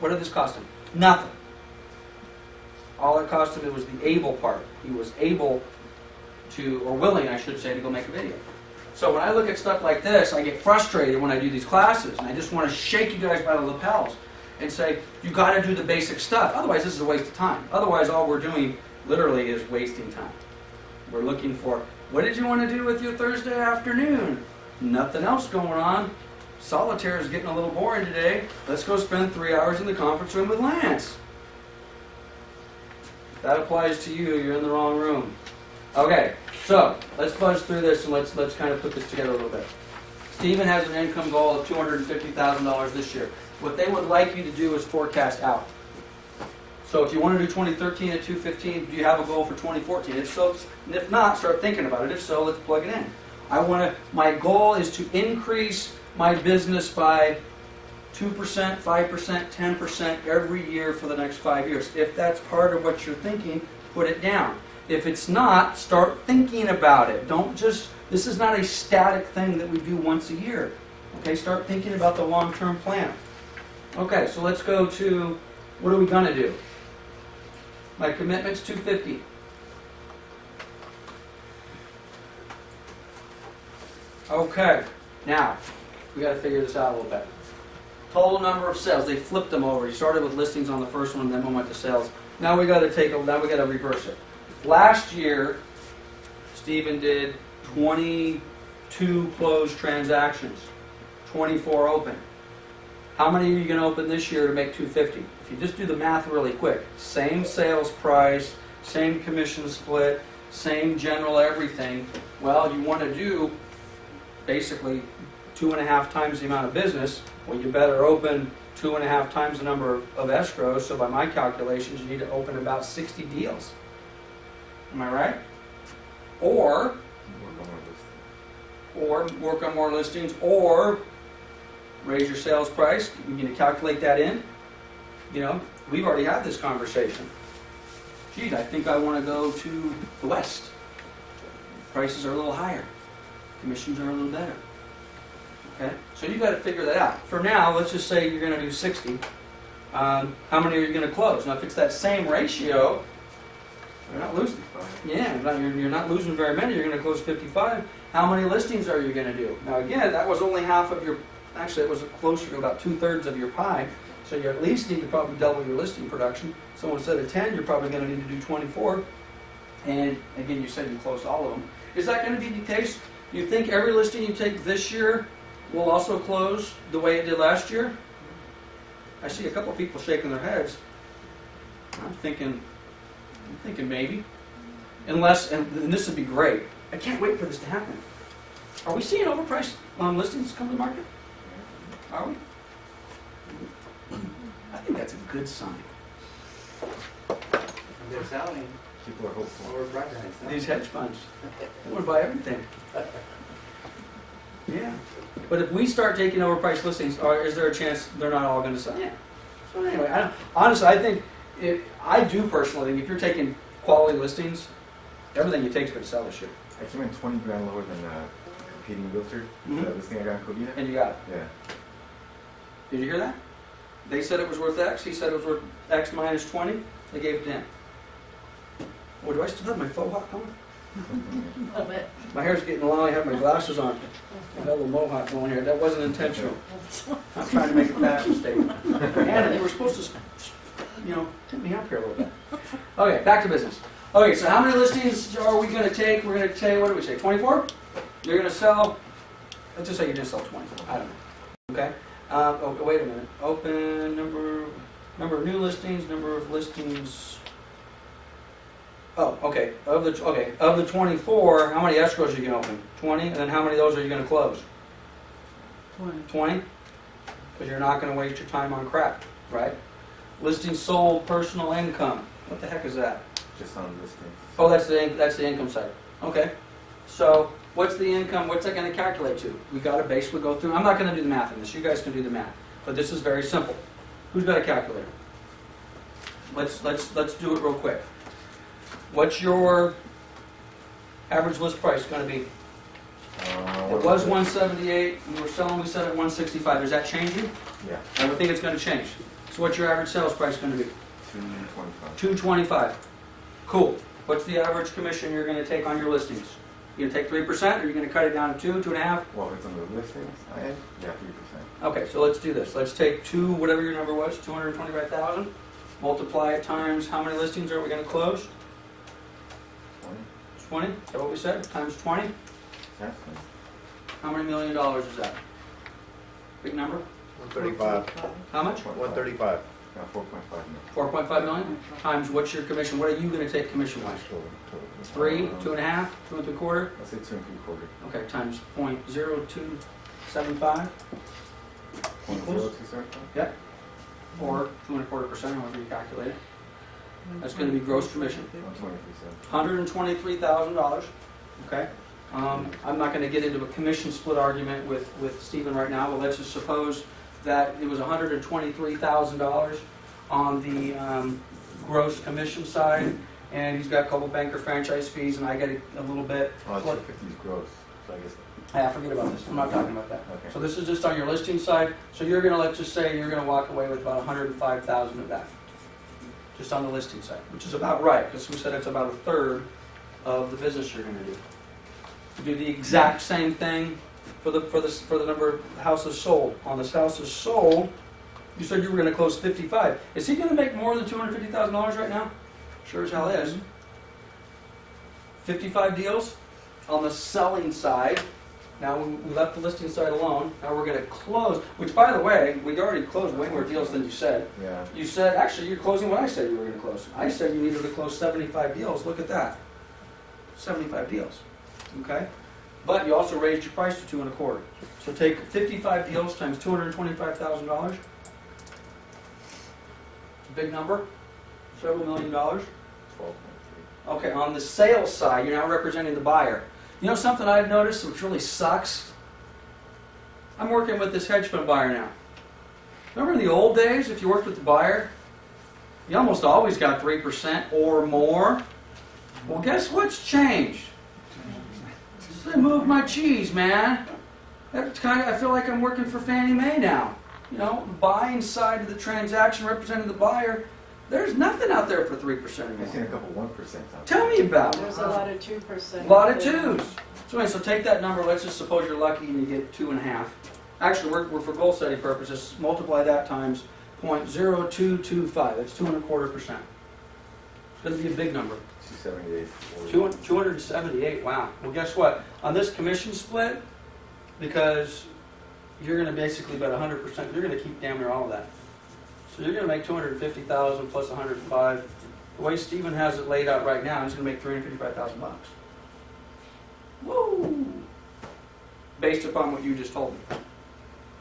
What did this cost him? Nothing. All it cost him was the able part. He was able to, or willing, I should say, to go make a video. So when I look at stuff like this, I get frustrated when I do these classes, and I just want to shake you guys by the lapels and say, you got to do the basic stuff. Otherwise, this is a waste of time. Otherwise, all we're doing literally is wasting time. We're looking for, what did you want to do with your Thursday afternoon? Nothing else going on. Solitaire is getting a little boring today. Let's go spend 3 hours in the conference room with Lance. If that applies to you, you're in the wrong room. Okay, so let's buzz through this and let's kind of put this together a little bit. Stephen has an income goal of $250,000 this year. What they would like you to do is forecast out. So if you want to do 2013 at 215, do you have a goal for 2014? If so, if not, start thinking about it. If so, let's plug it in. My goal is to increase my business by 2%, 5%, 10% every year for the next 5 years. If that's part of what you're thinking, put it down. If it's not, start thinking about it. This is not a static thing that we do once a year. Okay, start thinking about the long-term plan. Okay, so let's go to, what are we going to do? My commitment's $250. Okay, now, we got to figure this out a little bit. Total number of sales, they flipped them over. You started with listings on the first one, then one went to sales. Now we got to reverse it. Last year, Stephen did 22 closed transactions, 24 open. How many are you going to open this year to make 250? If you just do the math really quick, same sales price, same commission split, same general everything, well, you want to do basically 2.5 times the amount of business. Well, you better open 2.5 times the number of escrows, so by my calculations, you need to open about 60 deals. Am I right? Or work on more listings, or raise your sales price. You're going to calculate that in. You know, we've already had this conversation. Geez, I think I want to go to the west. Prices are a little higher. Commissions are a little better. Okay, so you've got to figure that out. For now, let's just say you're going to do 60. How many are you going to close? Now, if it's that same ratio, you're not losing. Yeah, you're not losing very many. You're going to close 55. How many listings are you going to do? Now, again, that was only half of your. Actually, it was closer to about 2/3 of your pie. So you at least need to probably double your listing production. So instead of 10, you're probably going to need to do 24. And again, you said you closed all of them. Is that going to be the case? Do you think every listing you take this year will also close the way it did last year? I see a couple of people shaking their heads. I'm thinking maybe. Unless, and this would be great. I can't wait for this to happen. Are we seeing overpriced listings come to the market? Are we? I think that's a good sign. They're selling. People are hopeful. Overpriced. These hedge funds, they want to buy everything. Yeah. But if we start taking overpriced listings, is there a chance they're not all going to sell? Yeah. So anyway, honestly, I think, I do personally think if you're taking quality listings, everything you take is going to sell this year. I came in 20 grand lower than competing realtor. Mhm. The listing I got in Covina. And you got it. Yeah. Did you hear that? They said it was worth X. He said it was worth X minus 20. They gave it to him. Oh, do I still have my faux hawk on? A little bit. My hair's getting long. I have my glasses on. I got a little mohawk going here. That wasn't intentional. I'm trying to make a fashion statement. And they were supposed to, tip me up here a little bit. Okay, back to business. Okay, so how many listings are we going to take? We're going to take, what do we say, 24? You're going to sell, let's just say you're going to sell 24. I don't know. Okay? Wait a minute. Open number of new listings, number of listings. Oh, okay. Of the 24, how many escrows are you going to open? 20, and then how many of those are you going to close? 20? Because you're not going to waste your time on crap, right? Listings sold, personal income. What the heck is that? Just on listings. Oh, that's the income side. Okay. So what's the income? What's that going to calculate to? We got to basically go through. I'm not going to do the math in this. You guys can do the math. But this is very simple. Who's got a calculator? Let's do it real quick. What's your average list price going to be? It was 178. We were selling. We said at 165. Is that changing? Yeah. I would think it's going to change. So what's your average sales price going to be? 225. 225. Cool. What's the average commission you're going to take on your listings? You going to take 3%, or are you going to cut it down to 2, 2.5? Well, if it's on the listings, yeah, 3%. Okay, so let's do this. Let's take whatever your number was, 225,000. Multiply it times how many listings are we going to close? 20. 20. Is that what we said? Times 20. That's How many $1 million is that? Big number. 135. How much? 135. 4.5 million. 4.5 million. Times what's your commission? What are you going to take commission-wise? 3, 2.5, 2 3/4. Let's say 2 3/4. Okay, times 0.0275. 0.0275? Yep. Or 2.25%, however you calculate it. That's going to be gross commission. 123. $123,000. Okay. I'm not going to get into a commission split argument with Stephen right now, but let's just suppose that it was $123,000 on the gross commission side, and he's got a couple banker franchise fees, and I get a little bit. Oh, 250 is gross, so I guess. Forget about this. I'm not talking about that. Okay. So this is just on your listing side. So you're going to, let's just say you're going to walk away with about $105,000 of that, just on the listing side, which is about right, because we said it's about 1/3 of the business you're going to do. Do the exact same thing for the number of houses sold. On the houses sold, you said you were going to close 55. Is he going to make more than $250,000 right now? Sure as hell is. 55 deals on the selling side. Now we left the listing side alone. Now we're going to close, which by the way, we already closed way more deals than you said. Yeah. You said, actually you're closing what I said you were going to close. I said you needed to close 75 deals. Look at that. 75 deals. Okay? But you also raised your price to 2 1/4. So take 55 deals times $225,000. It's a big number. Several $1 million. 12.3. Okay, on the sales side, you're now representing the buyer. You know something I've noticed which really sucks? I'm working with this hedge fund buyer now. Remember in the old days, if you worked with the buyer, you almost always got 3% or more. Well, guess what's changed? They moved my cheese, man. That's kind of, I feel like I'm working for Fannie Mae now. You know, the buying side of the transaction representing the buyer, there's nothing out there for 3% I've seen anymore. a couple 1% out Tell me about it. There's a lot of 2%. A lot of twos. So anyway, so take that number, let's just suppose you're lucky and you get 2.5. Actually, we're for goal setting purposes, multiply that times 0.0225. That's 2.25%. It's going to be a big number. 278. 278, wow. Well, guess what? On this commission split, because you're going to basically bet 100%, you're going to keep damn near all of that. So you're going to make 250,000 plus 105. The way Stephen has it laid out right now, he's going to make 355,000 bucks. Woo! Based upon what you just told me.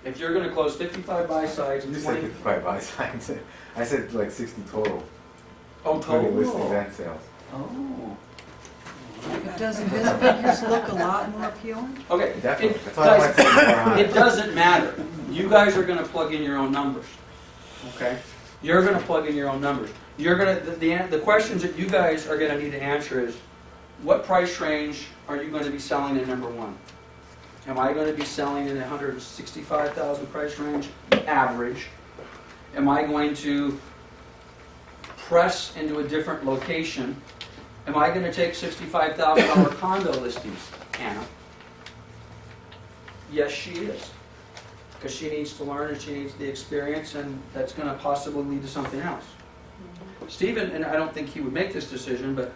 If you're going to close 55 buy sides and You said 20... 55 buy sides. I said like 60 total. Oh, Including listings total. and sales. Oh. Doesn't his figures look a lot more appealing? Okay. Definitely. It, That's why I want to say more high. it doesn't matter. You guys are going to plug in your own numbers. Okay? You're going to plug in your own numbers. You're going to the questions that you guys are going to need to answer is, what price range are you going to be selling in number one? Am I going to be selling in a 165,000 price range, average? Am I going to press into a different location? Am I going to take $65,000 condo listings, Anna? Yes, she is. Because she needs to learn and she needs the experience, and that's going to possibly lead to something else. Stephen, and I don't think he would make this decision, but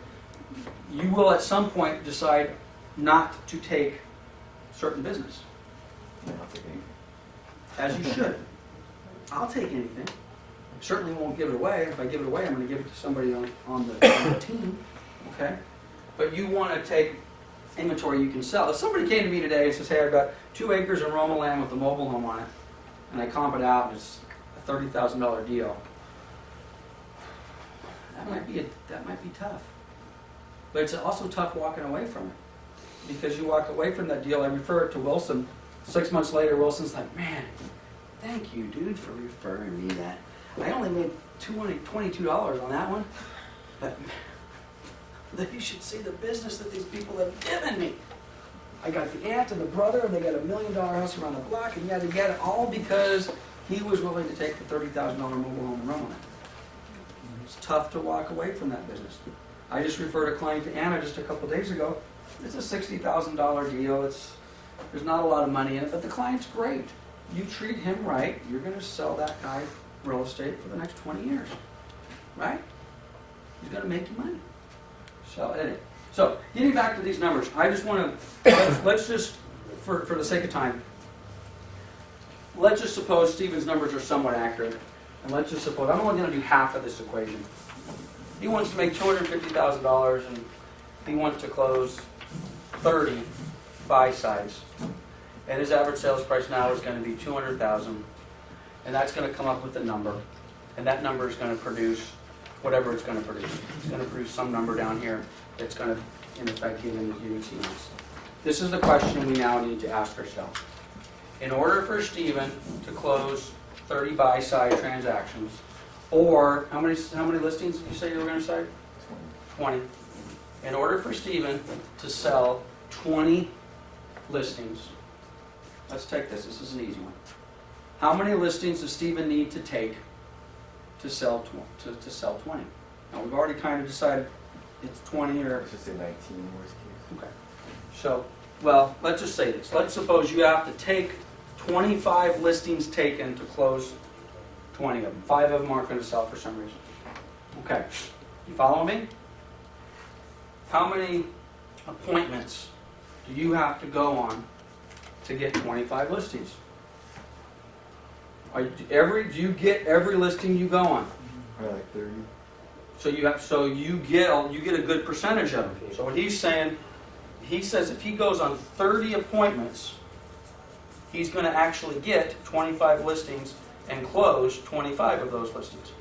you will at some point decide not to take certain business, Yeah, I'll take anything. as you should. I'll take anything. Certainly won't give it away. If I give it away, I'm going to give it to somebody on the team. Okay? But you want to take inventory you can sell. If somebody came to me today and says, hey, I've got 2 acres in Roma land with a mobile home on it, and I comp it out and it's a $30,000 deal, that might be tough. But it's also tough walking away from it. Because you walk away from that deal, I refer it to Wilson. 6 months later, Wilson's like, man, thank you, dude, for referring me that. I only made $22 on that one, but you should see the business that these people have given me. I got the aunt and the brother, and they got $1 million house around the block, and yada yada, all because he was willing to take the $30,000 mobile home and run on it. It's tough to walk away from that business. I just referred a client to Anna just a couple of days ago. It's a $60,000 deal. There's not a lot of money in it, but the client's great. You treat him right, you're going to sell that guy real estate for the next 20 years, right? He's going to make you money. So, anyway. So, getting back to these numbers, I just want to, let's just, for the sake of time, let's just suppose Stephen's numbers are somewhat accurate, and let's just suppose, I'm only going to do half of this equation. He wants to make $250,000, and he wants to close 30 buy sides. And his average sales price now is going to be $200,000, and that's going to come up with a number, and that number is going to produce whatever it's going to produce. It's going to produce some number down here that's going to, in effect, give him his unique CMS. This is the question we now need to ask ourselves. In order for Stephen to close 30 buy side transactions, or how many listings did you say you were going to say? 20. In order for Stephen to sell 20 listings, let's take this. This is an easy one. How many listings does Stephen need to take to sell 20? Now we've already kind of decided it's 20 or. Let's just say 19 worst case. Okay. So, well, let's just say this. Let's suppose you have to take 25 listings taken to close 20 of them. 5 of them aren't going to sell for some reason. Okay. You follow me? How many appointments do you have to go on to get 25 listings? Do you get every listing you go on? Probably like 30. So you get a good percentage of them. So what he's saying, he says if he goes on 30 appointments, he's going to actually get 25 listings and close 25 of those listings.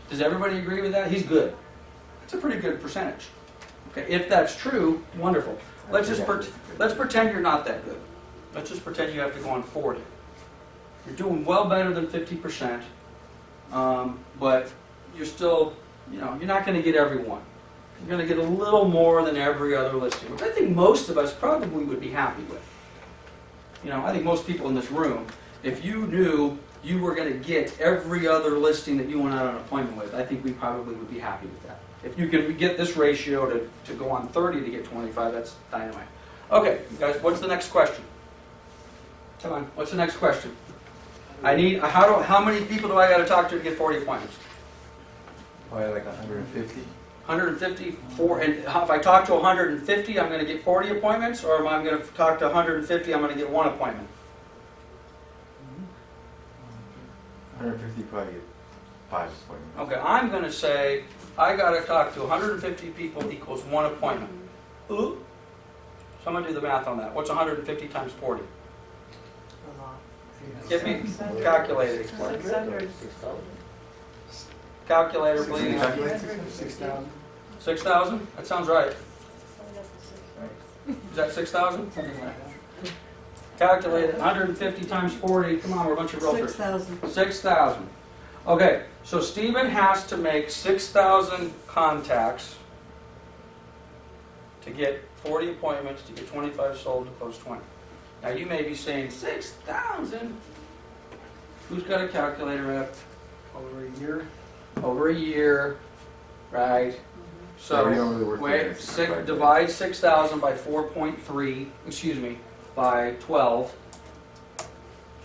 Does everybody agree with that? He's good. That's a pretty good percentage. Okay, if that's true, wonderful. Let's pretend you're not that good. let's just pretend you have to go on 40. You're doing well better than 50%, but you're still, you're not going to get everyone. You're going to get a little more than every other listing, which I think most of us probably would be happy with. I think most people in this room, if you knew you were going to get every other listing that you went out on an appointment with, I think we probably would be happy with that. If you can get this ratio to go on 30 to get 25, that's dynamite. Okay, guys, what's the next question? Come on, what's the next question? I need, how many people do I got to talk to get 40 appointments? Probably like 150. 150, and if I talk to 150, I'm going to get 40 appointments, or am I going to talk to 150, I'm going to get 1 appointment? 150 probably get 5 appointments. Okay, I'm going to say I got to talk to 150 people equals 1 appointment. Ooh. Someone do the math on that. What's 150 times 40? A lot. Give me a calculator. 600. Calculator, please. 6,000. 6,000? That sounds right. Is that 6,000? Calculate it. 150 times 40. Come on, we're a bunch of realtors. 6,000. 6,000. Okay, so Stephen has to make 6,000 contacts to get 40 appointments, to get 25 sold, to close 20. Now you may be saying, 6,000? Who's got a calculator up? Over a year. Over a year, right? Yeah, we don't So, really work wait, together. divide 6,000 by 4.3, excuse me, by 12.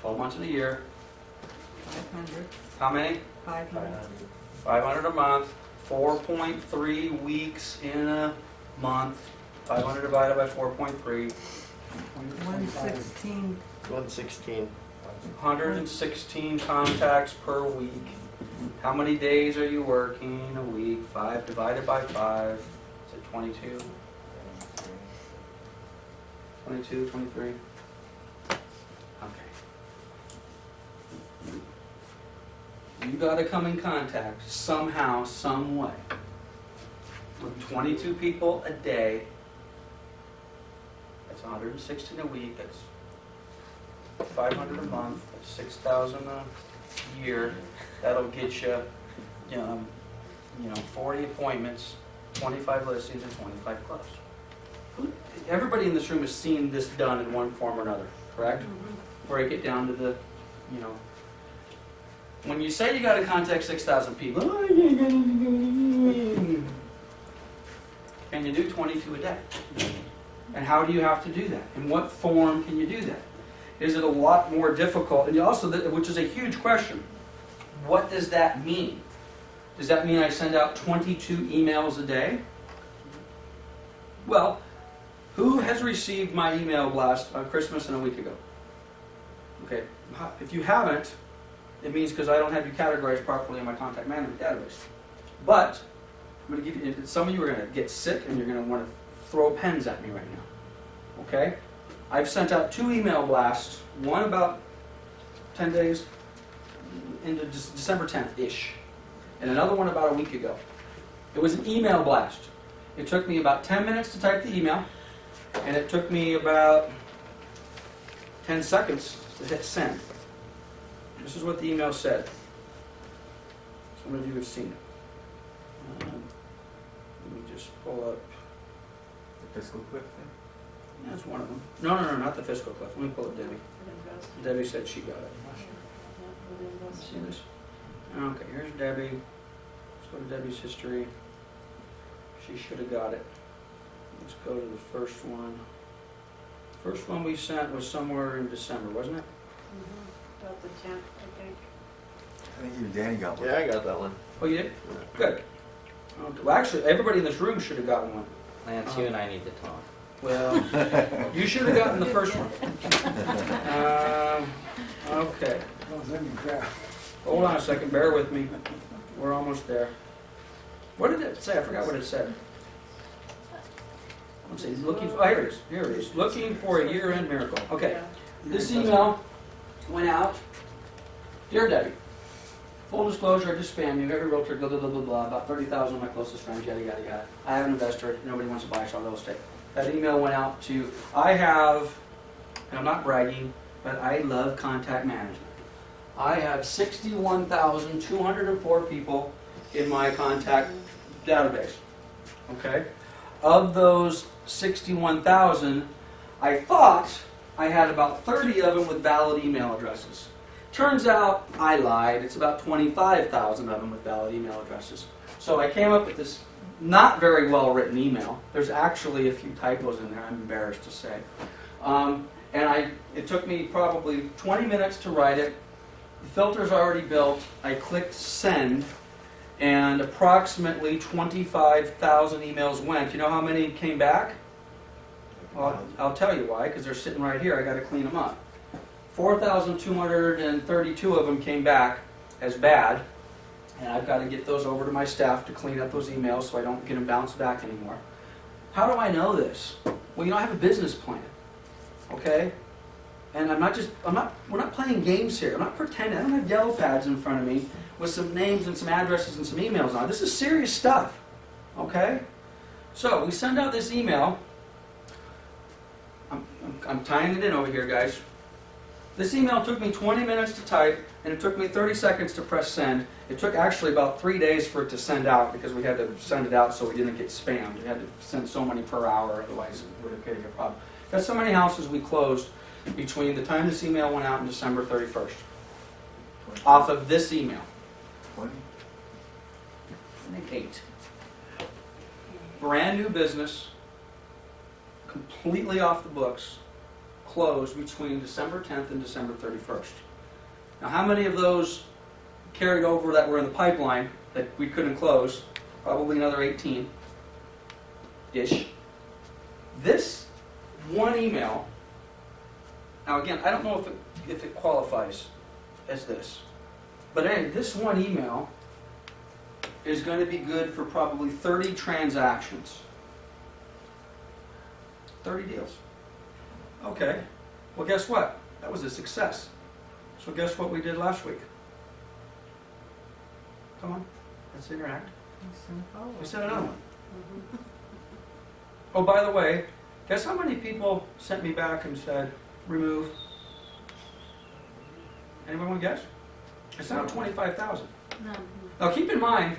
12 months in a year. 500. How many? 500. 500 a month. 4.3 weeks in a month. 500 divided by 4.3. 116. 116. 116 contacts per week. How many days are you working a week? 5 divided by 5. Is it 22? 22, 23? Okay. You got to come in contact somehow, some way with 22 people a day. That's 116 a week. That's 500 a month. That's 6,000 a year. That'll get you, 40 appointments, 25 listings, and 25 close. Everybody in this room has seen this done in one form or another, correct? Break it down to the, when you say you got to contact 6,000 people, can you do 22 a day? And how do you have to do that? In what form can you do that? Is it a lot more difficult? And also, which is a huge question, what does that mean? Does that mean I send out 22 emails a day? Well, who has received my email blast on Christmas and a week ago? Okay, if you haven't, it means because I don't have you categorized properly in my contact management database. But I'm going to give you, some of you are going to get sick and you're going to want to throw pens at me right now. Okay? I've sent out 2 email blasts, one about 10 days into December 10th-ish, and another one about a week ago. It was an email blast. It took me about 10 minutes to type the email, and it took me about 10 seconds to hit send. This is what the email said. Some of you have seen it. Let me just pull up. The fiscal cliff thing? That's one of them. No, not the fiscal cliff. Let me pull up Debbie. Debbie said she got it. See this? Okay, here's Debbie. Let's go to Debbie's history. She should have got it. Let's go to the first one. First one we sent was somewhere in December, wasn't it? About the 10th, I think. I think even Danny got one. Yeah, I got that one. Oh, you did? Good. Okay. Well, actually, everybody in this room should have gotten one. Lance, you and I need to talk. Well, you should have gotten the first one. Okay. Hold on a second. Bear with me. We're almost there. What did it say? I forgot what it said. Let's see. Looking for, here it is. Here it is. Looking for a year-end miracle. Okay. This email went out. Dear Debbie, full disclosure, I just spam you. Every realtor, blah, blah, blah, blah, blah. About 30,000 of my closest friends, yada, yada, yada. I have an investor. Nobody wants to buy, so real estate. That email went out to, I have and I'm not bragging, but I love contact management. I have 61,204 people in my contact database. Okay? Of those 61,000, I thought I had about 30 of them with valid email addresses. Turns out I lied. It's about 25,000 of them with valid email addresses. So I came up with this not very well written email. There's actually a few typos in there, I'm embarrassed to say. It took me probably 20 minutes to write it. The filter's already built. I clicked send, and approximately 25,000 emails went. You know how many came back? Well, I'll tell you why, because they're sitting right here. I got to clean them up. 4,232 of them came back as bad, and I've got to get those over to my staff to clean up those emails so I don't get them bounced back anymore. How do I know this? Well, I have a business plan, okay? And we're not playing games here. I'm not pretending. I don't have yellow pads in front of me with some names and some addresses and some emails on it. This is serious stuff, okay? So we send out this email. I'm tying it in over here, guys. This email took me 20 minutes to type, and it took me 30 seconds to press send. It took actually about 3 days for it to send out because we had to send it out so we didn't get spammed. We had to send so many per hour, otherwise it would have created a problem. Got so many houses we closed between the time this email went out and December 31st. Off of this email. 20? I think 8. Brand new business, completely off the books, closed between December 10th and December 31st. Now, how many of those carried over that were in the pipeline that we couldn't close? Probably another 18-ish. This one email, now again, I don't know if it qualifies as this, but anyway, this one email is going to be good for probably 30 transactions. 30 deals. Okay, well guess what? That was a success. So guess what we did last week? Come on, let's interact. We sent another one. Oh, by the way, guess how many people sent me back and said, remove? Anyone want to guess? I sent out 25,000. Now keep in mind,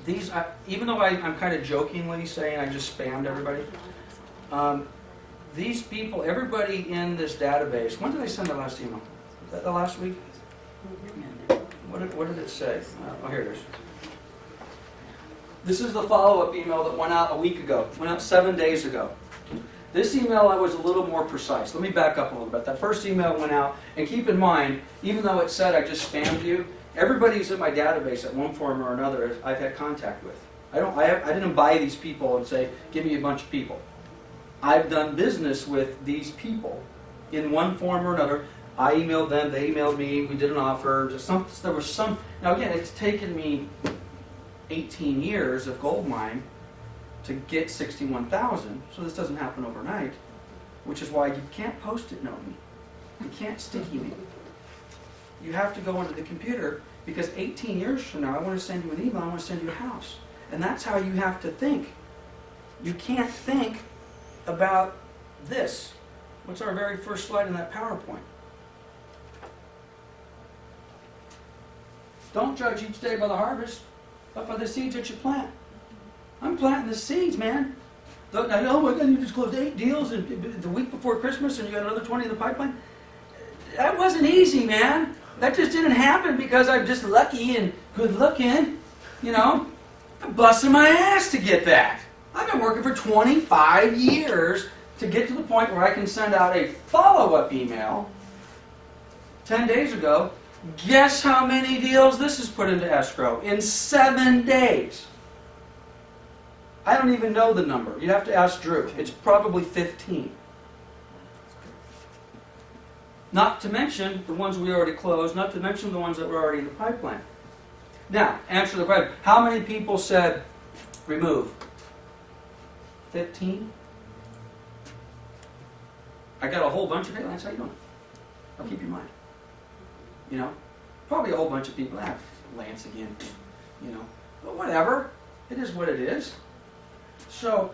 these, even though I'm kind of jokingly saying I just spammed everybody, these people, everybody in this database, when did I send the last email? Was that the last week? What did it say? Oh, here it is. This is the follow-up email that went out a week ago, went out 7 days ago. This email I was a little more precise. Let me back up a little bit. That first email went out, and keep in mind, even though it said I just spammed you, everybody's in my database at one form or another I've had contact with. I didn't buy these people and say, give me a bunch of people. I've done business with these people in one form or another. I emailed them, they emailed me, we did an offer. There was some. Now again, it's taken me 18 years of gold mine to get 61,000, so this doesn't happen overnight, which is why you can't post-it note me. You can't sticky me. You have to go into the computer, because 18 years from now, I want to send you an email, I want to send you a house. And that's how you have to think. You can't think about this. What's our very first slide in that PowerPoint? Don't judge each day by the harvest, but by the seeds that you plant. I'm planting the seeds, man. I know, my God, you just closed 8 deals the week before Christmas and you got another 20 in the pipeline. That wasn't easy, man. That just didn't happen because I'm just lucky and good looking. You know, I'm busting my ass to get that. I've been working for 25 years to get to the point where I can send out a follow-up email 10 days ago. Guess how many deals this has put into escrow in 7 days? I don't even know the number. You'd have to ask Drew. It's probably 15. Not to mention the ones we already closed, not to mention the ones that were already in the pipeline. Now, answer the question. How many people said remove? 15? I got a whole bunch of, hey Lance, how you doing? I'll keep you in mind. You know? Probably a whole bunch of people, Lance again. You know? But whatever. It is what it is. So,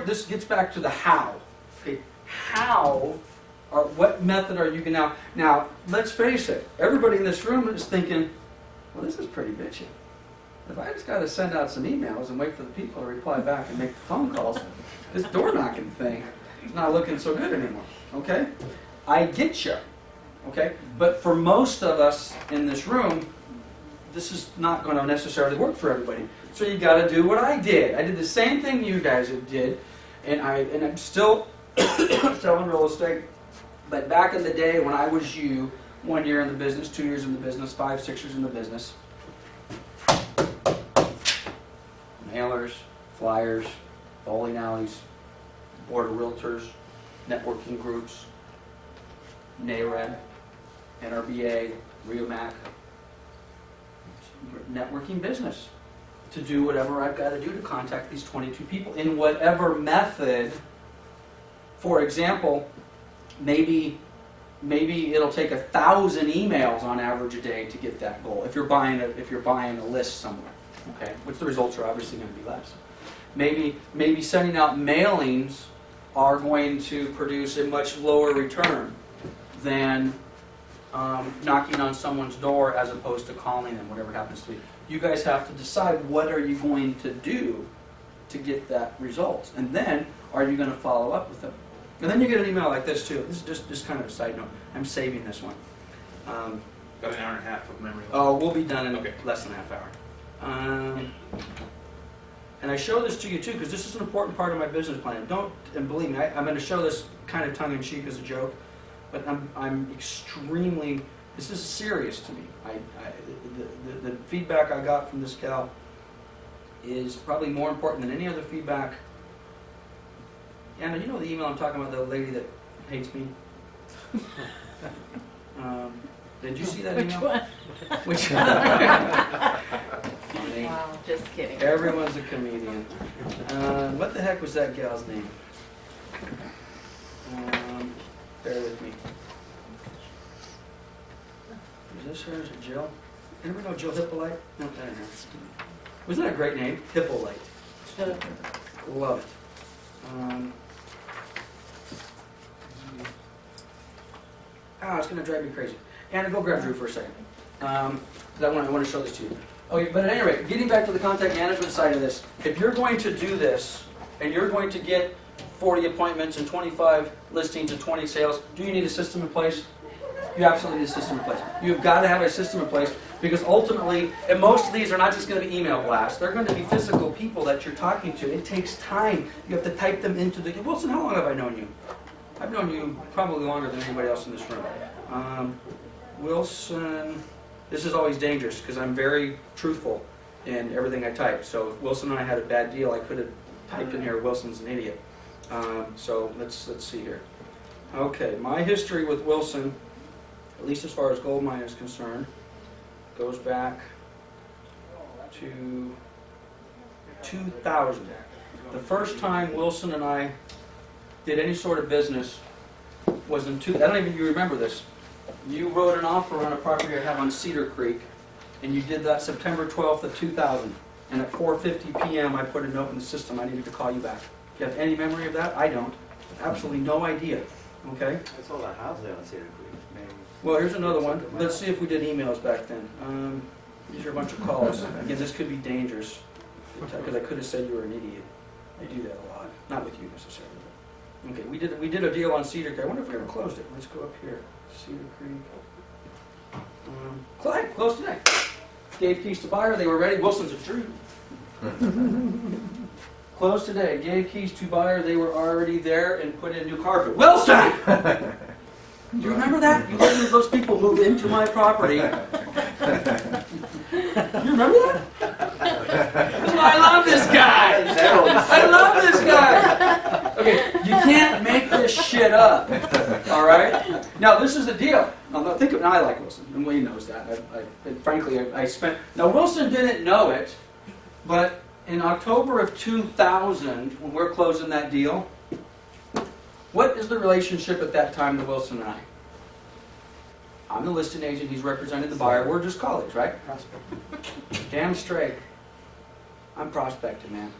this gets back to the how. Okay, how Or what method are you going now, let's face it, everybody in this room is thinking, well, this is pretty bitchy. If I just got to send out some emails and wait for the people to reply back and make the phone calls, this door knocking thing is not looking so good anymore. Okay? I get you. Okay? But for most of us in this room, this is not going to necessarily work for everybody. So you got to do what I did. I did the same thing you guys did, and I'm still selling real estate. But back in the day when I was you, 1 year in the business, 2 years in the business, 5, 6 years in the business, mailers, flyers, bowling alleys, board of realtors, networking groups, NARED, NRBA, REOMAC, networking business to do whatever I've got to do to contact these 22 people in whatever method. For example, maybe it'll take 1,000 emails on average a day to get that goal. If you're buying a list somewhere, okay, which the results are obviously going to be less. Maybe sending out mailings are going to produce a much lower return than knocking on someone's door as opposed to calling them, whatever happens to be. You guys have to decide what are you going to do to get that result, and then are you going to follow up with them? And then you get an email like this too. This is just kind of a side note. I'm saving this one. About an hour and a half of memory. Oh, we'll be done in Okay. less than a half hour. And I show this to you too because this is an important part of my business plan. And believe me, I'm going to show this kind of tongue-in-cheek as a joke, but I'm extremely. This is serious to me. The feedback I got from this gal is probably more important than any other feedback. Anna, you know the email I'm talking about, the lady that hates me? Did you see that email? Which one? Funny. Wow, just kidding. Everyone's a comedian. What the heck was that gal's name? Bear with me. Is this her? Is it Jill? Anybody know Jill Hippolyte? No, I don't know. Wasn't that a great name? Hippolyte. Love it. It's going to drive me crazy. Anna, go grab Drew for a second. 'Cause I want to show this to you. Okay, but at any rate, getting back to the contact management side of this, if you're going to do this, and you're going to get 40 appointments and 25 listings and 20 sales, do you need a system in place? You absolutely need a system in place. You've got to have a system in place because ultimately, and most of these are not just going to be email blasts. They're going to be physical people that you're talking to. It takes time. You have to type them into the... Wilson, how long have I known you? I've known you probably longer than anybody else in this room. Wilson, this is always dangerous because I'm very truthful in everything I type. So if Wilson and I had a bad deal, I could have typed in here, Wilson's an idiot. So let's see here. Okay, my history with Wilson, at least as far as Goldmine is concerned, goes back to 2000. The first time Wilson and I did any sort of business was in I don't even you remember this. You wrote an offer on a property I have on Cedar Creek, and you did that September 12th of 2000. And at 4:50 p.m. I put a note in the system. I needed to call you back. Do you have any memory of that? I don't. Absolutely no idea. Okay? I sold a house there on Cedar Creek. Maybe. Well, here's another one. Let's see if we did emails back then. These are a bunch of calls. Again, this could be dangerous because I could have said you were an idiot. I do that a lot. Not with you necessarily. Okay, we did a deal on Cedar Creek. I wonder if we ever closed it. Let's go up here. Cedar Creek. Closed today. Gave keys to buyer. They were ready. Wilson's a true. Closed today. Gave keys to buyer. They were already there and put in new carpet. Wilson! Do you remember that? You listened to those people move into my property. You remember that? I love this guy. I love this guy. Okay, you can't make this shit up. All right. Now this is the deal. Now I like Wilson, and Wayne knows that. Frankly, I spent. Now Wilson didn't know it, but in October of 2000, when we're closing that deal, what is the relationship at that time to Wilson and I? I'm the listing agent. He's representing the buyer. We're just colleagues, right? Damn straight. I'm prospecting, man.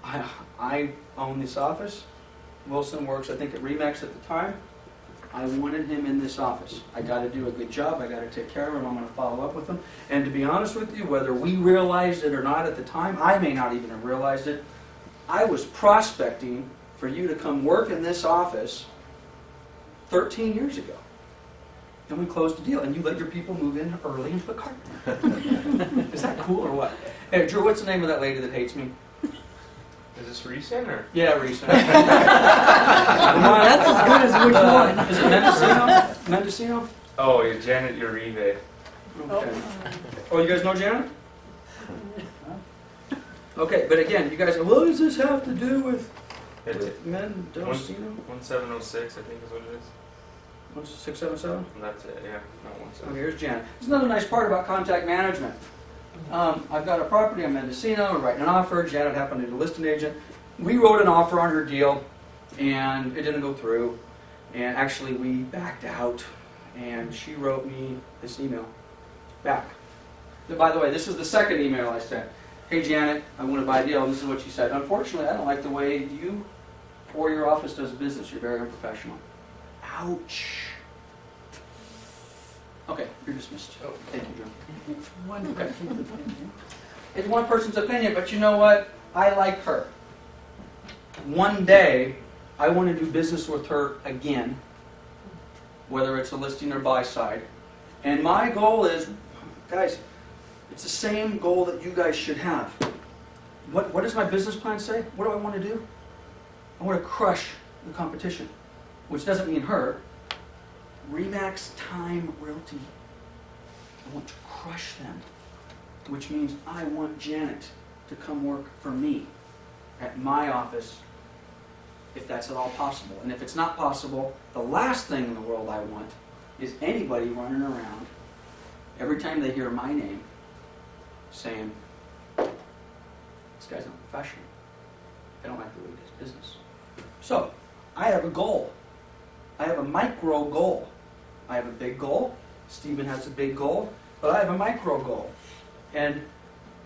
I own this office. Wilson works, I think, at Remax at the time. I wanted him in this office. I got to do a good job. I got to take care of him. I'm going to follow up with him. And to be honest with you, whether we realized it or not at the time, I may not even have realized it, I was prospecting for you to come work in this office 13 years ago. And we closed the deal, and you let your people move in early and put carpet. Is that cool or what? Hey, Drew, what's the name of that lady that hates me? Is this recent or? Yeah, recent. That's as good as which one. Is it Mendocino? Mendocino? Oh, you're Janet Uribe. Okay. Oh, you guys know Janet? Okay, but again, you guys, what does this have to do with Mendocino? 1706, I think is what it is. 1677? And that's it, yeah. Not Okay, 17. here's Janet. There's another nice part about contact management. I've got a property in Mendocino, we're writing an offer. Janet happened to be a listing agent. We wrote an offer on her deal, and it didn't go through. And actually, we backed out, and she wrote me this email back. By the way, this is the second email I sent. Hey, Janet, I want to buy a deal. This is what she said. Unfortunately, I don't like the way you or your office does business. You're very unprofessional. Ouch. Okay, you're dismissed. Oh, thank you, John. One Okay. person's opinion. It's one person's opinion, but you know what? I like her. One day, I want to do business with her again, whether it's a listing or buy side. And my goal is, guys, it's the same goal that you guys should have. What does my business plan say? What do I want to do? I want to crush the competition, which doesn't mean her. Remax Time Realty. I want to crush them, which means I want Janet to come work for me at my office, if that's at all possible. And if it's not possible, the last thing in the world I want is anybody running around every time they hear my name saying, this guy's unprofessional. I don't like the way he does business. So, I have a goal. I have a micro goal. I have a big goal. Stephen has a big goal. But I have a micro goal. And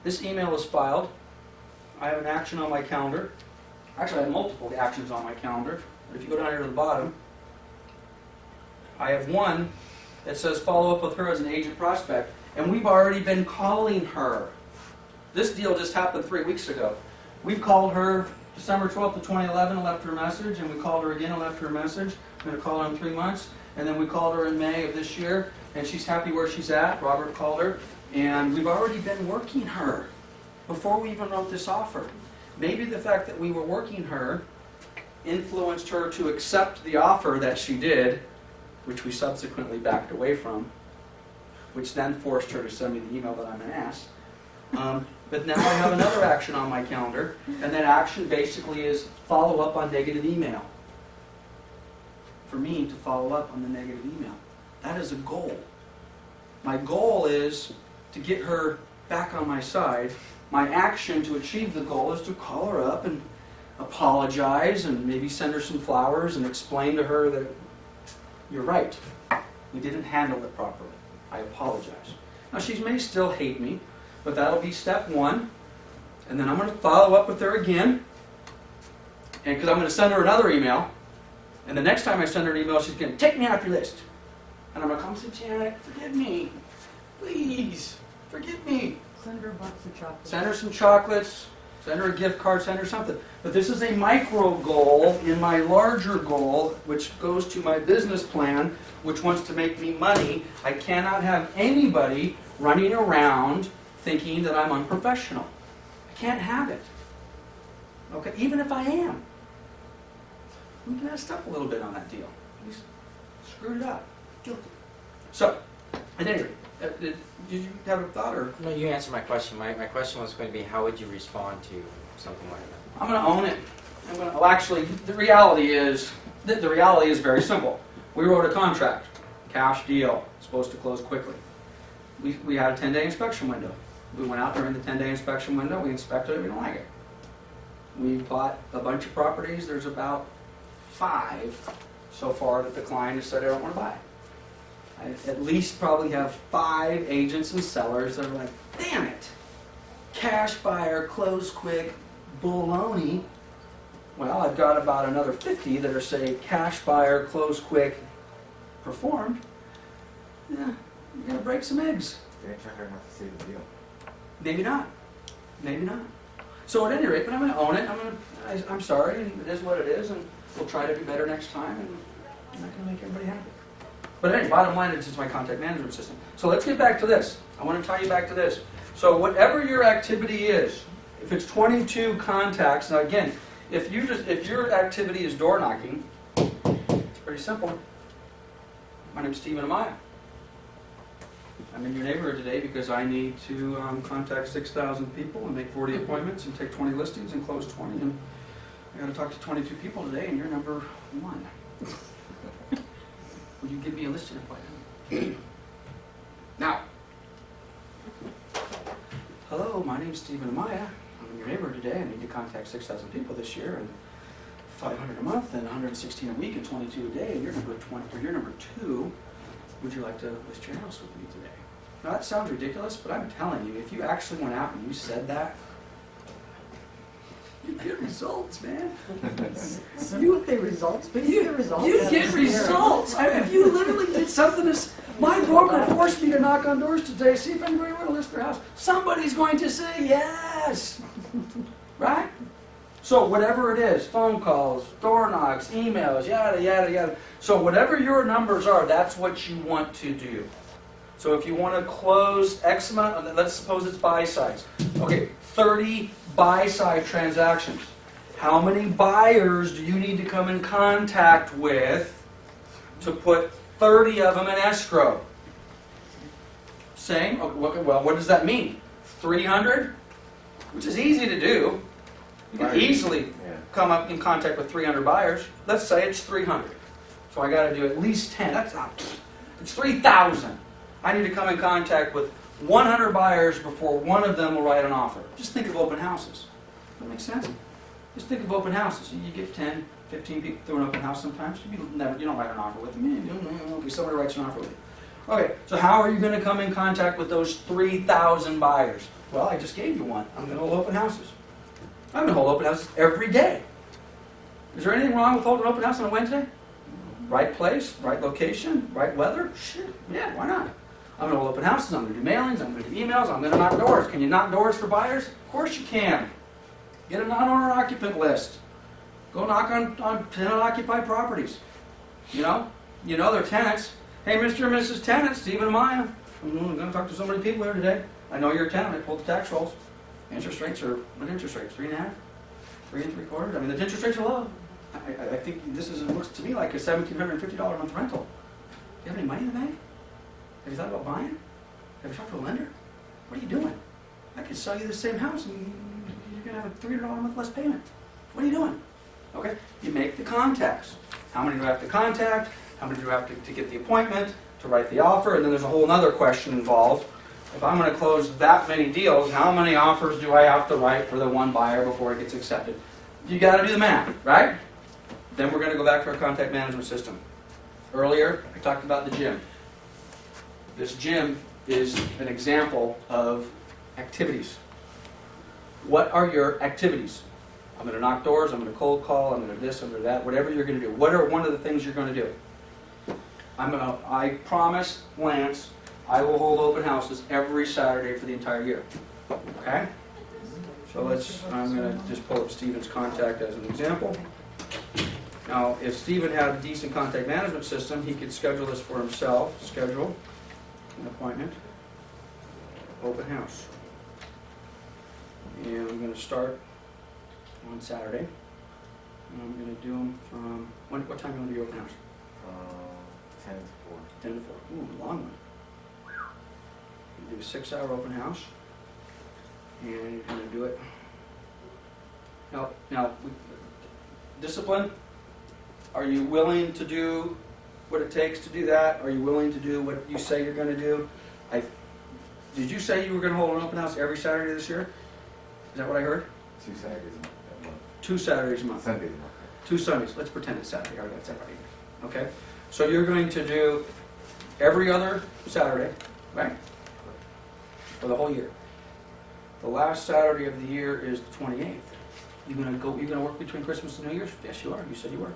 this email is filed. I have an action on my calendar. Actually, I have multiple actions on my calendar. But if you go down here to the bottom, I have one that says follow up with her as an agent prospect. And we've already been calling her. This deal just happened 3 weeks ago. We've called her December 12th of 2011 and left her a message, and we called her again and left her a message. I'm going to call her in 3 months. And then we called her in May of this year, and she's happy where she's at. Robert called her, and we've already been working her before we even wrote this offer. Maybe the fact that we were working her influenced her to accept the offer that she did, which we subsequently backed away from, which then forced her to send me the email that I'm an ass. But now I have another action on my calendar, and that action basically is follow up on negative email. For me to follow up on the negative email. That is a goal. My goal is to get her back on my side. My action to achieve the goal is to call her up and apologize and maybe send her some flowers and explain to her that you're right. We didn't handle it properly. I apologize. Now she may still hate me, but that'll be step one. And then I'm going to follow up with her again. And because I'm going to send her another email. And the next time I send her an email, she's going to take me off your list. And I'm going to come say, Janet, forgive me. Please, forgive me. Send her a box of chocolates. Send her some chocolates. Send her a gift card. Send her something. But this is a micro goal in my larger goal, which goes to my business plan, which wants to make me money. I cannot have anybody running around thinking that I'm unprofessional. I can't have it. Okay, even if I am. We messed up a little bit on that deal. We screwed it up. Guilty. So, at any rate, did you have a thought or? No, you answered my question. My question was going to be, how would you respond to something like that? I'm going to own it. Well, actually, the reality is very simple. We wrote a contract, cash deal, supposed to close quickly. We had a 10-day inspection window. We went out during the 10-day inspection window. We inspected it. We don't like it. We bought a bunch of properties. There's about 5 so far that the client has said I don't want to buy. I at least probably have 5 agents and sellers that are like, damn it, cash buyer, close quick, baloney. Well, I've got about another 50 that are saying cash buyer, close quick, performed, yeah, you're gonna break some eggs. They didn't try hard enough to save the deal. Maybe not. Maybe not. So at any rate, but I'm going to own it. I'm sorry, and it is what it is, and we'll try to do better next time, and I'm not going to make everybody happy. But anyway, bottom line is it's my contact management system. So let's get back to this. I want to tie you back to this. So whatever your activity is, if it's 22 contacts, now again, if your activity is door knocking, it's pretty simple. My name's Stephen Amaya. I'm in your neighborhood today because I need to contact 6,000 people and make 40 appointments and take 20 listings and close 20. And I got to talk to 22 people today, and you're number 1. Would you give me a listing appointment? Now, hello, my name's Stephen Amaya. I'm in your neighborhood today. I need to contact 6,000 people this year, and 500 a month, and 116 a week, and 22 a day. And you're number 20, or you're number 2. Would you like to list your house with me today? Now that sounds ridiculous, but I'm telling you, if you actually went out and you said that, you'd get results, man. You would get results, but you get results. You'd get results. If you literally did something this, my broker forced me to knock on doors today, see if anybody would list their house. Somebody's going to say yes. Right? So whatever it is, phone calls, door knocks, emails, yada, yada, yada. So whatever your numbers are, that's what you want to do. So if you want to close X amount, let's suppose it's buy sides. Okay, 30 buy side transactions. How many buyers do you need to come in contact with to put 30 of them in escrow? Same? Okay, well, what does that mean? 300? Which is easy to do. You can easily come up in contact with 300 buyers. Let's say it's 300. So I got to do at least 10. That's not. It's 3,000. I need to come in contact with 100 buyers before one of them will write an offer. Just think of open houses. That makes sense? Just think of open houses. You get 10, 15 people through an open house sometimes. You don't write an offer with them. Okay, somebody writes an offer with you. Okay, so how are you going to come in contact with those 3,000 buyers? Well, I just gave you one. I'm going to hold open houses. I'm going to hold open houses every day. Is there anything wrong with holding an open house on a Wednesday? Right place, right location, right weather? Sure, yeah, why not? I'm going to hold open houses, I'm going to do mailings, I'm going to do emails, I'm going to knock doors. Can you knock doors for buyers? Of course you can. Get a non-owner occupant list. Go knock on tenant-occupied properties. You know they're tenants. Hey, Mr. and Mrs. Tenant, Stephen Amaya. I'm going to talk to so many people here today. I know you're a tenant. I pulled the tax rolls. Interest rates are, what interest rates? 3.5? 3 3/4? I mean, the interest rates are low. I think this looks to me like a $1,750 a month rental. Do you have any money in the bank? Have you thought about buying? Have you talked to a lender? What are you doing? I could sell you the same house and you're going to have a $300 a month less payment. What are you doing? Okay, you make the contacts. How many do I have to contact? How many do I have to get the appointment, to write the offer? And then there's a whole other question involved. If I'm going to close that many deals, how many offers do I have to write for the one buyer before it gets accepted? You got to do the math, right? Then we're going to go back to our contact management system. Earlier, I talked about the gym. This gym is an example of activities. What are your activities? I'm going to knock doors, I'm going to cold call, I'm going to do this, I'm going to do that, whatever you're going to do. What are one of the things you're going to do? I promise Lance, I will hold open houses every Saturday for the entire year. Okay? So I'm going to just pull up Stephen's contact as an example. Now, if Stephen had a decent contact management system, he could schedule this for himself. Schedule an appointment, open house. And I'm going to start on Saturday. And I'm going to do them from, what time do you want to do your open house? 10 to 4. 10 to 4. Ooh, long one. You do a 6-hour open house. And you're going to do it. Now, discipline. Are you willing to do what it takes to do that? Are you willing to do what you say you're going to do? Did you say you were going to hold an open house every Saturday this year? Is that what I heard? 2 Saturdays a month. 2 Saturdays a month. Sundays a month. 2 Sundays. Let's pretend it's Saturday. All right, that's everybody. Okay? So you're going to do every other Saturday, right? For the whole year. The last Saturday of the year is the 28th. You're going to work between Christmas and New Year's? Yes, you are. You said you were.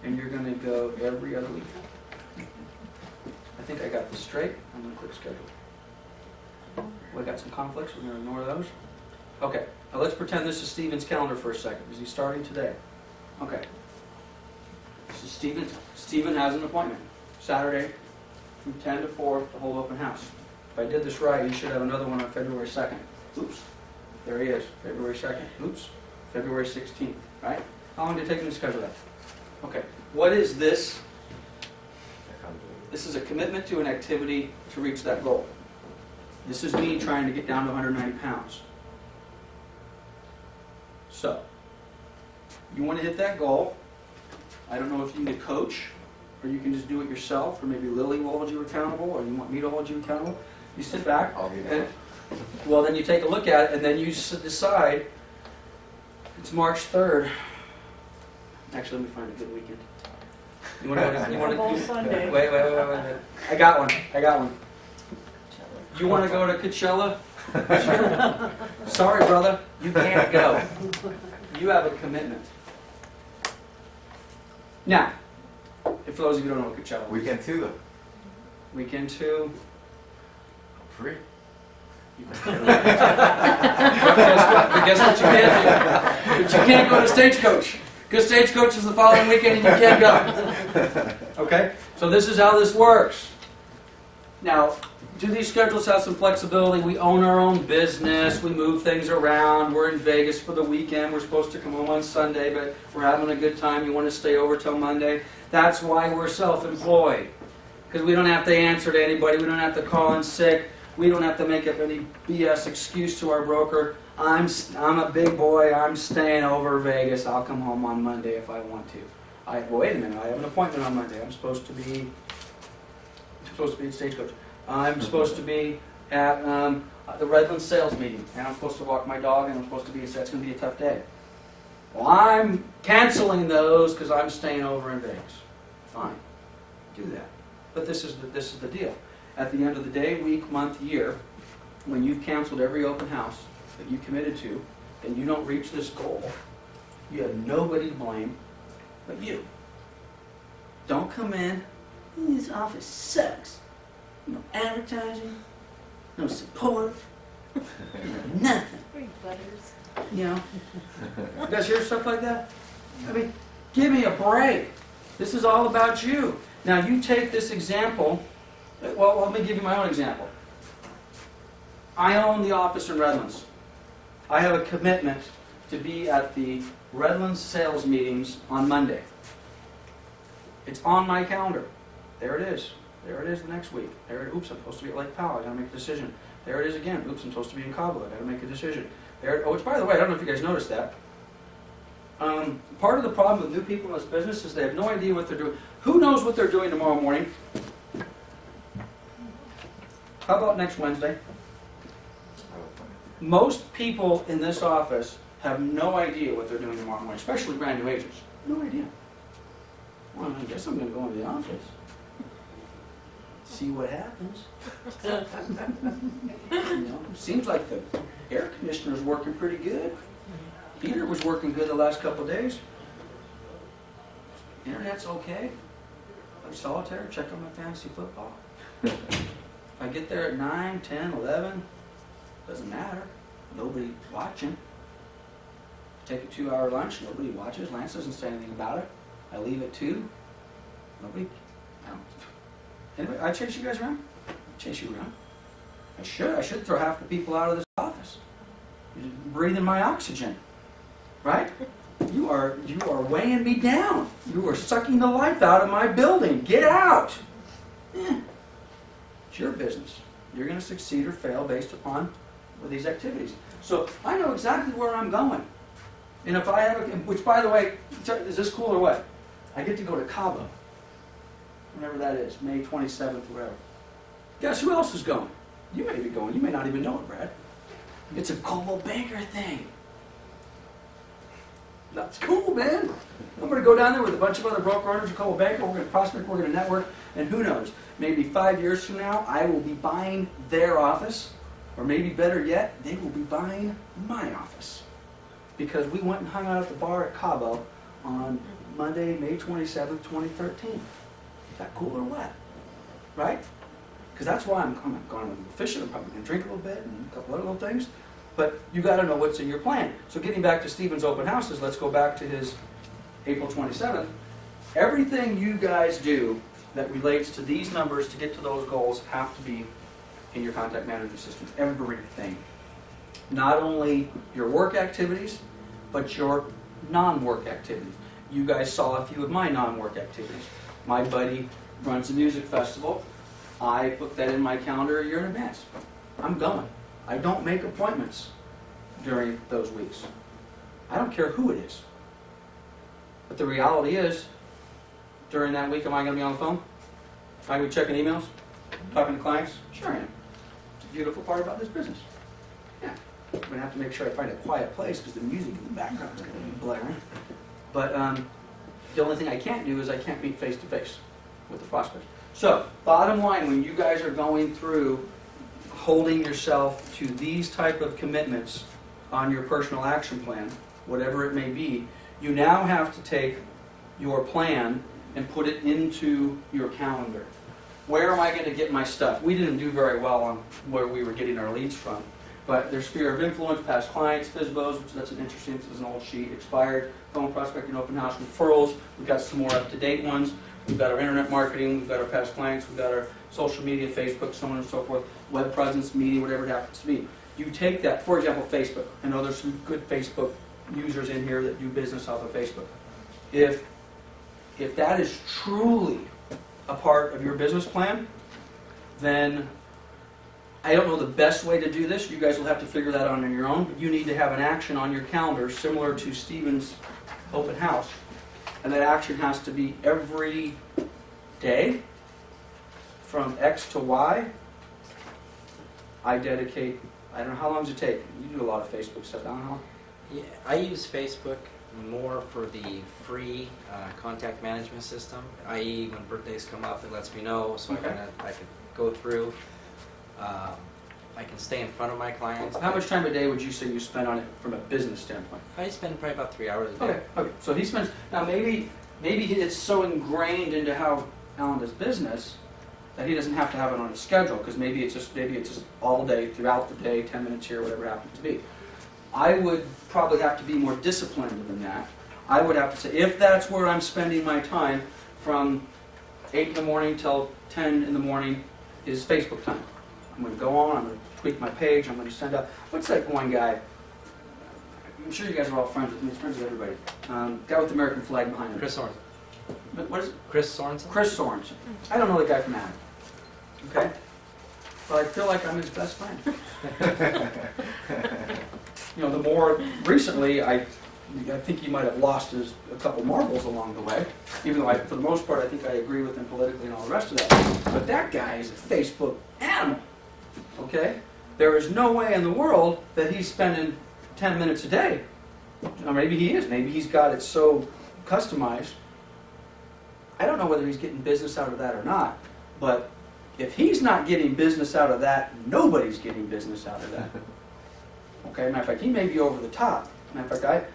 And you're going to go every other week. I think I got this straight. I'm going to click schedule. We got some conflicts. We're going to ignore those. Okay. Now let's pretend this is Steven's calendar for a second. Is he starting today? Okay. This is Steven. Steven has an appointment. Saturday from 10 to 4 to hold open house. If I did this right, he should have another one on February 2nd. Oops. There he is. February 2nd. Oops. February 16th. Right? How long did it take him to schedule that? Okay. What is this? This is a commitment to an activity to reach that goal. This is me trying to get down to 190 pounds. So, you want to hit that goal. I don't know if you need a coach, or you can just do it yourself, or maybe Lily will hold you accountable, or you want me to hold you accountable. You sit back, and, well, then you take a look at it, and then you decide, it's March 3rd. Actually, let me find a good weekend. You want to? You want Super Bowl to? Sunday. Wait. I got one. You want to go to Coachella? Sorry, brother, you can't go. You have a commitment. Now, if for those of you who don't know what Coachella is. Weekend 2 though. Weekend 2. Free. Guess what you can't do? But you can't go to Stagecoach. Because Stagecoach is the following weekend and you can't go. Okay? So this is how this works. Now, do these schedules have some flexibility? We own our own business. We move things around. We're in Vegas for the weekend. We're supposed to come home on Sunday, but we're having a good time. You want to stay over till Monday. That's why we're self-employed. Because we don't have to answer to anybody. We don't have to call in sick. We don't have to make up any BS excuse to our broker. I'm a big boy. I'm staying over Vegas. I'll come home on Monday if I want to. Well, wait a minute. I have an appointment on Monday. I'm supposed to be at Stagecoach. I'm supposed to be at the Redlands sales meeting, and I'm supposed to walk my dog, and I'm supposed to be. That's going to be a tough day. Well, I'm canceling those because I'm staying over in Vegas. Fine, do that. But this is the deal. At the end of the day, week, month, year, when you've canceled every open house that you committed to, and you don't reach this goal, you have nobody to blame but you. Don't come in. This office sucks. No advertising, no support, nothing. Free butters. You know? You guys hear stuff like that? I mean, give me a break. This is all about you. Now, you take this example. Well, let me give you my own example. I own the office in Redlands. I have a commitment to be at the Redlands sales meetings on Monday. It's on my calendar. There it is. There it is the next week. Oops, I'm supposed to be at Lake Powell. I got to make a decision. There it is again. Oops, I'm supposed to be in Cabo. I got to make a decision. Which, by the way, I don't know if you guys noticed that. Part of the problem with new people in this business is they have no idea what they're doing. Who knows what they're doing tomorrow morning? How about next Wednesday? Most people in this office have no idea what they're doing tomorrow morning, especially brand new agents. No idea. Well, I guess I'm going to go into the office. See what happens. Seems like the air conditioner's working pretty good. Heater was working good the last couple of days. Internet's okay. Play solitaire, check on my fantasy football. If I get there at 9, 10, 11, doesn't matter. Nobody watching. Take a 2-hour lunch, nobody watches. Lance doesn't say anything about it. I leave at 2. Nobody. Anyway, I chase you guys around? Chase you around? I should throw half the people out of this office. You're breathing my oxygen. Right? You are weighing me down. You are sucking the life out of my building. Get out! It's your business. You're going to succeed or fail based upon these activities. So I know exactly where I'm going. And if I have which by the way, is this cool or what? I get to go to Cabo. Whenever that is, May 27th, whatever. Guess who else is going? You may be going. You may not even know it, Brad. It's a Coldwell Banker thing. That's cool, man. I'm going to go down there with a bunch of other broker owners of Coldwell Banker. We're going to prospect. We're going to network. And who knows? Maybe 5 years from now, I will be buying their office. Or maybe better yet, they will be buying my office. Because we went and hung out at the bar at Cabo on Monday, May 27th, 2013. Is that cool or what? Right? Because that's why I'm going fishing. I'm probably going to drink a little bit and a couple other little things. But you got to know what's in your plan. So getting back to Stephen's open houses, let's go back to his April 27th. Everything you guys do that relates to these numbers to get to those goals have to be in your contact management system. Everything. Not only your work activities, but your non-work activities. You guys saw a few of my non-work activities. My buddy runs a music festival. I book that in my calendar a year in advance. I'm going. I don't make appointments during those weeks. I don't care who it is. But the reality is, during that week, am I going to be on the phone? Am I going to be checking emails? Talking to clients? Sure I am. It's a beautiful part about this business. Yeah. I'm going to have to make sure I find a quiet place because the music in the background is going to be blaring. But the only thing I can't do is I can't meet face-to-face with the prospect. So, bottom line, when you guys are going through holding yourself to these type of commitments on your personal action plan, whatever it may be, you now have to take your plan and put it into your calendar. Where am I going to get my stuff? We didn't do very well on where we were getting our leads from. But there's sphere of influence, past clients, FSBOs, which that's an interesting, this is an old sheet, expired, phone prospecting, open house, referrals. We've got some more up-to-date ones. We've got our internet marketing, we've got our past clients, we've got our social media, Facebook, so on and so forth, web presence, media, whatever it happens to be. You take that, for example, Facebook. I know there's some good Facebook users in here that do business off of Facebook. If that is truly a part of your business plan, then I don't know the best way to do this. You guys will have to figure that out on your own. But you need to have an action on your calendar similar to Stephen's open house. And that action has to be every day from X to Y. I dedicate, I don't know, how long does it take? You do a lot of Facebook stuff, I don't know. Yeah, I use Facebook more for the free contact management system, i.e. when birthdays come up, it lets me know so Okay. I can go through. I can stay in front of my clients. How much time a day would you say you spend on it from a business standpoint? I spend probably about 3 hours a day. Okay, okay. So he spends, now maybe it's so ingrained into how Alan does business that he doesn't have to have it on his schedule, because maybe it's just all day, throughout the day, 10 minutes here, whatever it happens to be. I would probably have to be more disciplined than that. I would have to say, if that's where I'm spending my time from 8 in the morning till 10 in the morning is Facebook time. I'm going to go on, I'm going to tweak my page, I'm going to send out, what's that one guy? I'm sure you guys are all friends with me, he's friends with everybody. Guy with the American flag behind him. Chris Sorensen. What is it? Chris Sorensen? Chris Sorensen. I don't know the guy from Adam. Okay? But I feel like I'm his best friend. You know, the more recently, I think he might have lost a couple marbles along the way, even though for the most part I think I agree with him politically and all the rest of that. But that guy is a Facebook animal. Okay? There is no way in the world that he's spending 10 minutes a day. Or maybe he is. Maybe he's got it so customized. I don't know whether he's getting business out of that or not, but if he's not getting business out of that, nobody's getting business out of that. Okay, matter of fact, he may be over the top. Matter of fact,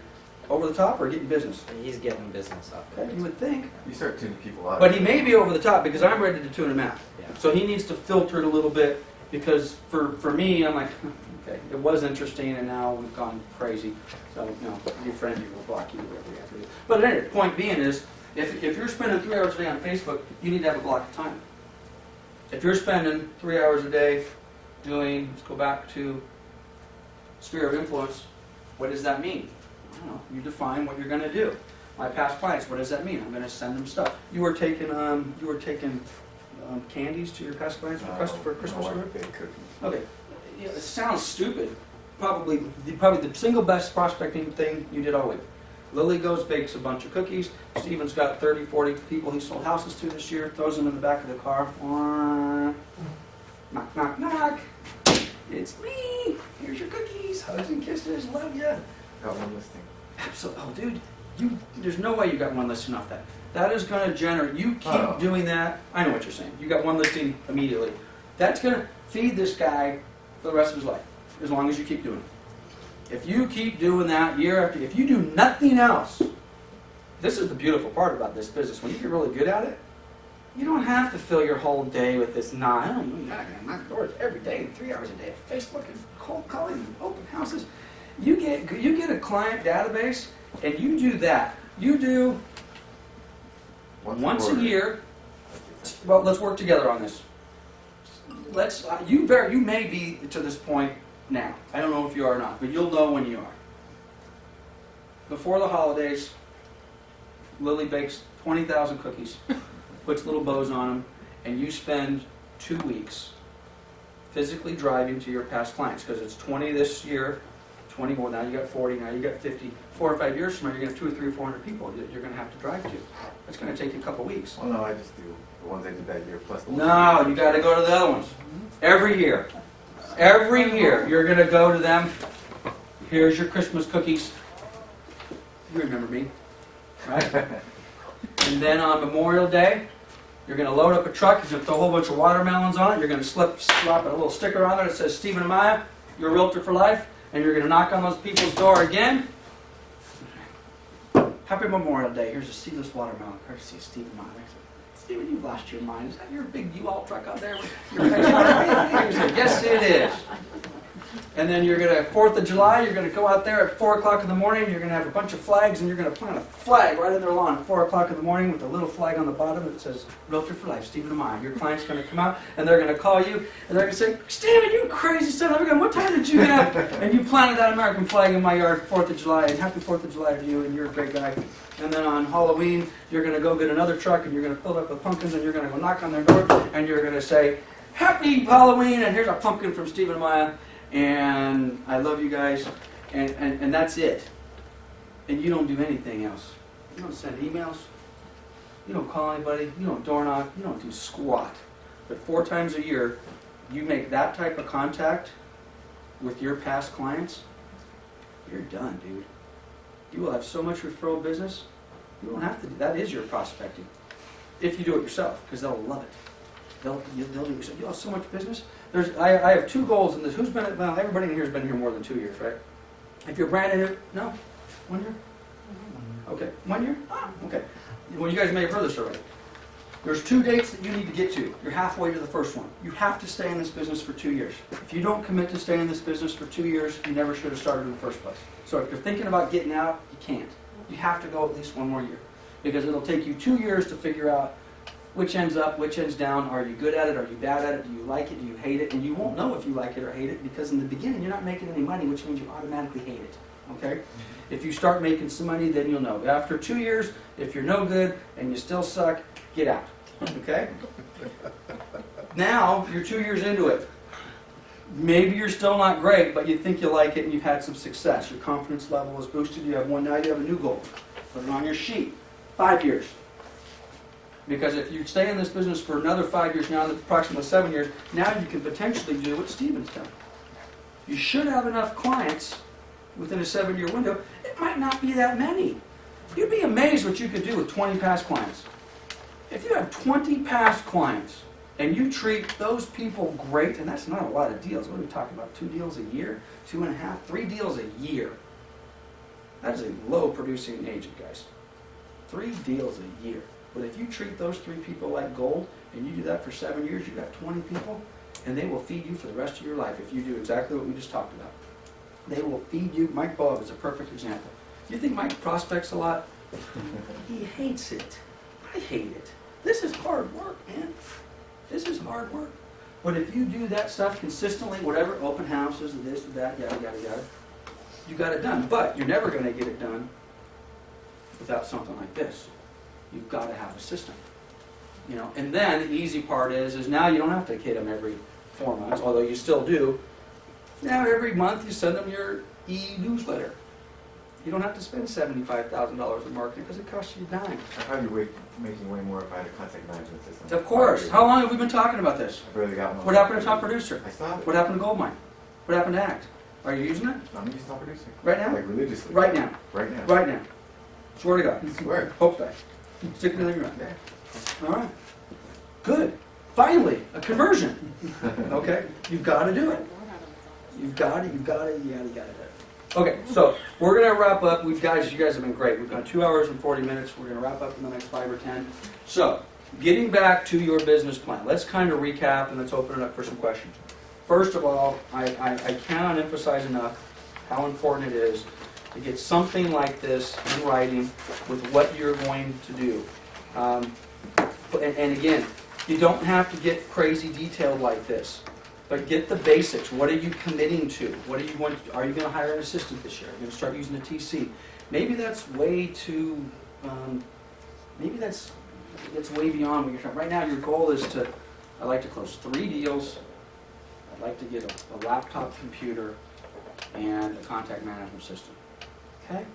over the top or getting business? He's getting business off of Okay, it. you would think. You start tuning people out. But he may be over the top because I'm ready to tune him out. Yeah. So he needs to filter it a little bit because for me, I'm like, okay, it was interesting and now we've gone crazy. So, you know, your friend you will block you, whatever you have to do. But anyway, the point being is, if you're spending 3 hours a day on Facebook, you need to have a block of time. If you're spending 3 hours a day doing, let's go back to sphere of influence, what does that mean? I don't know. You define what you're going to do. My past clients, what does that mean? I'm going to send them stuff. You were taking candies to your past clients for Christmas? No, I Or bake cookies. okay. Yeah, it sounds stupid. Probably the single best prospecting thing you did all week. Lily goes, bakes a bunch of cookies. Steven's got 30, 40 people he sold houses to this year, throws them in the back of the car. Knock, knock, knock. It's me. Here's your cookies. Hugs and kisses. Love ya. Got one listing. Absolutely. Oh, dude, there's no way you got one listing off that. That is going to generate, you keep Oh. doing that. I know what you're saying. You got one listing immediately. That's going to feed this guy for the rest of his life, as long as you keep doing it. If you keep doing that year after, if you do nothing else, this is the beautiful part about this business. When you get really good at it, You don't have to fill your whole day with this. Nah, I don't. You're not gonna knock doors every day, 3 hours a day. Facebook and cold calling and open houses. You get a client database, and you do that. You do once a year. Well, let's work together on this. You may be to this point now. I don't know if you are or not, but you'll know when you are. Before the holidays, Lily bakes 20,000 cookies, puts little bows on them, and you spend 2 weeks physically driving to your past clients, because it's 20 this year, 20 more, now you got 40, now you got 50. 4 or 5 years from now, you're going to have 200 or 300 or 400 people that you're going to have to drive to. It's going to take you a couple weeks. Well, no, I just do the ones I did that year plus the ones. No, you got to go to the other ones. Every year. Every year, you're going to go to them. Here's your Christmas cookies. You remember me, right? And then on Memorial Day, you're going to load up a truck. You're going to throw a whole bunch of watermelons on it. You're going to slap a little sticker on it that says Stephen Amaya, you're a realtor for life. And you're going to knock on those people's door again. Happy Memorial Day. Here's a seedless watermelon, courtesy of Stephen Amaya. Stephen, you've lost your mind. Is that your big U-Haul truck out there? Yes, it is. And then you're going to, 4th of July, you're going to go out there at 4 o'clock in the morning, you're going to have a bunch of flags, and you're going to plant a flag right in their lawn at 4 o'clock in the morning with a little flag on the bottom that says, Realtor for Life, Stephen Amaya. Your client's going to come out, and they're going to call you, and they're going to say, Stephen, you crazy son of a gun, what time did you have? And you planted that American flag in my yard 4th of July, and happy 4th of July to you, and you're a great guy. And then on Halloween, you're going to go get another truck, and you're going to fill it up with pumpkins, and you're going to go knock on their door, and you're going to say, Happy Halloween, and here's a pumpkin from Stephen Amaya. And I love you guys, and that's it. And you don't do anything else. You don't send emails. You don't call anybody. You don't door knock. You don't do squat. But 4 times a year, you make that type of contact with your past clients, you're done, dude. You will have so much referral business, you don't have to do that. Is your prospecting. If you do it yourself, because they'll love it. They'll do it yourself. You'll have so much business. I have 2 goals in this. Who's been, well, everybody in here has been here more than 2 years, right? If you're brand new, no? 1 year? Okay, 1 year? Okay. Well, you guys may have heard this already. There's 2 dates that you need to get to. You're halfway to the first one. You have to stay in this business for 2 years. If you don't commit to stay in this business for 2 years, you never should have started in the first place. So if you're thinking about getting out, you can't. You have to go at least 1 more year. Because it'll take you 2 years to figure out which end's up, which end's down. Are you good at it? Are you bad at it? Do you like it? Do you hate it? And you won't know if you like it or hate it, because in the beginning you're not making any money, which means you automatically hate it. Okay? If you start making some money, then you'll know. After 2 years, if you're no good and you still suck, get out. Okay? Now, you're 2 years into it. Maybe you're still not great, but you think you like it and you've had some success. Your confidence level is boosted. You have one now, you have a new goal. Put it on your sheet. 5 years. Because if you stay in this business for another 5 years, now approximately 7 years, now you can potentially do what Stephen's done. You should have enough clients within a 7-year window. It might not be that many. You'd be amazed what you could do with 20 past clients. If you have 20 past clients and you treat those people great, and that's not a lot of deals. What are we talking about? 2 deals a year? 2.5? 3 deals a year. That is a low producing agent, guys. 3 deals a year. But if you treat those 3 people like gold, and you do that for 7 years, you've got 20 people, and they will feed you for the rest of your life if you do exactly what we just talked about. They will feed you. Mike Bob is a perfect example. You think Mike prospects a lot? He hates it. I hate it. This is hard work, man. This is hard work. But if you do that stuff consistently, whatever, open houses, this, that, yada, yada, yada, you got it done. But you're never going to get it done without something like this. You've got to have a system. You know, and then the easy part is now you don't have to hit them every 4 months, although you still do. Now every month you send them your e-newsletter. You don't have to spend $75,000 in marketing because it costs you a dime. I'd probably be making way more if I had a contact management system. Of course. How long have we been talking about this? I barely got one. What happened to Top Producer? I still have it. What happened to Goldmine? What happened to Act? Are you using it? I'm using Top Producer. Right now? Like religiously. Right now. Right now. Right now. Swear to God. I swear. Hope that. Stick it in your mouth. Yeah. All right. Good. Finally, a conversion. Okay? You've got to do it. You got to do it. Okay, so we're going to wrap up. You guys have been great. We've got 2 hours and 40 minutes. We're going to wrap up in the next 5 or 10. So, getting back to your business plan, let's kind of recap and let's open it up for some questions. First of all, I cannot emphasize enough how important it is to get something like this in writing with what you're going to do. And again, you don't have to get crazy detailed like this, but get the basics. What are you committing to? What are you going to? Are you going to hire an assistant this year? Are you going to start using a TC? Maybe that's way too. Maybe that's way beyond what you're trying. Right now, your goal is to. I'd like to close 3 deals. I'd like to get a laptop computer and a contact management system. Okay?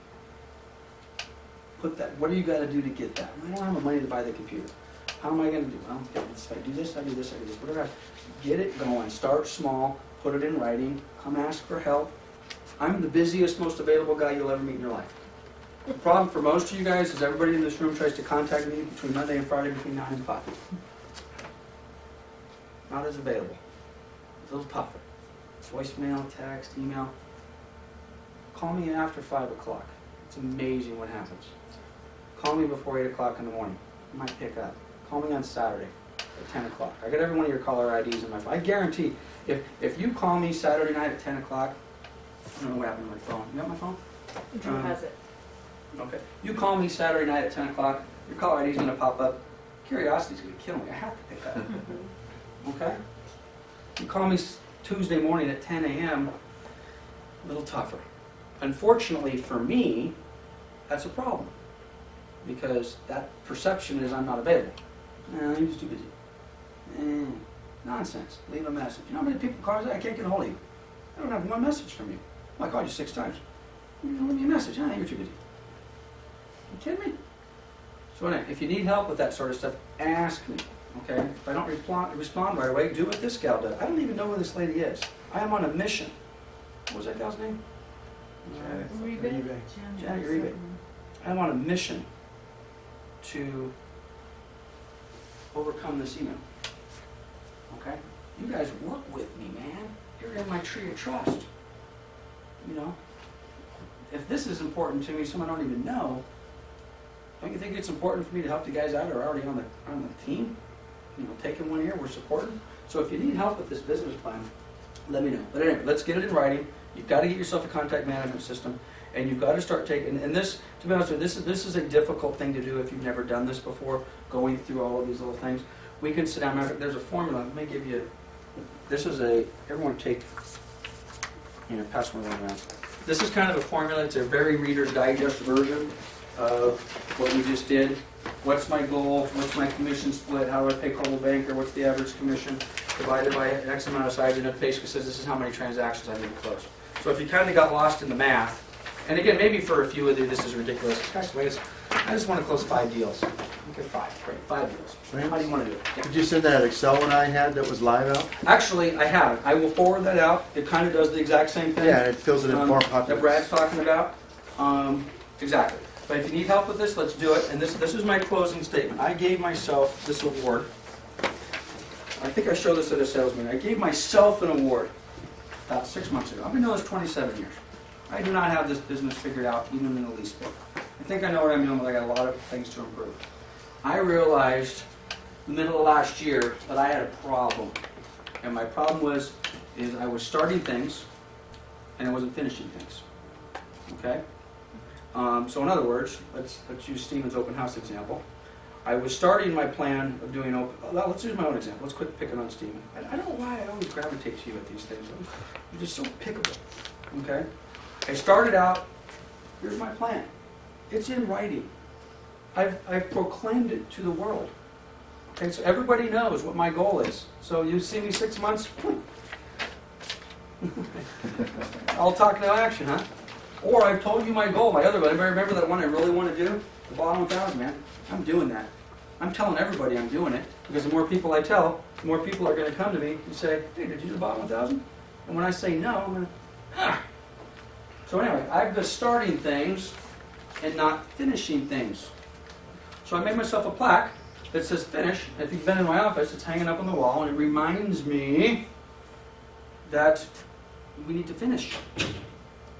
Put that. What do you got to do to get that? I don't have the money to buy the computer. How am I going to do? Well, if I do this, I do this, I do this. Whatever. Get it going. Start small. Put it in writing. Come ask for help. I'm the busiest, most available guy you'll ever meet in your life. The problem for most of you guys is everybody in this room tries to contact me between Monday and Friday between 9 and 5. Not as available. It's a little tougher. Voicemail, text, email. Call me after 5 o'clock. It's amazing what happens. Call me before 8 o'clock in the morning. I might pick up. Call me on Saturday at 10 o'clock. I got every one of your caller IDs in my phone. I guarantee, if you call me Saturday night at 10 o'clock, I don't know what happened to my phone. You got my phone? Drew has it. Okay. You call me Saturday night at 10 o'clock, your caller ID is going to pop up. Curiosity's going to kill me. I have to pick up. Okay? You call me Tuesday morning at 10 a.m., a little tougher. Unfortunately for me, that's a problem. Because that perception is I'm not available. I'm just too busy. Nonsense. Leave a message. You know how many people call me? I can't get a hold of you. I don't have one message from you. I called you 6 times. You leave me a message. You're too busy. You kidding me? So anyway, if you need help with that sort of stuff, ask me. Okay? If I don't respond right away, do what this gal does. I don't even know who this lady is. I am on a mission. What was that gal's name? Janet Uribe. I'm on a mission to overcome this email. Okay? You guys work with me, man. You're in my tree of trust. You know? If this is important to me, someone I don't even know, don't you think it's important for me to help the guys out who are already on the team? You know, taking one here, we're supporting. So if you need help with this business plan, let me know. But anyway, let's get it in writing. You've got to get yourself a contact management system, and you've got to start taking. And this, to be honest with you, this is a difficult thing to do if you've never done this before. Going through all of these little things, we can sit down. There's a formula. Let me give you. This is everyone take. Pass one around. This is kind of a formula. It's a very Reader's Digest version of what we just did. What's my goal? What's my commission split? How do I pay Coldwell Banker? What's the average commission divided by X amount of size? And it basically says this is how many transactions I need to close. So if you kind of got lost in the math, and again, maybe for a few of you this is ridiculous. Gosh, I just want to close 5 deals. Okay, 5. Great, 5 deals. How do you want to do it? Yeah. Did you send that Excel one I had that was live out? Actually, I haven't. I will forward that out. It kind of does the exact same thing. Yeah, and it fills it in more popular. That Brad's talking about. Exactly. But if you need help with this, let's do it. And this is my closing statement. I gave myself this award. I think I showed this at a sales meeting. I gave myself an award about 6 months ago. I've been doing this 27 years. I do not have this business figured out even in the least bit. I think I know what I'm doing, but I got a lot of things to improve. I realized in the middle of last year that I had a problem. And my problem is I was starting things and I wasn't finishing things. Okay? So in other words, let's use Stephen's open house example. I was starting my plan of doing let's use my own example. Let's quit picking on Stephen. I don't know why I always gravitate to you at these things. You're just so pickable. Okay? I started out, here's my plan. It's in writing. I've proclaimed it to the world. Okay, so everybody knows what my goal is. So you see me 6 months, all talk, no action, huh? Or I've told you my goal, my other goal. Anybody remember that one I really want to do? The bottom 1,000, man. I'm doing that. I'm telling everybody I'm doing it, because the more people I tell, the more people are going to come to me and say, hey, did you do the bottom 1,000? And when I say no, I'm going to, So anyway, I've been starting things and not finishing things. So I made myself a plaque that says finish. If you've been in my office, it's hanging up on the wall, and it reminds me that we need to finish.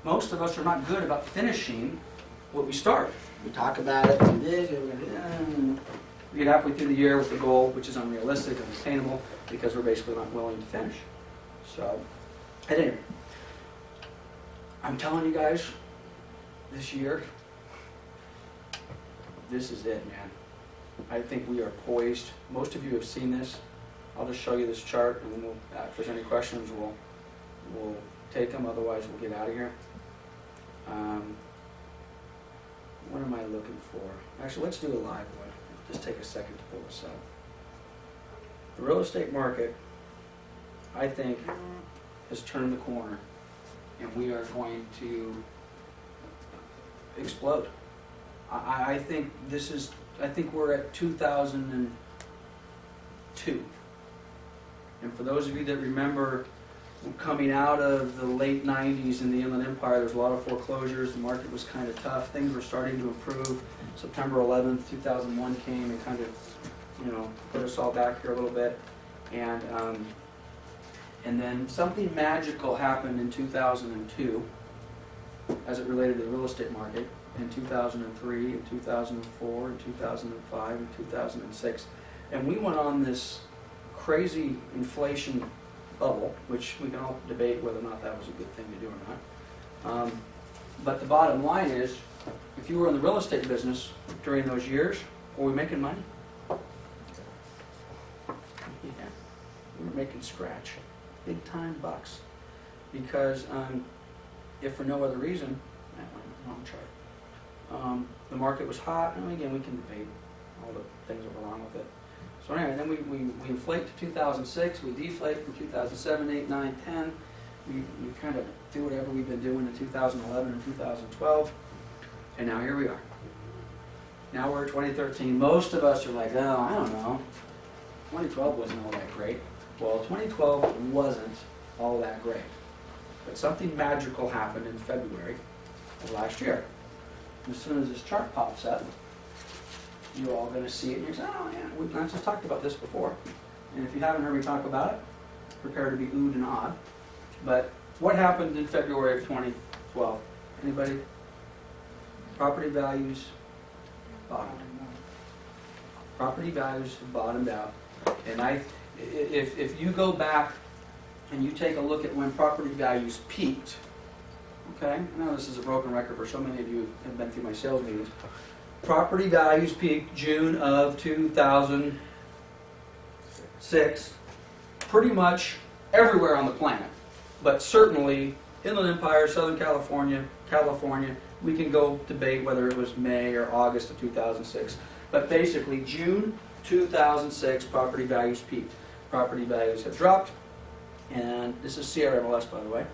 Most of us are not good about finishing what we start. We talk about it, do this, We get halfway through the year with the goal, which is unrealistic, unattainable, because we're basically not willing to finish. So, at any rate, I'm telling you guys, this year, this is it, man. I think we are poised. Most of you have seen this. I'll just show you this chart, and then we'll, if there's any questions, we'll take them. Otherwise, we'll get out of here. What am I looking for? Actually, let's do a live one. Just take a second to pull this up. The real estate market, I think, has turned the corner, and we are going to explode. I think this is, I think we're at 2002. And for those of you that remember coming out of the late 90s in the Inland Empire, there was a lot of foreclosures, the market was kind of tough, things were starting to improve. September 11th, 2001 came and kind of, you know, put us all back here a little bit. And then something magical happened in 2002 as it related to the real estate market, in 2003, in 2004, in 2005, in 2006. And we went on this crazy inflation bubble, which we can all debate whether or not that was a good thing to do or not. But the bottom line is, if you were in the real estate business during those years, were we making money? Yeah, we were making scratch, big time bucks. Because if for no other reason, wrong chart, the market was hot, and again, we can debate all the things that were wrong with it. So anyway, then we inflate to 2006, we deflate from 2007, 8, 9, 10. We kind of do whatever we've been doing in 2011 and 2012, and now here we are. Now we're at 2013. Most of us are like, oh, I don't know. 2012 wasn't all that great. Well, 2012 wasn't all that great. But something magical happened in February of last year. And as soon as this chart pops up, you're all going to see it, and you're saying, oh yeah, I just talked about this before. And if you haven't heard me talk about it, prepare to be oohed and awed. But what happened in February of 2012? Anybody? Property values bottomed. Property values have bottomed out. And if you go back and you take a look at when property values peaked, okay? I know this is a broken record for so many of you who have been through my sales meetings. Property values peaked June of 2006, pretty much everywhere on the planet, but certainly Inland Empire, Southern California, we can go debate whether it was May or August of 2006, but basically June 2006 property values peaked. Property values have dropped, and this is CRMLS, by the way.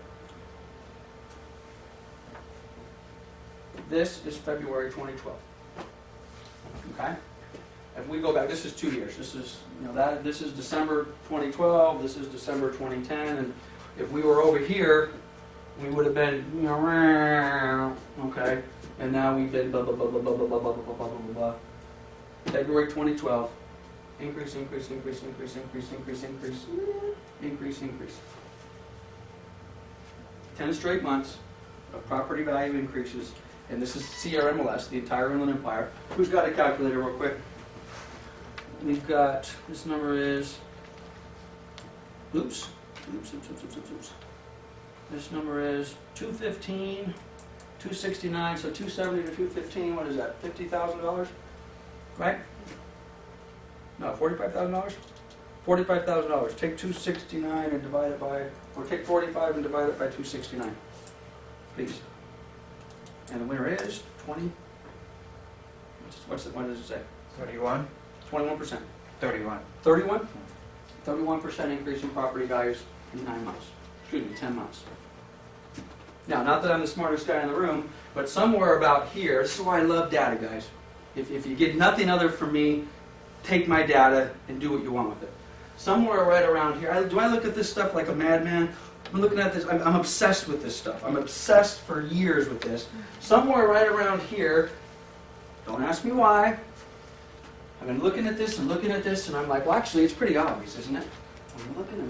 This is February 2012. Okay? If we go back, this is 2 years. This is, you know, this is December 2012, this is December 2010, and if we were over here, we would have been, you know, okay, and now we've been blah, blah, blah, blah, blah, blah, blah, blah, blah, blah, blah, blah. February 2012, increase, increase, increase, increase, increase, increase, increase, increase, increase. 10 straight months of property value increases. And this is CRMLS, the entire Inland Empire. Who's got a calculator real quick? We've got, this number is, oops. This number is 215, 269, so 270 to 215, what is that, $50,000? Right? No, $45,000? $45,000. Take 269 and divide it by, or take 45 and divide it by 269, please. And the winner is 20, what does it say? 31? 21%. 31. 31? 31% increase in property values in 9 months. Excuse me, 10 months. Now, not that I'm the smartest guy in the room, but somewhere about here, this is why I love data, guys. If you get nothing other from me, take my data and do what you want with it. Somewhere right around here, do I look at this stuff like a madman? I'm looking at this, I'm obsessed with this stuff. I'm obsessed for years with this. Somewhere right around here, don't ask me why, I've been looking at this and looking at this, and I'm like, well, actually, it's pretty obvious, isn't it? I'm looking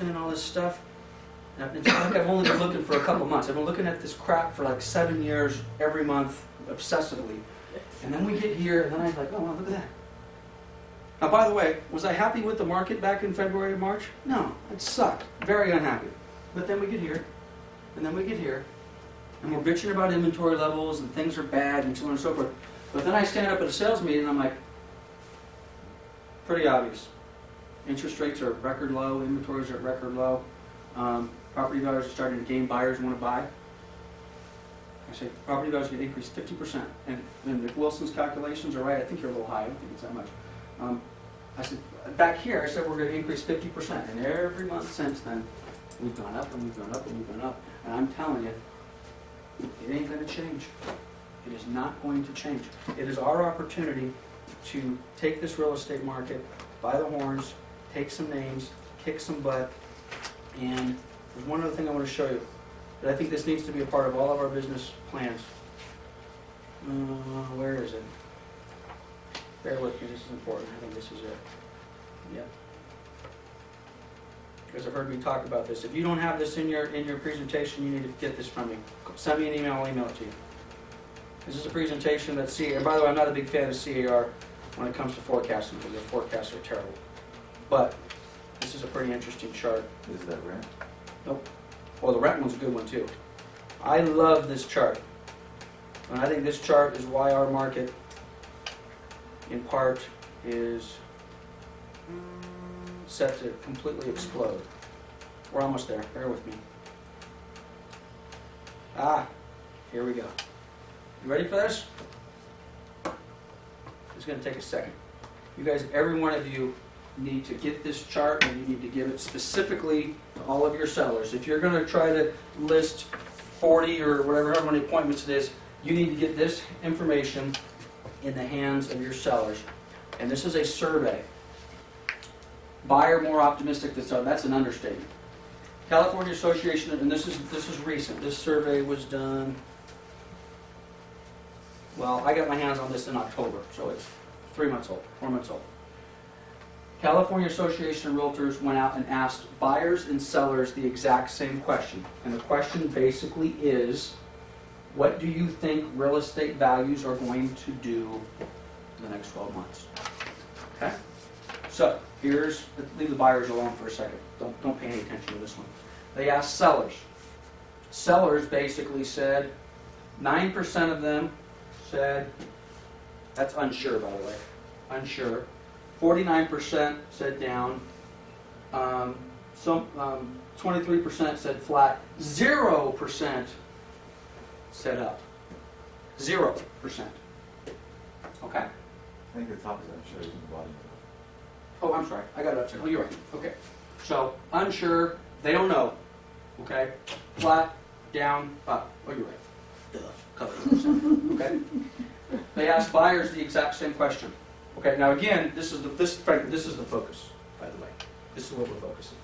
at all this stuff. And it's not like I've only been looking for a couple months. I've been looking at this crap for like 7 years, every month, obsessively. And then we get here, and then I was like, oh, wow, look at that. Now, by the way, was I happy with the market back in February, March? No, it sucked. Very unhappy. But then we get here, and then we get here, and we're bitching about inventory levels, and things are bad, and so on and so forth. But then I stand up at a sales meeting, and I'm like, pretty obvious. Interest rates are at record low, inventories are at record low, property values are starting to gain buyers who want to buy. I say property values are going to increase 50%. And if Wilson's calculations are right, I think you're a little high, I don't think it's that much. I said, back here, I said we're going to increase 50%. And every month since then, we've gone up and we've gone up and we've gone up. And I'm telling you, it ain't going to change. It is not going to change. It is our opportunity to take this real estate market by the horns, take some names, kick some butt. And there's one other thing I want to show you. But I think this needs to be a part of all of our business plans. Where is it? Bear with me, this is important. I think this is it. Yep. You guys have heard me talk about this. If you don't have this in your presentation, you need to get this from me. Send me an email, I'll email it to you. This is a presentation that CAR, and by the way, I'm not a big fan of CAR when it comes to forecasting, because their forecasts are terrible. But this is a pretty interesting chart. Is that rent? Nope. Well, the rent one's a good one too. I love this chart. And I think this chart is why our market, in part, is set to completely explode. We're almost there. Bear with me. Here we go. You ready for this? It's going to take a second. You guys, every one of you, need to get this chart, and you need to give it specifically to all of your sellers. If you're going to try to list 40 or whatever, however many appointments it is, you need to get this information in the hands of your sellers. And this is a survey. Buyer more optimistic than seller. That's an understatement. California Association, and this is recent. This survey was done. Well, I got my hands on this in October, so it's 3 months old, 4 months old. California Association of Realtors went out and asked buyers and sellers the exact same question. And the question basically is, what do you think real estate values are going to do in the next 12 months? Okay? So, leave the buyers alone for a second. Don't pay any attention to this one. They asked sellers. Sellers basically said, 9% of them said, that's unsure by the way, unsure. 49% said down, 23% said flat, 0% said up. 0%. Okay? I think the top is unsure, and the bottom is Oh, I'm sorry. I got it upside. Oh, you're right. Okay. So, unsure, they don't know. Okay? Flat, down, up. Oh, you're right. Duh. Cover. Okay? They asked buyers the exact same question. Okay, now again, this is the focus, by the way. This is what we're focusing.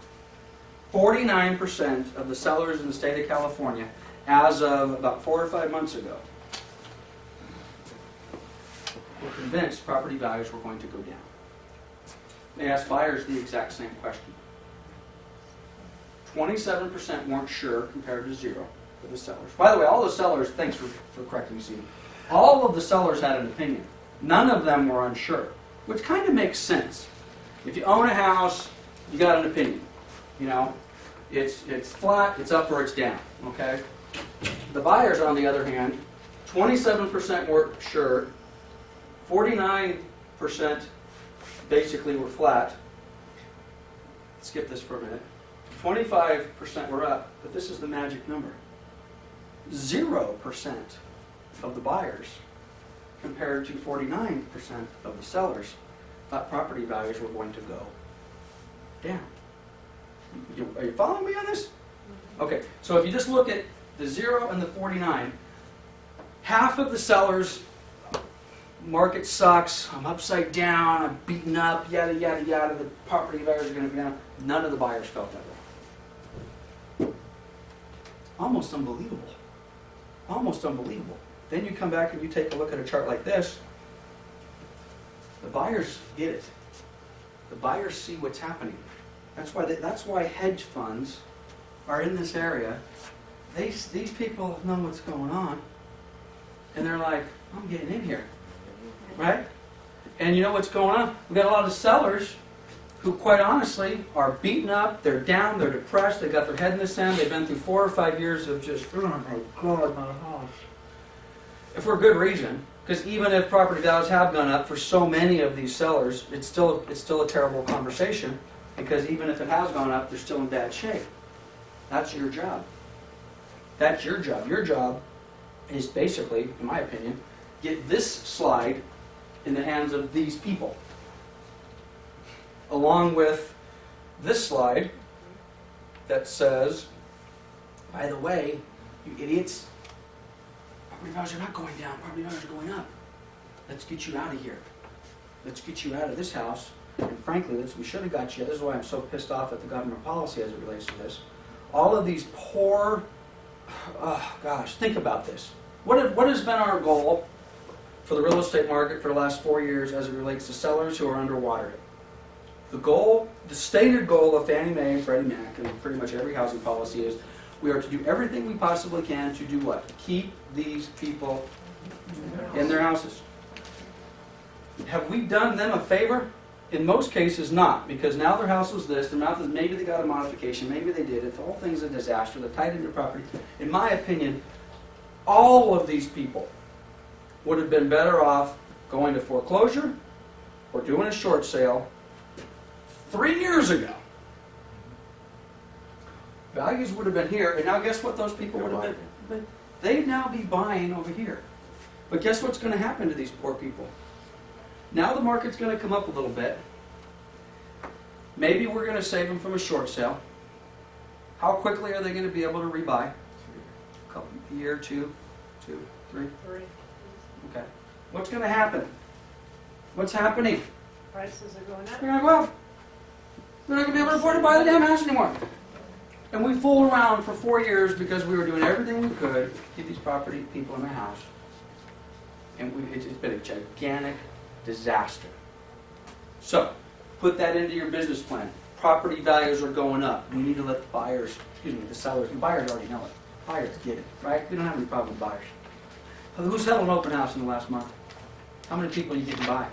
49% of the sellers in the state of California, as of about 4 or 5 months ago, were convinced property values were going to go down. They asked buyers the exact same question. 27% weren't sure compared to 0 for the sellers. By the way, all the sellers, thanks for correcting me, Steve. All of the sellers had an opinion. None of them were unsure, which kind of makes sense. If you own a house, you got an opinion. You know, it's flat, it's up, or it's down. Okay. The buyers, on the other hand, 27% weren't sure, 49% basically were flat. Skip this for a minute. 25% were up, but this is the magic number. 0% of the buyers, compared to 49% of the sellers, thought property values were going to go down. Are you following me on this? Okay, so if you just look at the 0 and the 49, half of the sellers, market sucks, I'm upside down, I'm beaten up, yada, yada, yada, the property values are going to go down. None of the buyers felt that way. Almost unbelievable. Almost unbelievable. Then you come back and you take a look at a chart like this. The buyers get it. The buyers see what's happening. That's why hedge funds are in this area. These people know what's going on, and they're like, I'm getting in here. right? And you know what's going on? We've got a lot of sellers who, quite honestly, are beaten up, they're down, they're depressed, they've got their head in the sand, they've been through 4 or 5 years of just, oh my God, my house. For good reason, because even if property values have gone up for so many of these sellers, it's still a terrible conversation, because even if it has gone up, they're still in bad shape. That's your job. That's your job. Your job is basically, in my opinion, get this slide in the hands of these people, along with this slide that says, by the way, you idiots, property values are not going down, property values are going up. Let's get you out of here. Let's get you out of this house. And frankly, we should have got you. This is why I'm so pissed off at the government policy as it relates to this. All of these poor, oh gosh, think about this. What has been our goal for the real estate market for the last 4 years as it relates to sellers who are underwater? The stated goal of Fannie Mae and Freddie Mac and pretty much every housing policy is we are to do everything we possibly can to do what? Keep these people in their houses. Have we done them a favor? In most cases, not, because now their house was this, their house is, maybe they got a modification, maybe they did it, the whole thing's a disaster, they're tied into property. In my opinion, all of these people would have been better off going to foreclosure or doing a short sale 3 years ago. Values would have been here, and now guess what those people would have been? They'd now be buying over here. But guess what's going to happen to these poor people? Now the market's going to come up a little bit. Maybe we're going to save them from a short sale. How quickly are they going to be able to rebuy? A year, two, three? 3. Okay. What's going to happen? What's happening? Prices are going up. They're going to go up. They're not going to be able to afford to buy the damn house anymore. And we fooled around for 4 years because we were doing everything we could to keep these property people in their house. And it's been a gigantic disaster. So, put that into your business plan. Property values are going up. We need to let the buyers, the sellers, the buyers already know it. Buyers get it, right? We don't have any problem with buyers. Who's held an open house in the last month? How many people you didn't buy?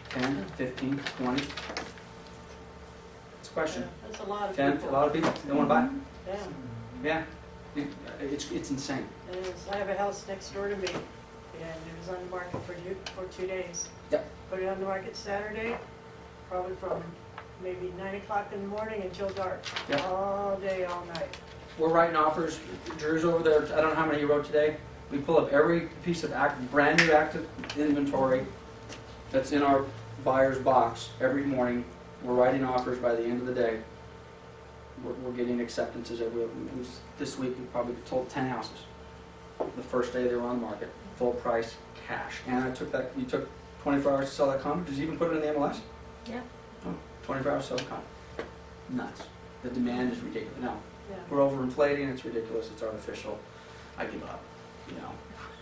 10, 15, 20? It's a question. That's a lot of 10, people. a lot of people. They want to buy? Yeah, Yeah. It's insane. it is. I have a house next door to me, and it was on the market for 2 days. Yep. Put it on the market Saturday, probably from maybe 9 o'clock in the morning until dark. Yep. All day, all night. We're writing offers. Drew's over there. I don't know how many he wrote today. We pull up every piece of brand new active inventory that's in our buyer's box every morning. We're writing offers by the end of the day. We're getting acceptances. This week we probably sold 10 houses. The first day they were on the market. Full price, cash. And you took 24 hours to sell that condo? Did you even put it in the MLS? Yeah. Oh, 24 hours to sell the condo. Nuts. The demand is ridiculous. No, Yeah. we're overinflating, it's ridiculous, it's artificial. I give up,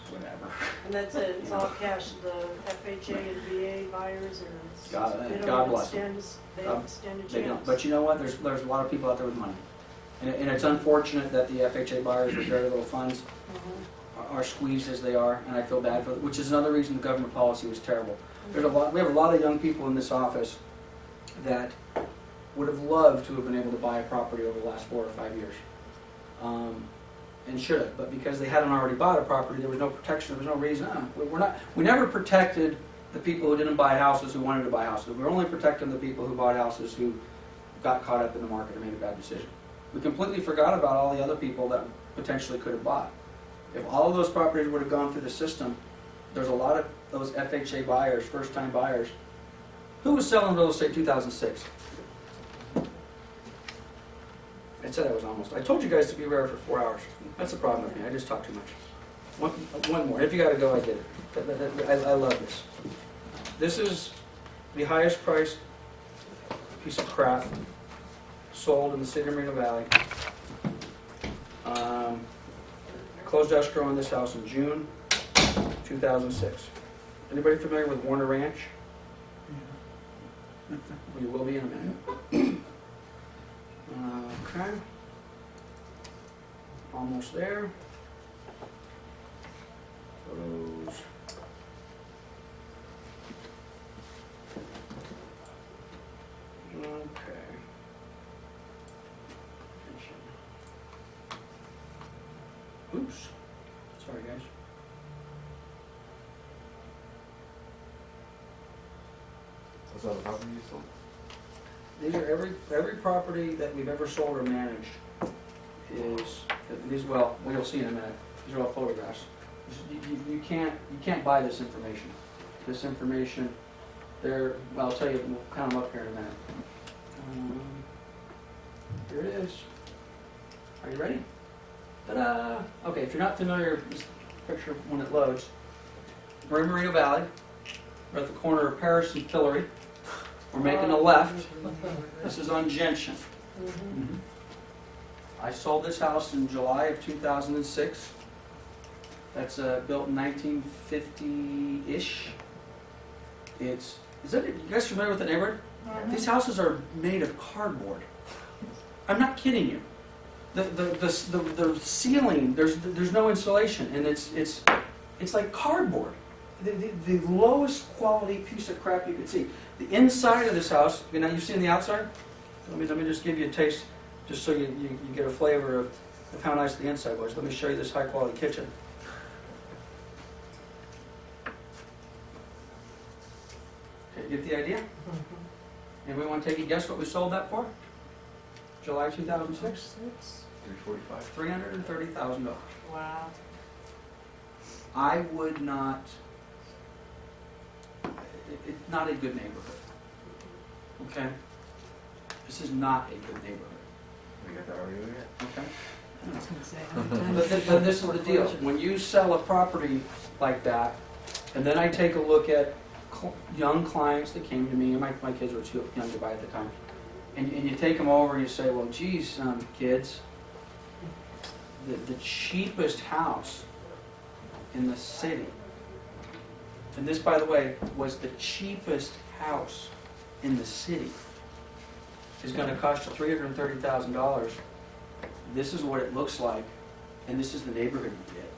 whatever. And that's it. It's all cash. The FHA and VA buyers are. God- they don't God even bless stand. They God- don't stand a chance. They don't. But you know what? There's a lot of people out there with money. And it's unfortunate that the FHA buyers with very little funds Mhm. are squeezed as they are, and I feel bad for them, which is another reason the government policy was terrible. We have a lot of young people in this office that would have loved to have been able to buy a property over the last 4 or 5 years. And should have, but because they hadn't already bought a property, there was no protection, there was no reason. We never protected the people who didn't buy houses who wanted to buy houses. We were only protecting the people who bought houses who got caught up in the market and made a bad decision. We completely forgot about all the other people that potentially could have bought. If all of those properties would have gone through the system, there's a lot of those FHA buyers, first-time buyers. Who was selling real estate in 2006? I said I was almost. I told you guys to be rare for 4 hours. That's the problem with me. I just talk too much. One more. If you got to go, I get it. I love this. This is the highest priced piece of crap sold in the city of Moreno Valley. Closed escrow on this house in June 2006. Anybody familiar with Warner Ranch? Well, you will be in a minute. Okay. Almost there. Photos. What's all the property you sold? These are every property that we've ever sold or managed is, well, you'll see in a minute, these are all photographs. You can't buy this information. This information, well, I'll tell you, we'll count them up here in a minute. Here it is. Are you ready? Ta-da! Okay, if you're not familiar, this picture when it loads, we're in Moreno Valley. We're at the corner of Paris and Fillory. We're making a left. This is on Gentian. I sold this house in July of 2006. That's built in 1950-ish. You guys familiar with the neighborhood? These houses are made of cardboard. I'm not kidding you. The ceiling, there's no insulation, and it's like cardboard. The lowest quality piece of crap you could see. The inside of this house, you've seen the outside? Let me just give you a taste, just so you get a flavor of how nice the inside was. Let me show you this high quality kitchen. Okay, get the idea? Anybody want to take a guess what we sold that for? July 2006? $345. $330,000. Wow. I would not. It's not a good neighborhood. Okay? This is not a good neighborhood. We got that already yet? Okay? I was gonna say, But this is the deal. When you sell a property like that, and then I take a look at young clients that came to me, and my kids were too young to buy at the time, and you take them over and you say, well, geez, kids, the cheapest house in the city, and this, by the way, was the cheapest house in the city, is going to cost you $330,000. This is what it looks like, and this is the neighborhood you get.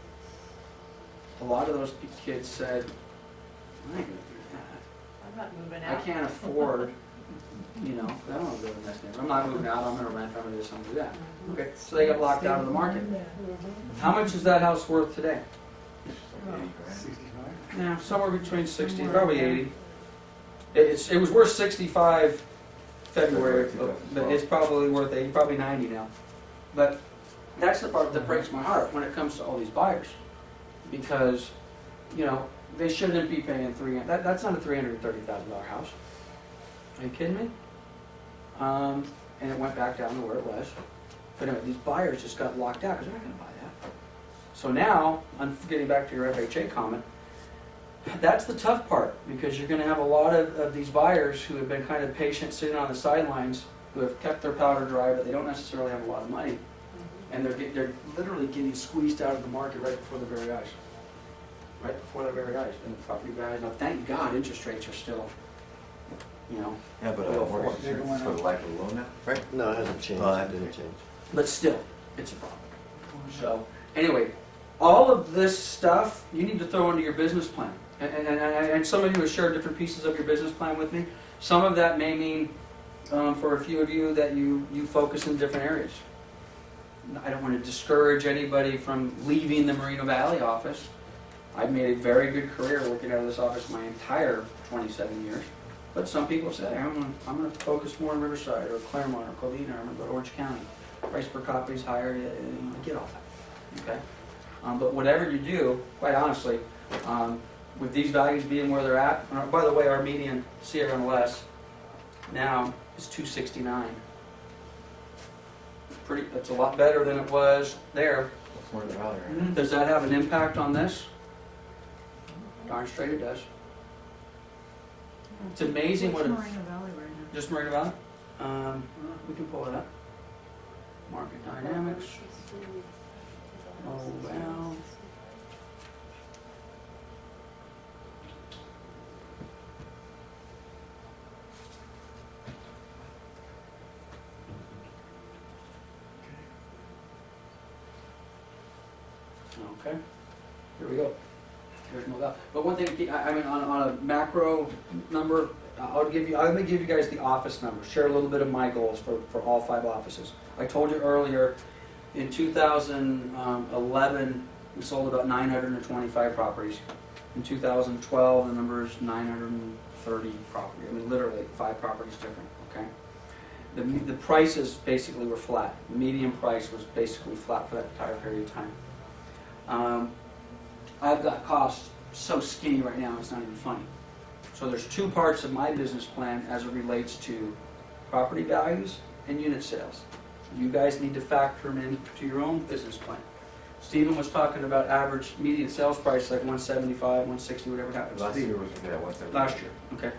A lot of those kids said, I ain't going to do that. I'm not moving I out. can't afford, I don't want to live in this neighborhood. I'm not moving out, I'm going to rent, I'm going to do this, I'm going to do that. Okay, so they got locked out of the market. How much is that house worth today? Like 80 grand. Yeah, somewhere between 60, probably 80. It was worth 65 February, but it's probably worth 80, probably 90 now. But that's the part that breaks my heart when it comes to all these buyers, because they shouldn't be paying that's not a $330,000 house. Are you kidding me? And it went back down to where it was. But anyway, these buyers just got locked out because they're not going to buy that. So now, I'm getting back to your FHA comment. That's the tough part, because you're going to have a lot of these buyers who have been kind of patient, sitting on the sidelines, who have kept their powder dry, but they don't necessarily have a lot of money, and they're literally getting squeezed out of the market right before their very eyes. Right before their very eyes. And the property values. Now, thank God, interest rates are still, Yeah, but Well, mortgage insurance is for the life of the loan now, right? No, it hasn't changed. Oh, It didn't change. but still, it's a problem. So, anyway, all of this stuff you need to throw into your business plan. And some of you have shared different pieces of your business plan with me. Some of that may mean, for a few of you, that you focus in different areas. I don't want to discourage anybody from leaving the Moreno Valley office. I've made a very good career working out of this office my entire 27 years. But some people say, I'm going to focus more on Riverside or Claremont or Covina, or I'm going to go to Orange County. Price per copy is higher, I get all that. Okay? But whatever you do, quite honestly, with these values being where they're at, by the way, our median CRMLS now is 269. That's a lot better than it was there. It's more the valley, right? Does that have an impact on this? Darn straight it does. It's amazing what What's Moreno Valley right now? just Moreno Valley. We can pull it up. Market dynamics. Oh well. Okay. Here we go. There's no doubt. But one thing, I mean, on a macro number, I'm going to give you guys the office numbers, share a little bit of my goals for all 5 offices. I told you earlier, in 2011, we sold about 925 properties. In 2012, the number is 950 30 property. I mean, literally 5 properties different, okay? The prices basically were flat. The median price was basically flat for that entire period of time. I've got costs so skinny right now, it's not even funny. So there's 2 parts of my business plan as it relates to property values and unit sales. You guys need to factor them into your own business plan. Stephen was talking about average median sales price like 175, 160, whatever it happens to Last be. year was, yeah, 170. Last year, okay.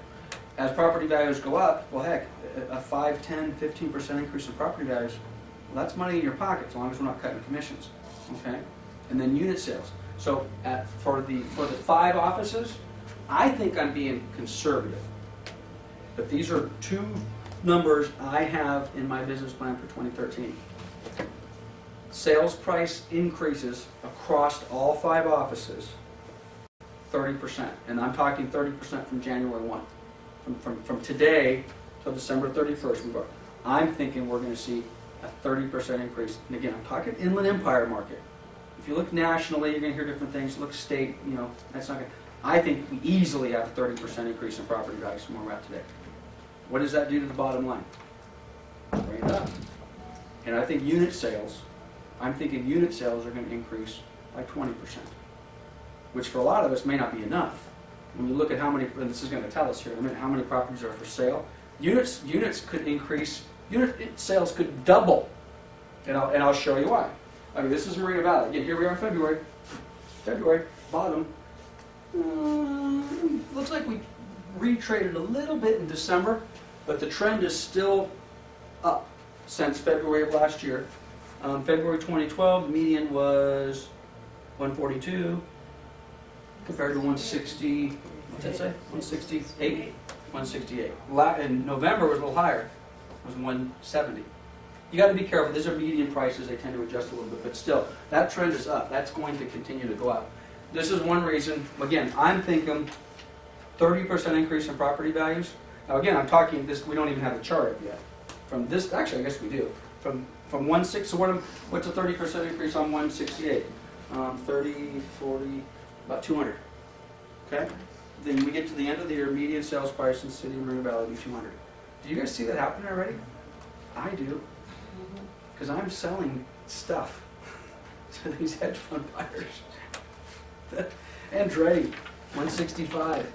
As property values go up, well heck, a 5, 10, 15% increase in property values, well that's money in your pocket as long as we're not cutting commissions, okay? And then unit sales. So for the 5 offices, I think I'm being conservative. But these are 2 numbers I have in my business plan for 2013. Sales price increases across all 5 offices, 30%. And I'm talking 30% from January 1. From today till December 31st. I'm thinking we're going to see a 30% increase. And again, I'm talking Inland Empire market. If you look nationally, you're going to hear different things. Look state, you know, that's not going to... I think we easily have a 30% increase in property values from where we're at today. What does that do to the bottom line? Bring it up. And I think unit sales, I'm thinking unit sales are going to increase by 20%, which for a lot of us may not be enough. When you look at how many, and this is going to tell us here in a minute, how many properties are for sale, units could increase, unit sales could double, and I'll show you why. I mean, this is Moreno Valley. Again, here we are in February, bottom. Looks like we retraded a little bit in December, but the trend is still up since February of last year. February 2012, the median was 142 compared to 160, what did I say? 168? 168. In November was a little higher. It was 170. You got to be careful. These are median prices. They tend to adjust a little bit, but still, that trend is up. That's going to continue to go up. This is one reason, again, I'm thinking 30% increase in property values. Now again, I'm talking this, we don't even have the chart up yet. From this, actually I guess we do. From 160, so what's a 30% increase on 168? 30, 40, about 200. Okay? Then we get to the end of the year, median sales price in the city of Moreno Valley will be 200. Do you guys see that happening already? I do. Because I'm selling stuff to these hedge fund buyers. Andretti, 165.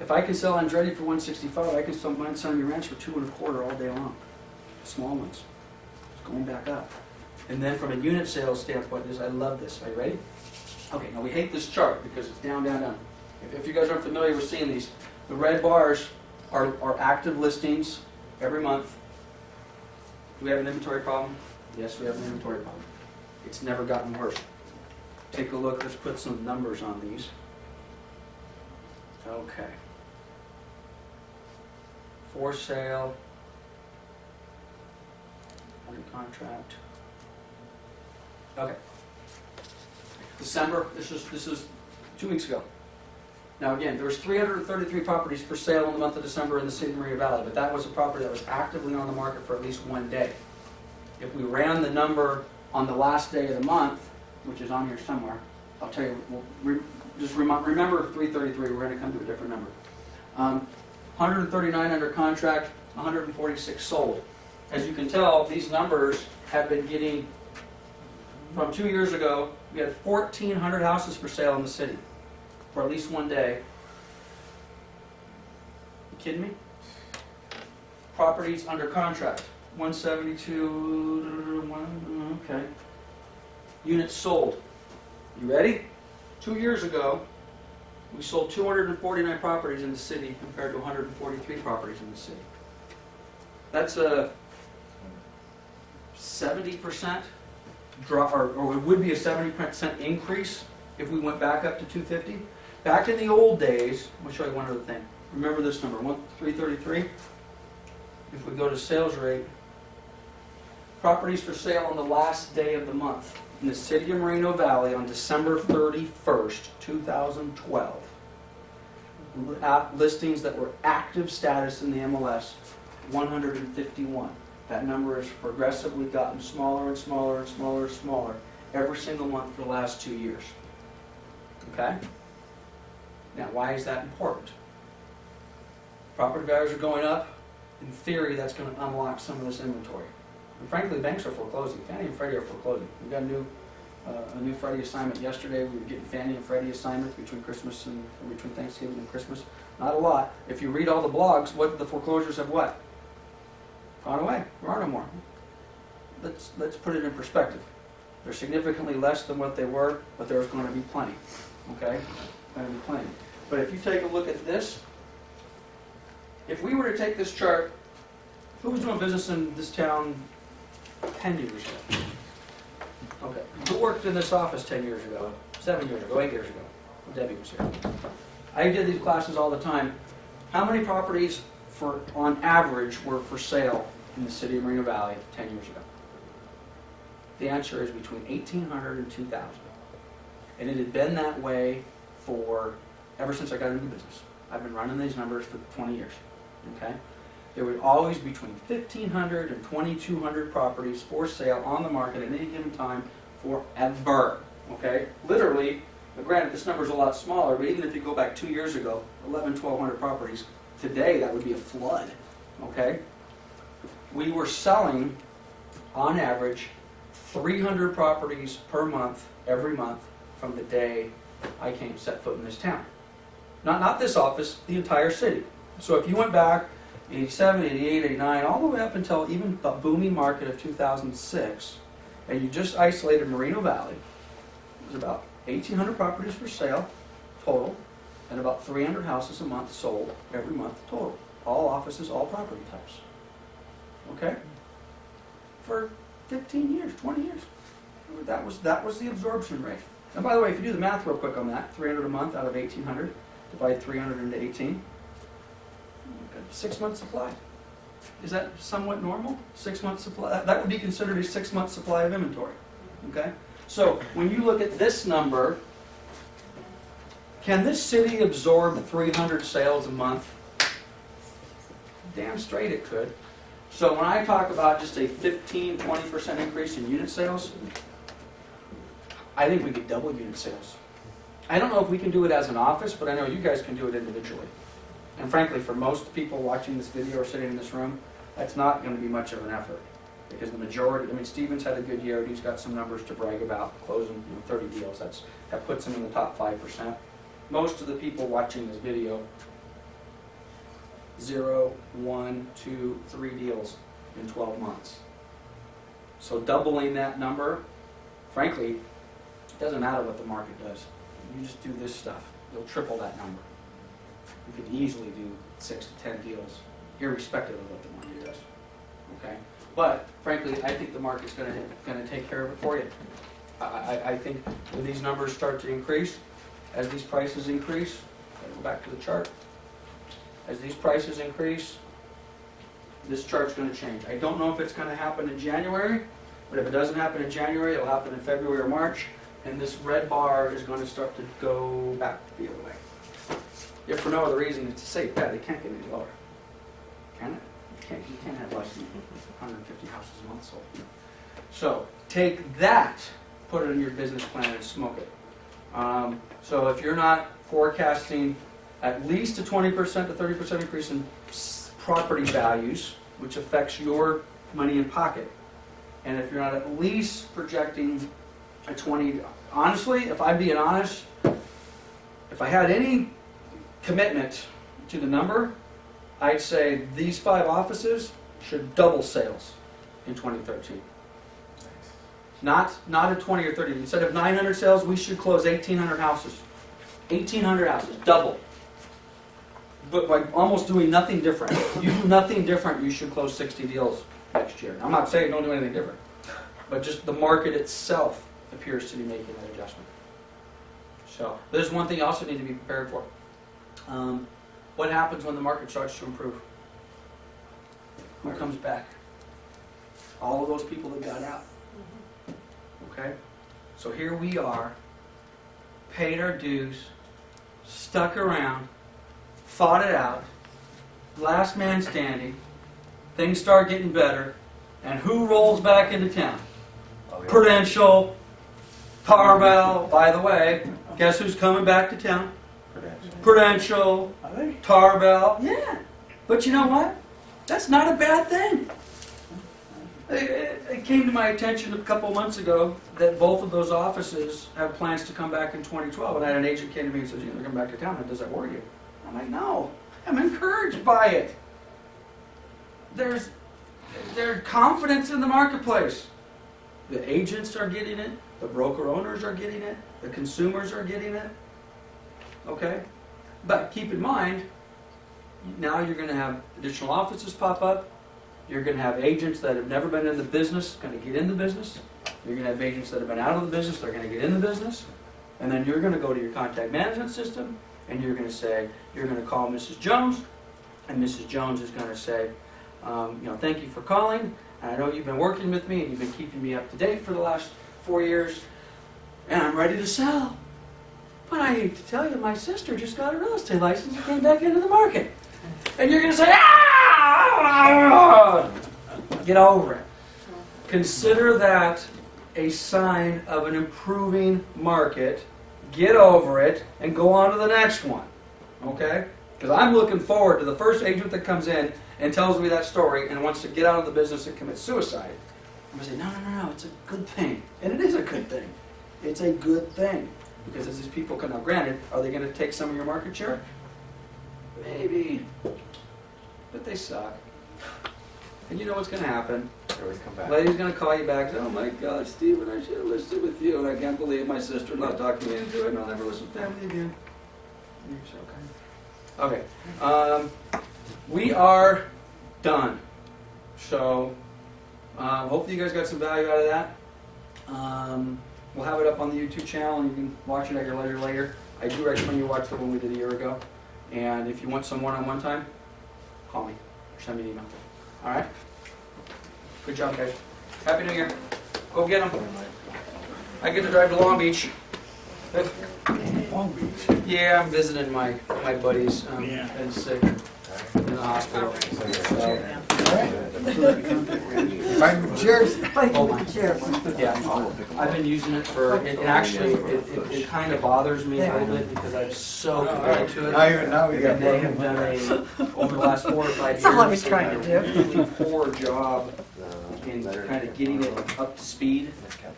If I can sell Andretti for 165, I can sell mine Sunny Ranch for 2.25 all day long. Small ones. It's going back up. And then from a unit sales standpoint, I love this. Are you ready? Okay, now we hate this chart because it's down, down, down. If you guys aren't familiar with seeing these, the red bars are active listings every month. Do we have an inventory problem? Yes, we have an inventory problem. It's never gotten worse. Take a look. Let's put some numbers on these. Okay. For sale. Under contract. Okay. December. This is 2 weeks ago. Now again, there was 333 properties for sale in the month of December in the city of Moreno Valley, but that was a property that was actively on the market for at least 1 day. If we ran the number on the last day of the month, which is on here somewhere, I'll tell you, just remember 333, we're going to come to a different number. 139 under contract, 146 sold. As you can tell, these numbers have been getting, from 2 years ago, we had 1,400 houses for sale in the city for at least 1 day. You kidding me? Properties under contract, 172, okay. Units sold. You ready? 2 years ago, we sold 249 properties in the city compared to 143 properties in the city. That's a 70% drop, or it would be a 70% increase if we went back up to 250. Back in the old days, let me show you one other thing. Remember this number, 333? If we go to sales rate, properties for sale on the last day of the month in the city of Moreno Valley on December 31st, 2012. Listings that were active status in the MLS, 151. That number has progressively gotten smaller and smaller and smaller and smaller every single month for the last 2 years. Okay? Now, why is that important? Property values are going up. In theory, that's going to unlock some of this inventory. And frankly, banks are foreclosing. Fannie and Freddie are foreclosing. We got a new Freddie assignment yesterday. We were getting Fannie and Freddie assignments between Christmas and between Thanksgiving and Christmas. Not a lot. If you read all the blogs, what the foreclosures have what? Gone away. There are no more. Let's put it in perspective. They're significantly less than what they were, but there's going to be plenty. Okay? Going to be plenty. But if you take a look at this, if we were to take this chart, who was doing business in this town 10 years ago? Okay. Who worked in this office 10 years ago, 7 years ago, 8 years ago? Well, Debbie was here. I did these classes all the time. How many properties, on average, were for sale in the city of Moreno Valley 10 years ago? The answer is between 1,800 and 2,000. And it had been that way ever since I got into business. I've been running these numbers for 20 years. Okay? There would always be between 1,500 and 2,200 properties for sale on the market at any given time forever. Okay? Literally, granted this number is a lot smaller, but even if you go back 2 years ago, 1,200 properties, today that would be a flood. Okay? We were selling, on average, 300 properties per month, every month, from the day I came set foot in this town. Not this office, the entire city. So if you went back 87, 88, 89, all the way up until even the booming market of 2006, and you just isolated Moreno Valley, it was about 1,800 properties for sale total, and about 300 houses a month sold every month total. All offices, all property types. Okay? For 15 years, 20 years. That was the absorption rate. And by the way, if you do the math real quick on that, 300 a month out of 1,800, divide 300 into 18, 6 months supply. Is that somewhat normal? 6 months supply? That would be considered a 6 month supply of inventory. Okay? So when you look at this number, can this city absorb 300 sales a month? Damn straight it could. So when I talk about just a 15-20% increase in unit sales, I think we could double unit sales. I don't know if we can do it as an office, but I know you guys can do it individually. And frankly, for most people watching this video or sitting in this room, that's not going to be much of an effort. Because the majority, Stevens had a good year, and he's got some numbers to brag about, closing 30 deals. That puts him in the top 5%. Most of the people watching this video, 0, 1, 2, 3 deals in 12 months. So doubling that number, frankly, it doesn't matter what the market does. You just do this stuff. You'll triple that number. You could easily do 6 to 10 deals, irrespective of what the market does. Okay? But, frankly, I think the market's going to take care of it for you. I think when these numbers start to increase, as these prices increase, go back to the chart, as these prices increase, this chart's going to change. I don't know if it's going to happen in January, but if it doesn't happen in January, it'll happen in February or March, and this red bar is going to start to go back the other way. If for no other reason, it's a safe bet. It can't get any lower. Can it? You can't have less than 150 houses a month sold. So take that, put it in your business plan, and smoke it. So if you're not forecasting at least a 20% to 30% increase in property values, which affects your money in pocket, and if you're not at least projecting a 20, honestly, if I'm being honest, if I had any commitment to the number, I'd say these 5 offices should double sales in 2013. Not a 20 or 30. Instead of 900 sales, we should close 1,800 houses. 1,800 houses, double. But by almost doing nothing different. You do nothing different, you should close 60 deals next year. I'm not saying don't do anything different, but just the market itself appears to be making that adjustment. So there's one thing you also need to be prepared for. What happens when the market starts to improve? Who comes back? All of those people that got out. Okay? So here we are, paid our dues, stuck around, fought it out, last man standing, things start getting better, and who rolls back into town? Prudential, Tarbell, by the way, guess who's coming back to town? Prudential, Tarbell, yeah. But you know what? That's not a bad thing. It came to my attention a couple of months ago that both of those offices have plans to come back in 2012. And I had an agent came to me and said, they're coming back to town. And does that worry you? I'm like, no. I'm encouraged by it. There's confidence in the marketplace. The agents are getting it. The broker owners are getting it. The consumers are getting it. Okay? But keep in mind, now you're going to have additional offices pop up. You're going to have agents that have never been in the business going to get in the business. You're going to have agents that have been out of the business, they're going to get in the business. And then you're going to go to your contact management system, and you're going to say, you're going to call Mrs. Jones, and Mrs. Jones is going to say, thank you for calling. And I know you've been working with me, and you've been keeping me up to date for the last 4 years, and I'm ready to sell. But I hate to tell you, my sister just got a real estate license and came back into the market. And you're going to say, get over it. Consider that a sign of an improving market. Get over it and go on to the next one. Okay? Because I'm looking forward to the first agent that comes in and tells me that story and wants to get out of the business and commit suicide. I'm going to say, no, it's a good thing. And it is a good thing. It's a good thing. Because as these people come out, granted, are they going to take some of your market share? Maybe. But they suck. And you know what's going to happen. They always come back. Lady's going to call you back and say, oh my God, Stephen, I should have listened with you. And I can't believe my sister not talking me into it. And I'll never listen to family again. Okay. We are done. So, hopefully you guys got some value out of that. We'll have it up on the YouTube channel and you can watch it at your leisure later. I do recommend you watch the one we did a year ago. And if you want some one-on-one time, call me or send me an email. All right? Good job, guys. Happy New Year. Go get them. I get to drive to Long Beach. Long Beach. Yeah, I'm visiting my buddies and sick in the hospital. Cheers. Hold on. Yeah, I've been using it for, and actually, it kind of bothers me a little bit because I'm so committed to it. Now we got And they have done over the last 4 or 5 years. That's all I was trying to do. A really poor job in kind of getting it up to speed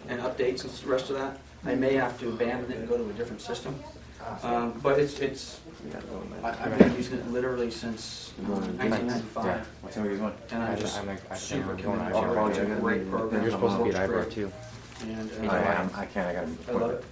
and updates and the rest of that. I may have to abandon it and go to a different system. But I've been using it literally since 1995. And I'm just super committed. It's a great program. You're supposed to be at Works Ivor great. too. And I can't. I love it.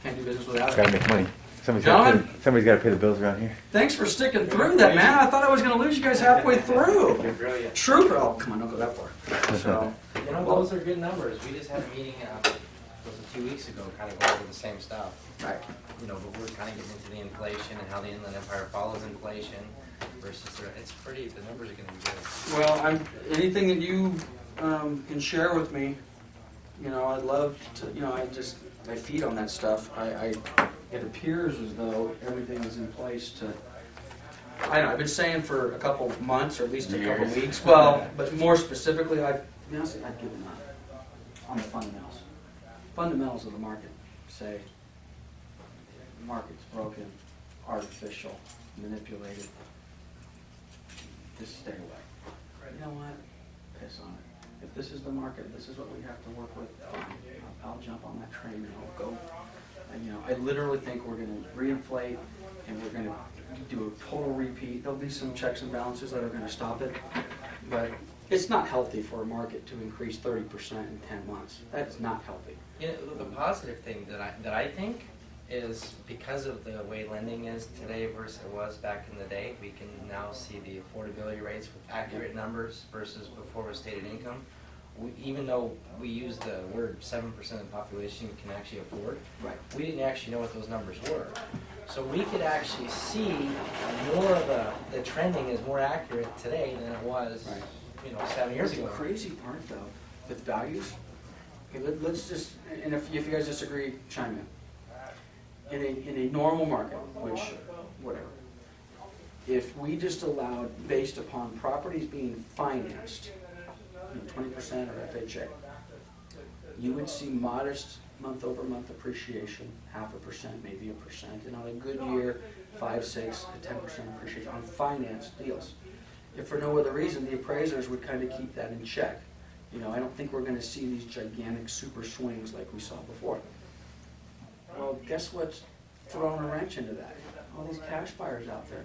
Can't do business without Gotta it. make money. Somebody's Gentlemen? got to pay the bills around here. Thanks for sticking through that, man. I thought I was going to lose you guys halfway through. You're brilliant. Trooper. Oh, come on, don't go that far. So, You know, those are good numbers. We just had a meeting, was it 2 weeks ago, kind of going over the same stuff. right. You know, but we're kind of getting into the inflation and how the Inland Empire follows inflation versus, it's pretty, the numbers are going to be good. Well, anything that you can share with me, I'd love to, I feed on that stuff. It appears as though everything is in place to, I know, I've been saying for a couple months or at least a couple weeks. Well, but more specifically, I've given up on the fundamentals. Fundamentals of the market say the market's broken, artificial, manipulated. Just stay away. You know what? Piss on it. If this is the market, this is what we have to work with, I'll jump on that train and I'll go. And, I literally think we're going to reinflate and we're going to do a total repeat. There'll be some checks and balances that are going to stop it, but it's not healthy for a market to increase 30% in 10 months. That's not healthy. The positive thing that I think is because of the way lending is today versus it was back in the day, we can now see the affordability rates with accurate numbers versus before with stated income. Even though we use the word 7% of the population can actually afford, Right. we didn't actually know what those numbers were. So we could actually see more of the trending is more accurate today than it was, Right. 7 years The ago. crazy part, though, with values, okay, let's just, and if you guys disagree, chime in. In a normal market, which, whatever, if we just allowed, based upon properties being financed, 20% or FHA, you would see modest month-over-month appreciation, 0.5%, maybe 1%, and on a good year, 5, 6, 10% appreciation on financed deals. if for no other reason, the appraisers would kind of keep that in check. You know, I don't think we're gonna see these gigantic super swings like we saw before. Well, guess what's thrown a wrench into that? All these cash buyers out there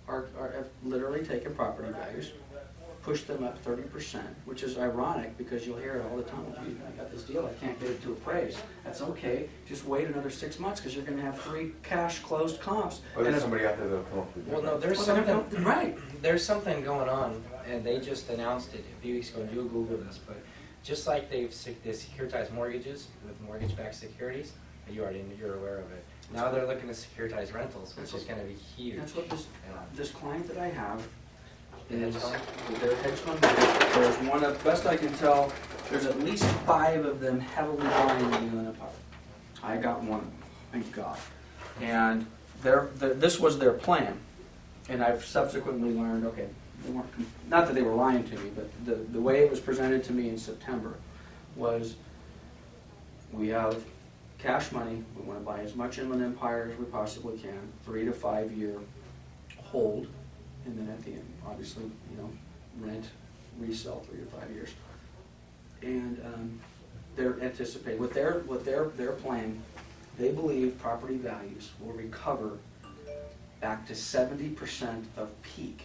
have literally taken property values, pushed them up 30%, which is ironic because you'll hear it all the time. Gee, I got this deal, I can't get it to appraise. That's okay, just wait another 6 months because you're gonna have 3 cash closed comps. Oh, there's somebody out there that'll come up with Well, no, there's Well, they're something, gonna- right. there's something going on, and they just announced it a few weeks ago, and you'll Google this, but just like they securitized mortgages with mortgage-backed securities, you're aware of it. Now they're looking to securitize rentals, which is gonna be huge. That's what Yeah. this client that I have The hedge is, fund? their hedge fund, there's one of, best I can tell, there's at least 5 of them heavily buying the Inland Empire. I got one of them, thank God. And this was their plan. And I've subsequently learned, okay, they weren't, not that they were lying to me, but the way it was presented to me in September was, we have cash money, we want to buy as much Inland Empire as we possibly can, 3 to 5 year hold, and then at the end, obviously, you know, rent, resell 3 to 5 years. And they're anticipating, with their plan, they believe property values will recover back to 70% of peak.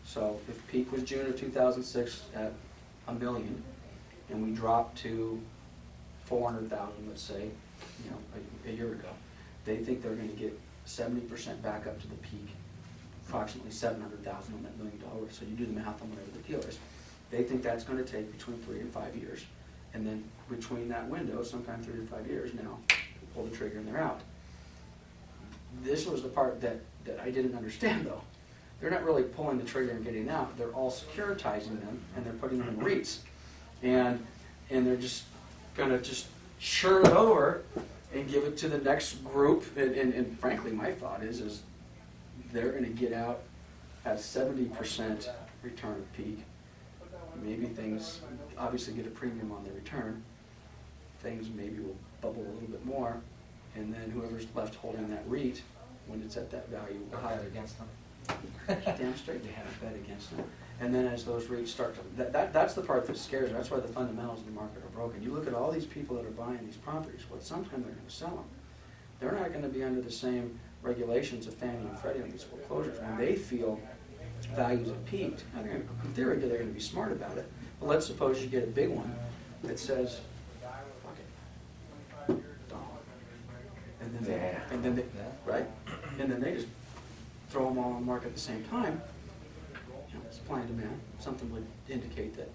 So if peak was June of 2006 at $1 million, and we dropped to 400,000, let's say, you know, a year ago, they think they're going to get 70% back up to the peak, approximately 700,000 on that $1 million. So you do the math on whatever the deal is. They think that's going to take between 3 and 5 years, and then between that window, sometime 3 to 5 years now, pull the trigger and they're out. This was the part that I didn't understand though. They're not really pulling the trigger and getting out. They're all securitizing them and they're putting them in REITs, and they're just gonna just churn it over and give it to the next group. And frankly, my thought is they're gonna get out at 70% return of peak. Maybe things obviously get a premium on the return. Things maybe will bubble a little bit more, and then whoever's left holding that REIT, when it's at that value, will Hire hire against them. damn straight they have a bet against them. And then as those REITs start to, that's the part that scares me. That's why the fundamentals of the market are broken. You look at all these people that are buying these properties, well, sometime they're going to sell them. They're not going to be under the same regulations of Fannie and Freddie on these foreclosures. When they feel values have peaked, now in theory, they're going to be smart about it. But let's suppose you get a big one that says, fuck it, done. And then they, right? And then they just throw them all on the market at the same time. You know, it's supply and demand. Something would indicate that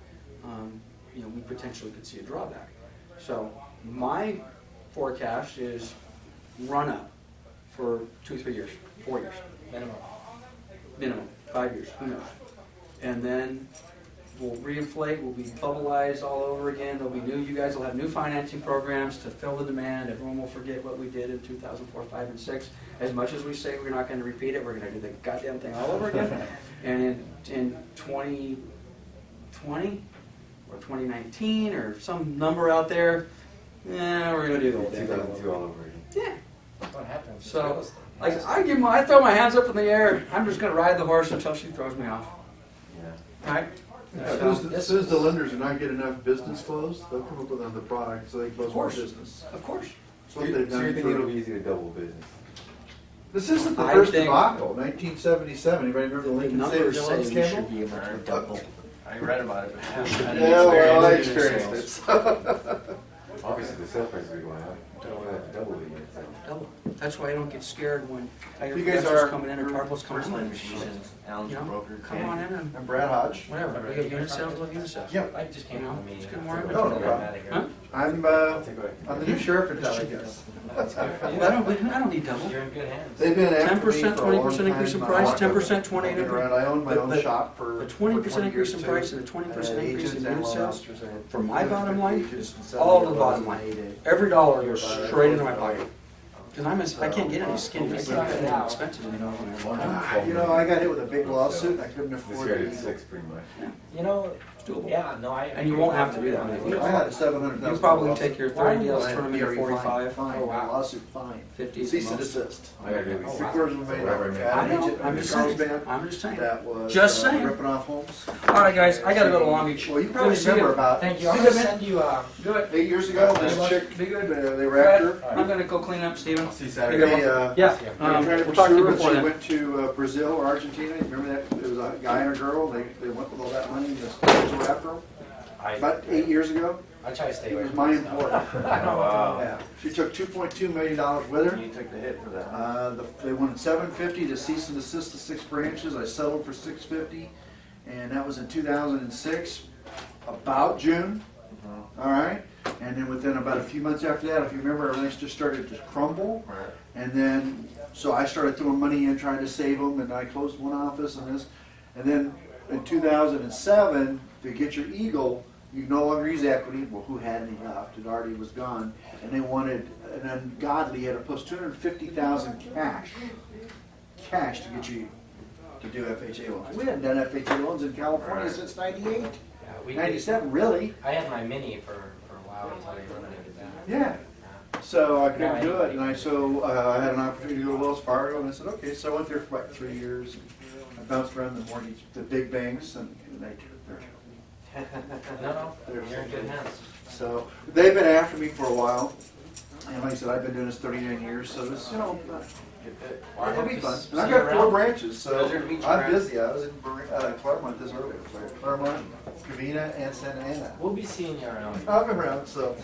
you know, we potentially could see a drawback. So my forecast is run up for 2-3 years, 4 years. Minimum, 5 years, who knows? And then we'll reinflate, we'll be bubbleized all over again. There'll be you guys will have new financing programs to fill the demand. Everyone will forget what we did in 2004, 5, and 6. As much as we say we're not going to repeat it, we're going to do the goddamn thing all over again. And in 2020 or 2019 or some number out there, we're going to do the whole thing. 2002 all over again. Yeah. That's what happens. So, I throw my hands up in the air. I'm just going to ride the horse until she throws me off. Yeah. Right? As soon as the lenders do not get enough business closed, they'll come up with another product so they close more business. Of course. That's what they've So you done think it'll for... be easy to double business? This isn't the I first think- debacle, 1977. Anybody remember the The Lincoln numbers Savings say Loan we scandal? should be able to double. I read about it, but I didn't Yeah, well, I experience experienced it. Obviously, the sale price will be going up. Don't have to double the units. Double. That's why I don't get scared when I hear You guys progressives are- coming in or Tarpos coming Personal in. machine, Alan's You know, broker. come on in and And Brad Hodge. whatever. We got unit sales, love unit sales. Yep. I just came from the meeting. It's good morning. No, no problem. Huh? I'm the new sheriff in town, I guess. I don't need double. You're in good hands. They've been after me 10%, for a long 20% increase in time. price, I've 10%, 20% been around. I own my own shop for The 20% 20 increase years, in price too. and the 20% I had increase agents in and unit loan sales, officers. I had for my bottom line, agents and all the 70 bottom loans. line. Every dollar goes straight into my pocket. Because I can't get any skinny. I can't get any expensive anymore. You know, I got hit with a big lawsuit. I couldn't This afford year I it. did 6 pretty much. You know, doable. Yeah, no, I. And you won't have to do that many deals. I had a $700,000. You probably take your 30 deals, I had turn them a into DRE 45, fine, Oh, wow. lawsuit fine. 50 is the Cease and most. desist. I gotta do these. Three quarters of a million. Whatever I make. I know, Agent, I'm just Carl's saying, band I'm just saying. that was Just saying. ripping off homes. All right, guys, I gotta go to Long Beach. Well, you Good probably to see remember you. about Thank you. I'm See gonna you, man. send you, Good. 8 years ago, Be this good. chick, Be good. they were after. I'm gonna go clean up, Steven. I'll see you Be Saturday. good. They, Yeah, they were trying to we'll talk to pursue you her. before She then. went to Brazil or Argentina. You remember that? It was a guy and a girl. They went with all that money and the stores were after them. About 8 years ago. I try to stay It away was from my that stuff. employer. I know. Wow. Yeah. She took $2.2 million with her. You took the hit for that. They wanted $750 to cease and desist the 6 branches. I settled for $650, and that was in 2006, about June. All right, and then within about a few months after that, if you remember, everything just started to crumble. Right. And then, so I started throwing money in, trying to save them, and I closed one office and this. And then in 2007, to get your Eagle, you no longer use equity. Well, who had any left? It already was gone. And they wanted an ungodly, had to post $250,000 cash to get you to do FHA loans. We hadn't done FHA loans in California Right. since '98, Yeah, we did- 97, really. I had my Mini for a while until they eliminated that. Yeah. So I couldn't No, do it, and anybody I had an opportunity to go to Wells Fargo, and I said, okay. So I went there for about 3 years. I bounced around the mortgage, the big banks, and they're No, you're in good hands. so they've been after me for a while. And like I said, I've been doing this 39 years, so this, Well, I it'll hope be to fun. see And I've you got 4 around. branches, so Pleasure to meet you, I'm Brad. busy. I was in Claremont this earlier, so Claremont, Covina, and Santa Ana. We'll be seeing you around. I'm around, so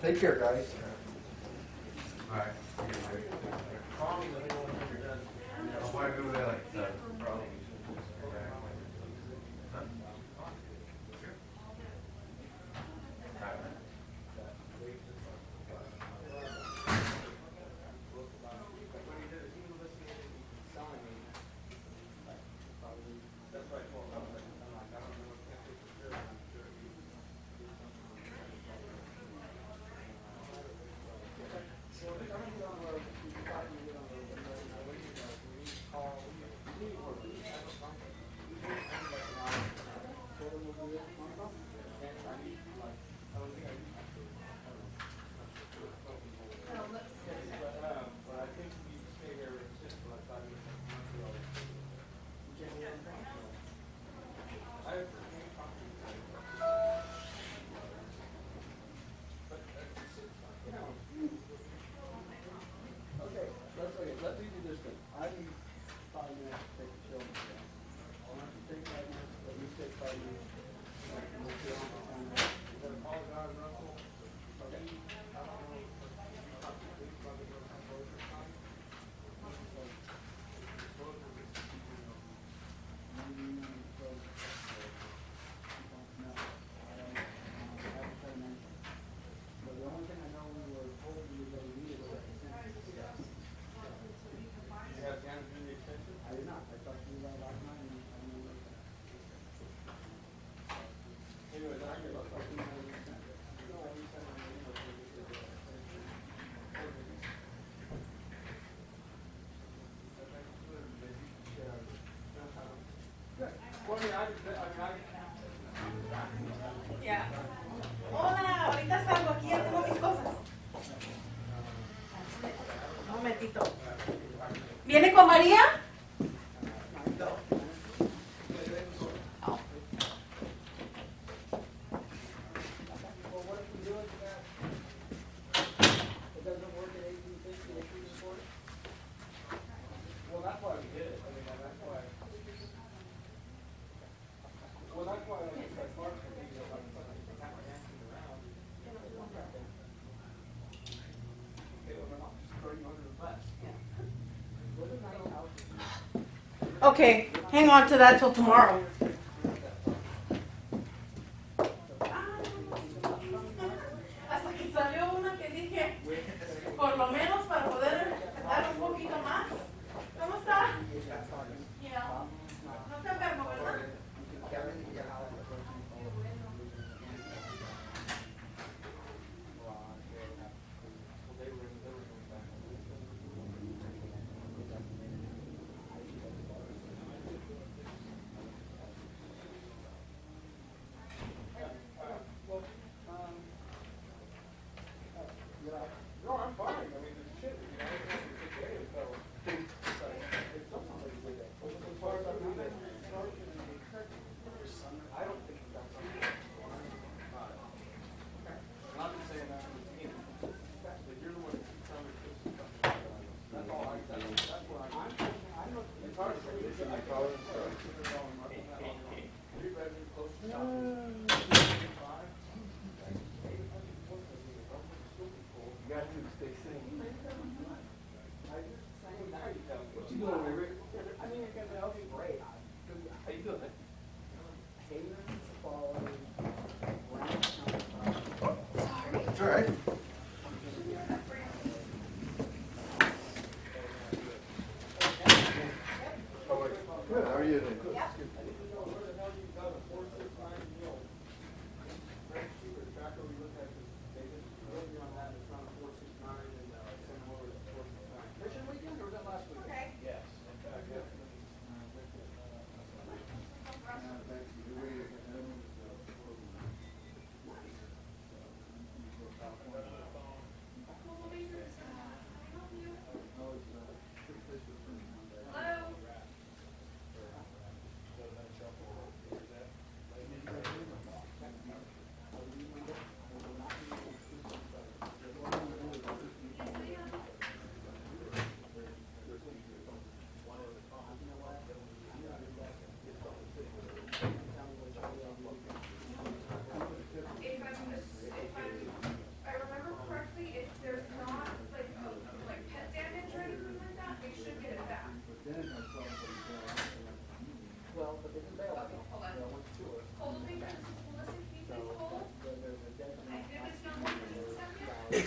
take care, guys. All right. Why go there like that? Ya. Hola, ahorita salgo aquí, ya tengo mis cosas. Un momentito. ¿Viene con María? Okay, hang on to that till tomorrow. Hasta que salió una que dije, por lo menos para poder dar un poquito más. ¿Cómo está? Ya. No está enfermo, ¿verdad?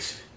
fixed.